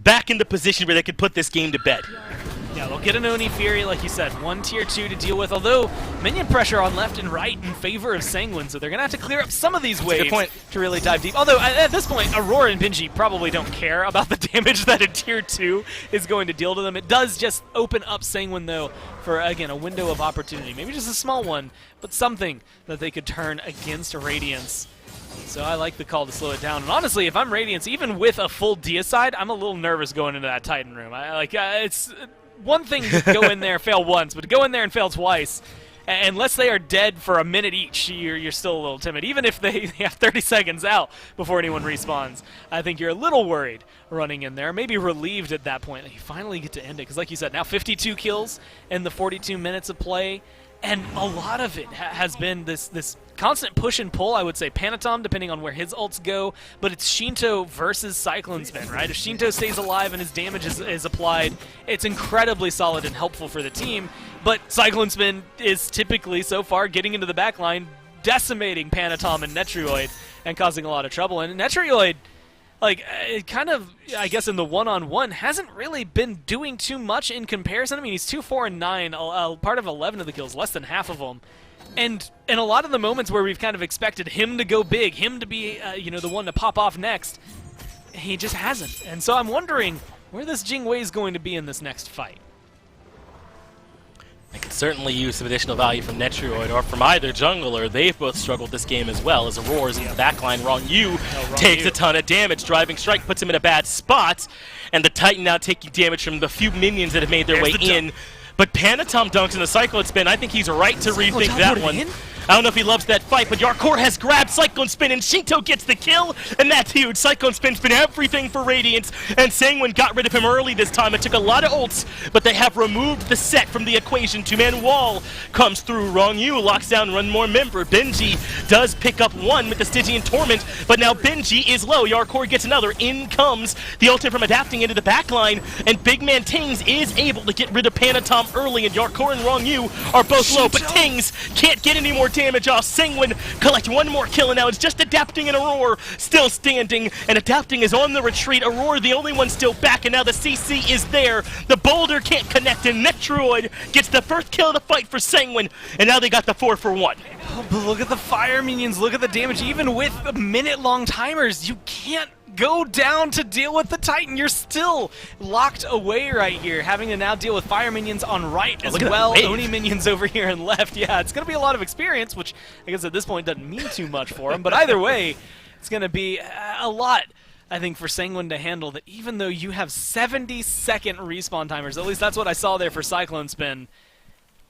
back in the position where they could put this game to bed. Yeah, they'll get an Oni Fury, like you said, 1 tier 2 to deal with, although minion pressure on left and right in favor of Sanguine, so they're going to have to clear up some of these waves to really dive deep. Although, at this point, Aurora and Benji probably don't care about the damage that a tier 2 is going to deal to them. It does just open up Sanguine, though, for, again, a window of opportunity. Maybe just a small one, but something that they could turn against Radiance. So I like the call to slow it down. And honestly, if I'm Radiance, even with a full Deicide, I'm a little nervous going into that Titan room. It's one thing to go in there, fail once, but to go in there and fail twice, Unless they are dead for a minute each, you're still a little timid. Even if they have 30 seconds out before anyone respawns, I think you're a little worried running in there. Maybe relieved at that point that you finally get to end it. Because like you said, now 52 kills in the 42 minutes of play. And a lot of it has been this constant push and pull, I would say. Panatom, depending on where his ults go, but it's Shinto versus Cyclone Spin, right? If Shinto stays alive and his damage is applied, it's incredibly solid and helpful for the team. But Cyclone Spin is typically, so far, getting into the backline, decimating Panatom and Netrioid, and causing a lot of trouble. And Netrioid, like, it kind of, I guess, in the one-on-one, hasn't really been doing too much in comparison. I mean, he's 2, 4, and 9, part of 11 of the kills, less than half of them. And in a lot of the moments where we've kind of expected him to go big, him to be, you know, the one to pop off next, he just hasn't. And so I'm wondering where this Jingwei is going to be in this next fight. I could certainly use some additional value from Netrioid or from either jungler. They've both struggled this game as well as Aurora's in the backline. Wrong U takes a ton of damage. Driving Strike puts him in a bad spot, and the Titan now taking damage from the few minions that have made their way in. But Panatom dunks in the Cyclone Spin. I think he's right to rethink that one. I don't know if he loves that fight, but Yarkor has grabbed Cyclone Spin, and Shinto gets the kill, and that's huge. Cyclone Spin's been everything for Radiance, and Sanguine got rid of him early this time. It took a lot of ults, but they have removed the set from the equation. Two-man wall comes through. Wrong U locks down one more member. Benji does pick up one with the Stygian Torment, but now Benji is low. Yarkor gets another. In comes the ultimate from adapting into the backline, and Big Man Tings is able to get rid of Panatom early, and Yarkor and Wrong U are both low, but Tings can't get any more damage off. Sanguine collect one more kill, and now it's just Adapting and Aurora still standing, and Adapting is on the retreat. Aurora the only one still back, and now the CC is there. The boulder can't connect, and Netrioid gets the first kill of the fight for Sanguine, and now they got the 4 for 1. Oh, but look at the fire minions, look at the damage. Even with minute-long timers, you can't go down to deal with the Titan. You're still locked away right here, having to now deal with fire minions on right as well. Oni minions over here and left. Yeah, it's going to be a lot of experience, which I guess at this point doesn't mean too much for him. But either way, it's going to be a lot, I think, for Sanguine to handle, that even though you have 70-second respawn timers, at least that's what I saw there for Cyclone Spin,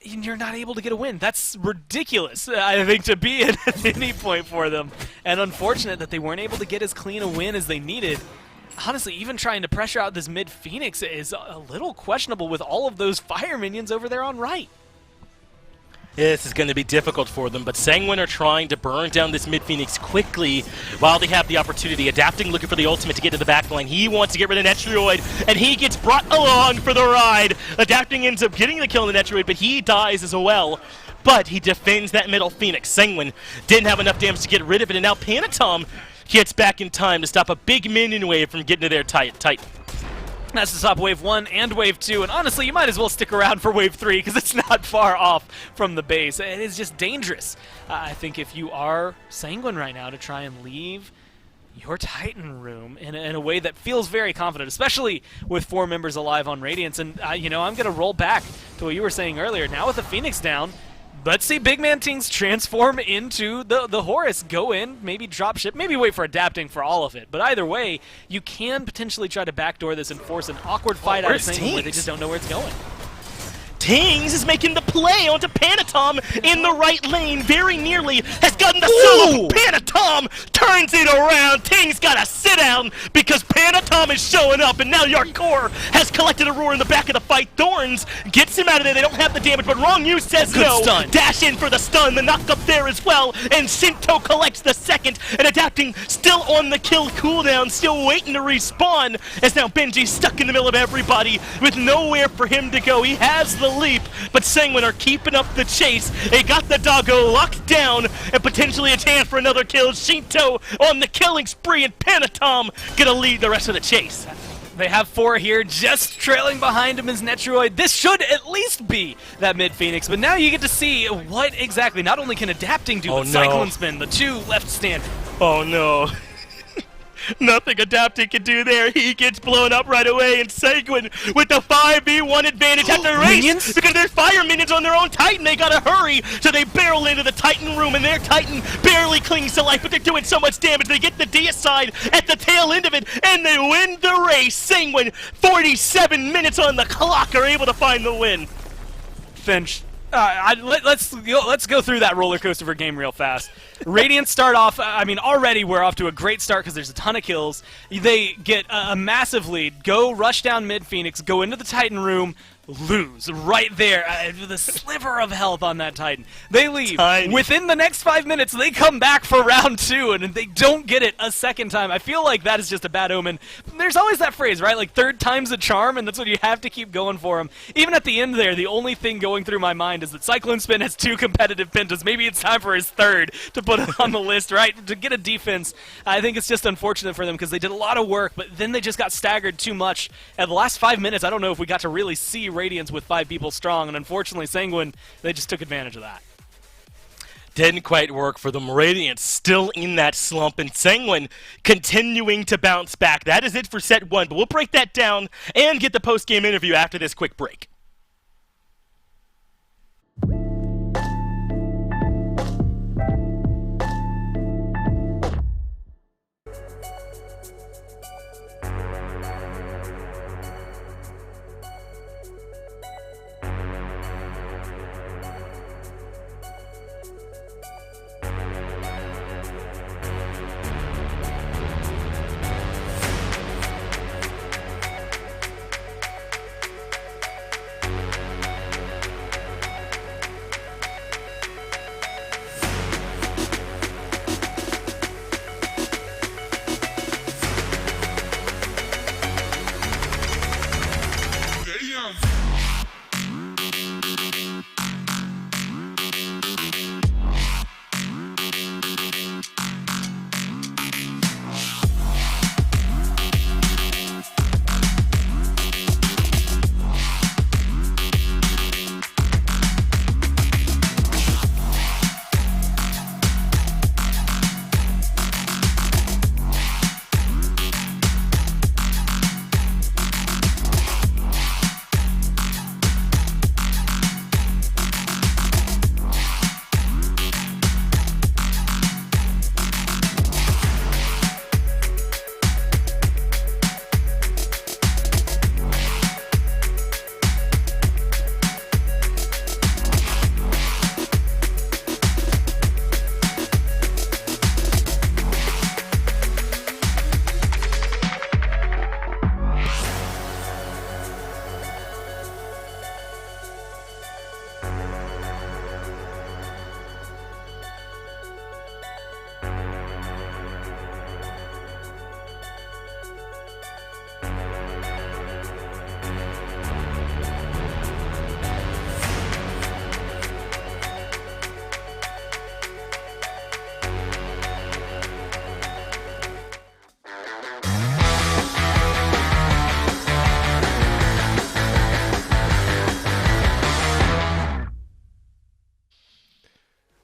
you're not able to get a win. That's ridiculous, I think, to be at any point for them. And unfortunate that they weren't able to get as clean a win as they needed. Honestly, even trying to pressure out this mid Phoenix is a little questionable with all of those fire minions over there on right. This is going to be difficult for them, but Sanguine are trying to burn down this mid-Phoenix quickly while they have the opportunity. Adapting, looking for the ultimate to get to the backline. He wants to get rid of Netrioid, and he gets brought along for the ride. Adapting ends up getting the kill on the Netrioid, but he dies as well. But he defends that middle Phoenix. Sanguine didn't have enough damage to get rid of it, and now Panatom gets back in time to stop a big minion wave from getting to their Titan. That's to stop Wave 1 and Wave 2, and honestly, you might as well stick around for Wave 3, because it's not far off from the base. It is just dangerous, I think, if you are Sanguine right now, to try and leave your Titan room in a way that feels very confident, especially with 4 members alive on Radiance. And, you know, I'm going to roll back to what you were saying earlier. Now with the Phoenix down, let's see Big Man Tings transform into the Horus, go in, maybe drop ship, maybe wait for Adapting for all of it. But either way, you can potentially try to backdoor this and force an awkward fight out of Sanguine where they just don't know where it's going. Tings is making the play onto Panatom in the right lane, very nearly has gotten the solo. Panatom turns it around. Tings got to sit down because Panatom is showing up, and now Yarkor has collected Aurora in the back of the fight. Thorns gets him out of there. They don't have the damage, but Wrong U says no. Stun. Dash in for the stun, the knock up there as well, and Shinto collects the second, and Adapting still on the kill cooldown, still waiting to respawn, as now Benji's stuck in the middle of everybody with nowhere for him to go. He has the leap, but Sanguine are keeping up the chase. They got the doggo locked down and potentially a chance for another kill. Shinto on the killing spree, and Panatom gonna lead the rest of the chase. They have 4 here, just trailing behind him is Netrioid. This should at least be that mid-Phoenix, but now you get to see what exactly not only can Adapting do, but Cyclone Spin, the 2 left standing. Oh no. Nothing Adapting can do there. He gets blown up right away, and Sanguine with the 5v1 advantage have to race because there's fire minions on their own Titan. They gotta hurry, so they barrel into the Titan room, and their Titan barely clings to life, but they're doing so much damage. They get the deicide at the tail end of it, and they win the race. Sanguine, 47 minutes on the clock, are able to find the win. Finch, Let's go through that roller coaster of a game real fast. Radiance start off. I mean, already we're off to a great start because there's a ton of kills. They get a massive lead. Go rush down mid Phoenix. Go into the Titan room. Lose right there with a sliver of health on that Titan. They leave. Tiny. Within the next 5 minutes, they come back for round 2, and they don't get it a second time. I feel like that is just a bad omen. There's always that phrase, right? Like, third time's a charm, and that's what you have to keep going for them. Even at the end there, the only thing going through my mind is that Cyclone Spin has 2 competitive pentas. Maybe it's time for his third to put it on the list, right? To get a defense. I think it's just unfortunate for them because they did a lot of work, but then they just got staggered too much. At the last 5 minutes, I don't know if we got to really see Radiance with 5 people strong, and unfortunately Sanguine, they just took advantage of that. Didn't quite work for them. Radiance still in that slump, and Sanguine continuing to bounce back. That is it for set 1, but we'll break that down and get the post-game interview after this quick break.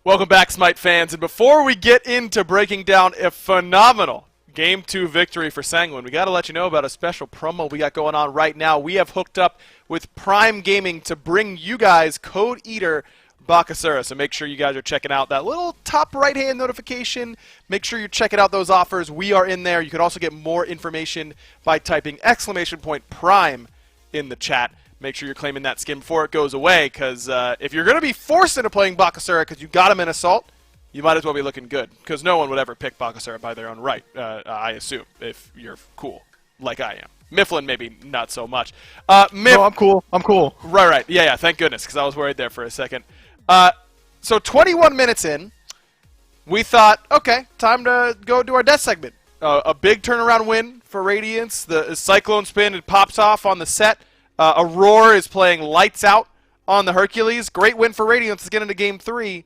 Welcome back, SMITE fans. And before we get into breaking down a phenomenal Game 2 victory for Sanguine, we got to let you know about a special promo we got going on right now. We have hooked up with Prime Gaming to bring you guys Code Eater Bakasura. So make sure you guys are checking out that little top right-hand notification. Make sure you're checking out those offers. We are in there. You can also get more information by typing !Prime in the chat. Make sure you're claiming that skin before it goes away, because if you're going to be forced into playing Bakasura because you got him in Assault, you might as well be looking good, because no one would ever pick Bakasura by their own right, I assume, if you're cool, like I am. Mifflin, maybe not so much. No, I'm cool. I'm cool. Right. Yeah, thank goodness, because I was worried there for a second. So 21 minutes in, we thought, okay, time to go do our death segment. A big turnaround win for Radiance. The Cyclone Spin, it pops off on the set. Aurora is playing lights out on the Hercules. Great win for Radiance. Let's get into Game 3.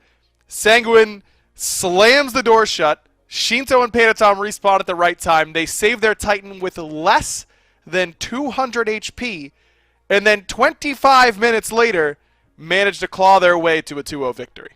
Sanguine slams the door shut. Shinto and Panatom respawn at the right time. They save their Titan with less than 200 HP. And then 25 minutes later, manage to claw their way to a 2-0 victory.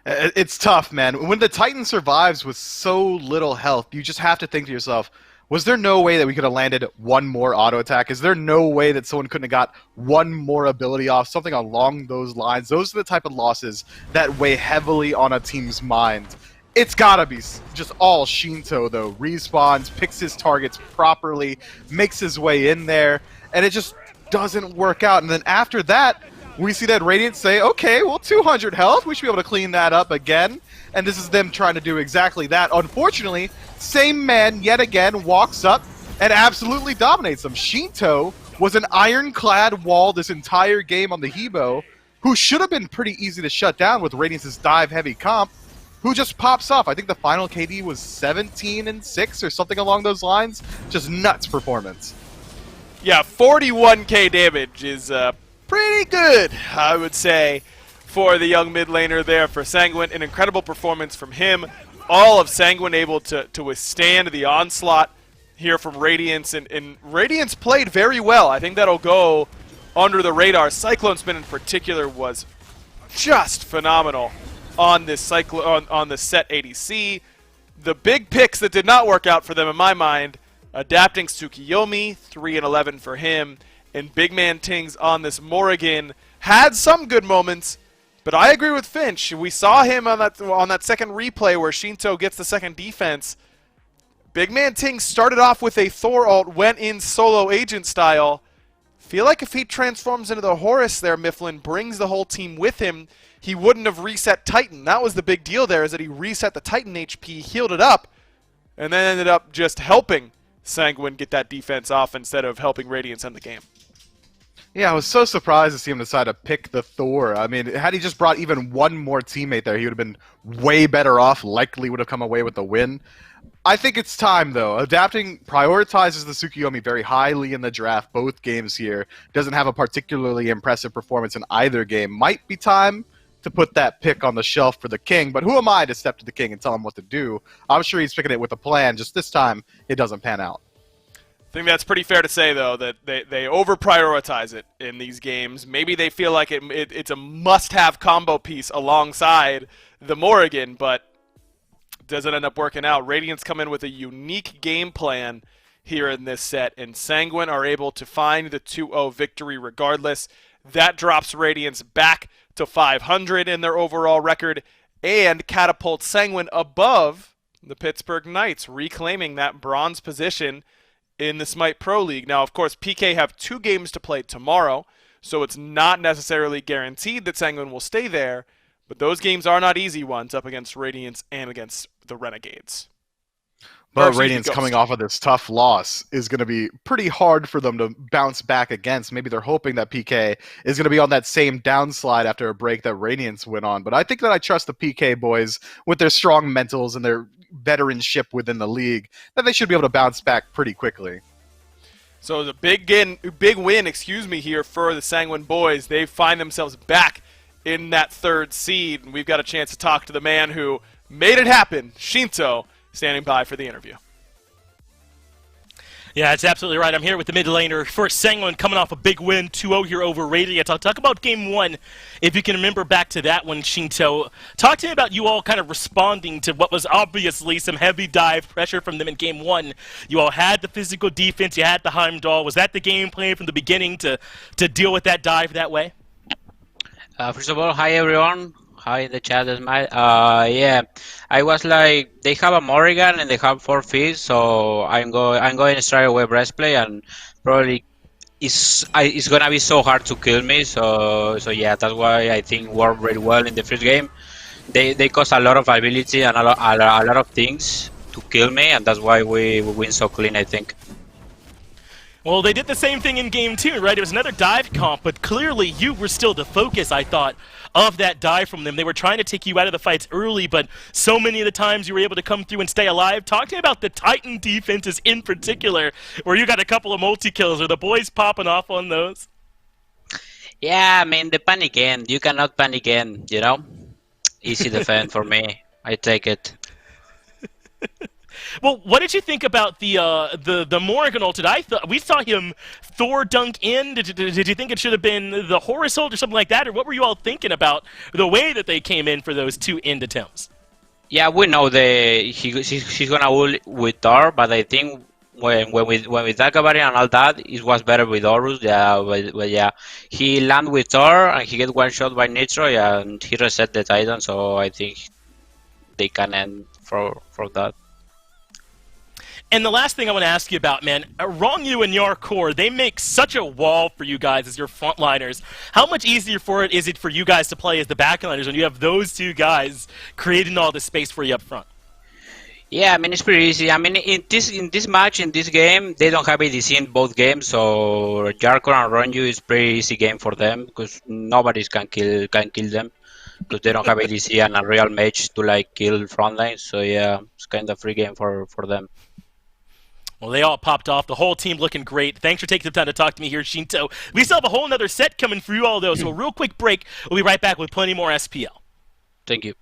It's tough, man. When the Titan survives with so little health, you just have to think to yourself, was there no way that we could have landed one more auto attack? Is there no way that someone couldn't have got one more ability off? Something along those lines. Those are the type of losses that weigh heavily on a team's mind. It's gotta be just all Shinto, though. Respawns, picks his targets properly, makes his way in there, and it just doesn't work out. And then after that, we see that Radiance say, okay, well, 200 health, we should be able to clean that up again. And this is them trying to do exactly that. Unfortunately, same man yet again walks up and absolutely dominates them. Shinto was an ironclad wall this entire game on the Hebo, who should have been pretty easy to shut down with Radiance's dive-heavy comp, who just pops off. I think the final KD was 17 and 6 or something along those lines. Just nuts performance. Yeah, 41k damage is pretty good, I would say, for the young mid laner there. For Sanguine, an incredible performance from him. All of Sanguine able to withstand the onslaught here from Radiance, and Radiance played very well. I think that'll go under the radar. Cyclone Spin in particular was just phenomenal on this on this set ADC. The big picks that did not work out for them in my mind, adapting Tsukiyomi, 3 and 11 for him, and Big Man Tings on this Morrigan had some good moments, but I agree with Finch. We saw him on that second replay where Shinto gets the second defense. Big Man Tings started off with a Thor ult, went in solo agent style. Feel like if he transforms into the Horus there, Mifflin brings the whole team with him, he wouldn't have reset Titan. That was the big deal there, is that he reset the Titan HP, healed it up, and then ended up just helping Sanguine get that defense off instead of helping Radiance end the game. Yeah, I was so surprised to see him decide to pick the Thor. I mean, had he just brought even one more teammate there, he would have been way better off, likely would have come away with the win. I think it's time, though. Adapting prioritizes the Tsukiyomi very highly in the draft, both games here. Doesn't have a particularly impressive performance in either game. Might be time to put that pick on the shelf for the King, but who am I to step to the King and tell him what to do? I'm sure he's picking it with a plan, just this time it doesn't pan out. I think that's pretty fair to say, though, that they over-prioritize it in these games. Maybe they feel like it's a must-have combo piece alongside the Morrigan, but doesn't end up working out. Radiance come in with a unique game plan here in this set, and Sanguine are able to find the 2-0 victory regardless. That drops Radiance back to 500 in their overall record and catapults Sanguine above the Pittsburgh Knights, reclaiming that bronze position in the SMITE Pro League. Now, of course, PK have 2 games to play tomorrow, so it's not necessarily guaranteed that Sanguine will stay there, but those games are not easy ones up against Radiance and against the Renegades. But Radiance coming off of this tough loss is going to be pretty hard for them to bounce back against. Maybe they're hoping that PK is going to be on that same downslide after a break that Radiance went on. But I think that I trust the PK boys with their strong mentals and their veteranship within the league, that they should be able to bounce back pretty quickly. So the big win here for the Sanguine boys. They find themselves back in that 3rd seed, and we've got a chance to talk to the man who made it happen, Shinto, standing by for the interview. Yeah, that's absolutely right. I'm here with the mid laner for Sanguine, coming off a big win, 2-0 here over Radiance. I'll talk about Game 1, if you can remember back to that one, Shinto. Talk to me about you all kind of responding to what was obviously some heavy dive pressure from them in Game 1. You all had the physical defense, you had the Heimdall. Was that the game plan from the beginning to deal with that dive that way? First of all, hi everyone. Hi in the chat, SMITE. Yeah, I was like, they have a Morrigan and they have 4 feet, so I'm going to straight away breastplate, and probably it's gonna be so hard to kill me. So yeah, that's why I think worked really well in the first game. They cost a lot of ability and a lot of things to kill me, and that's why we win so clean, I think. Well, they did the same thing in Game 2, right? It was another dive comp, but clearly you were still the focus, I thought, of that dive from them. They were trying to take you out of the fights early, but so many of the times you were able to come through and stay alive. Talk to me about the Titan defenses in particular, where you got a couple of multi-kills. Are the boys popping off on those? Yeah, I mean, the panic end. You cannot panic end, you know? Easy defense for me. I take it. Well, what did you think about the Morrigan ulted? We saw him Thor dunk in. Did you think it should have been the Horus ult or something like that? Or what were you all thinking about the way that they came in for those 2 end attempts? Yeah, we know she's gonna ult with Thor, but I think when we talk about it and all that, it was better with Horus. Yeah, but yeah, he landed with Thor and he get one shot by Nitro, yeah, and he reset the Titan. So I think they can end for that. And the last thing I want to ask you about, man, Rongyu and your core, they make such a wall for you guys as your frontliners. How much easier is it for you guys to play as the backliners when you have those two guys creating all the space for you up front? Yeah, I mean it's pretty easy. I mean in this match in this game they don't have ADC in both games, so Jarkor and Ronju is pretty easy game for them because nobody can kill them because they don't have ADC and a real mage to like kill frontline. So yeah, it's kind of free game for them. Well, they all popped off. The whole team looking great. Thanks for taking the time to talk to me here, Shinto. We still have a whole nother set coming for you all, though, so a real quick break. We'll be right back with plenty more SPL. Thank you.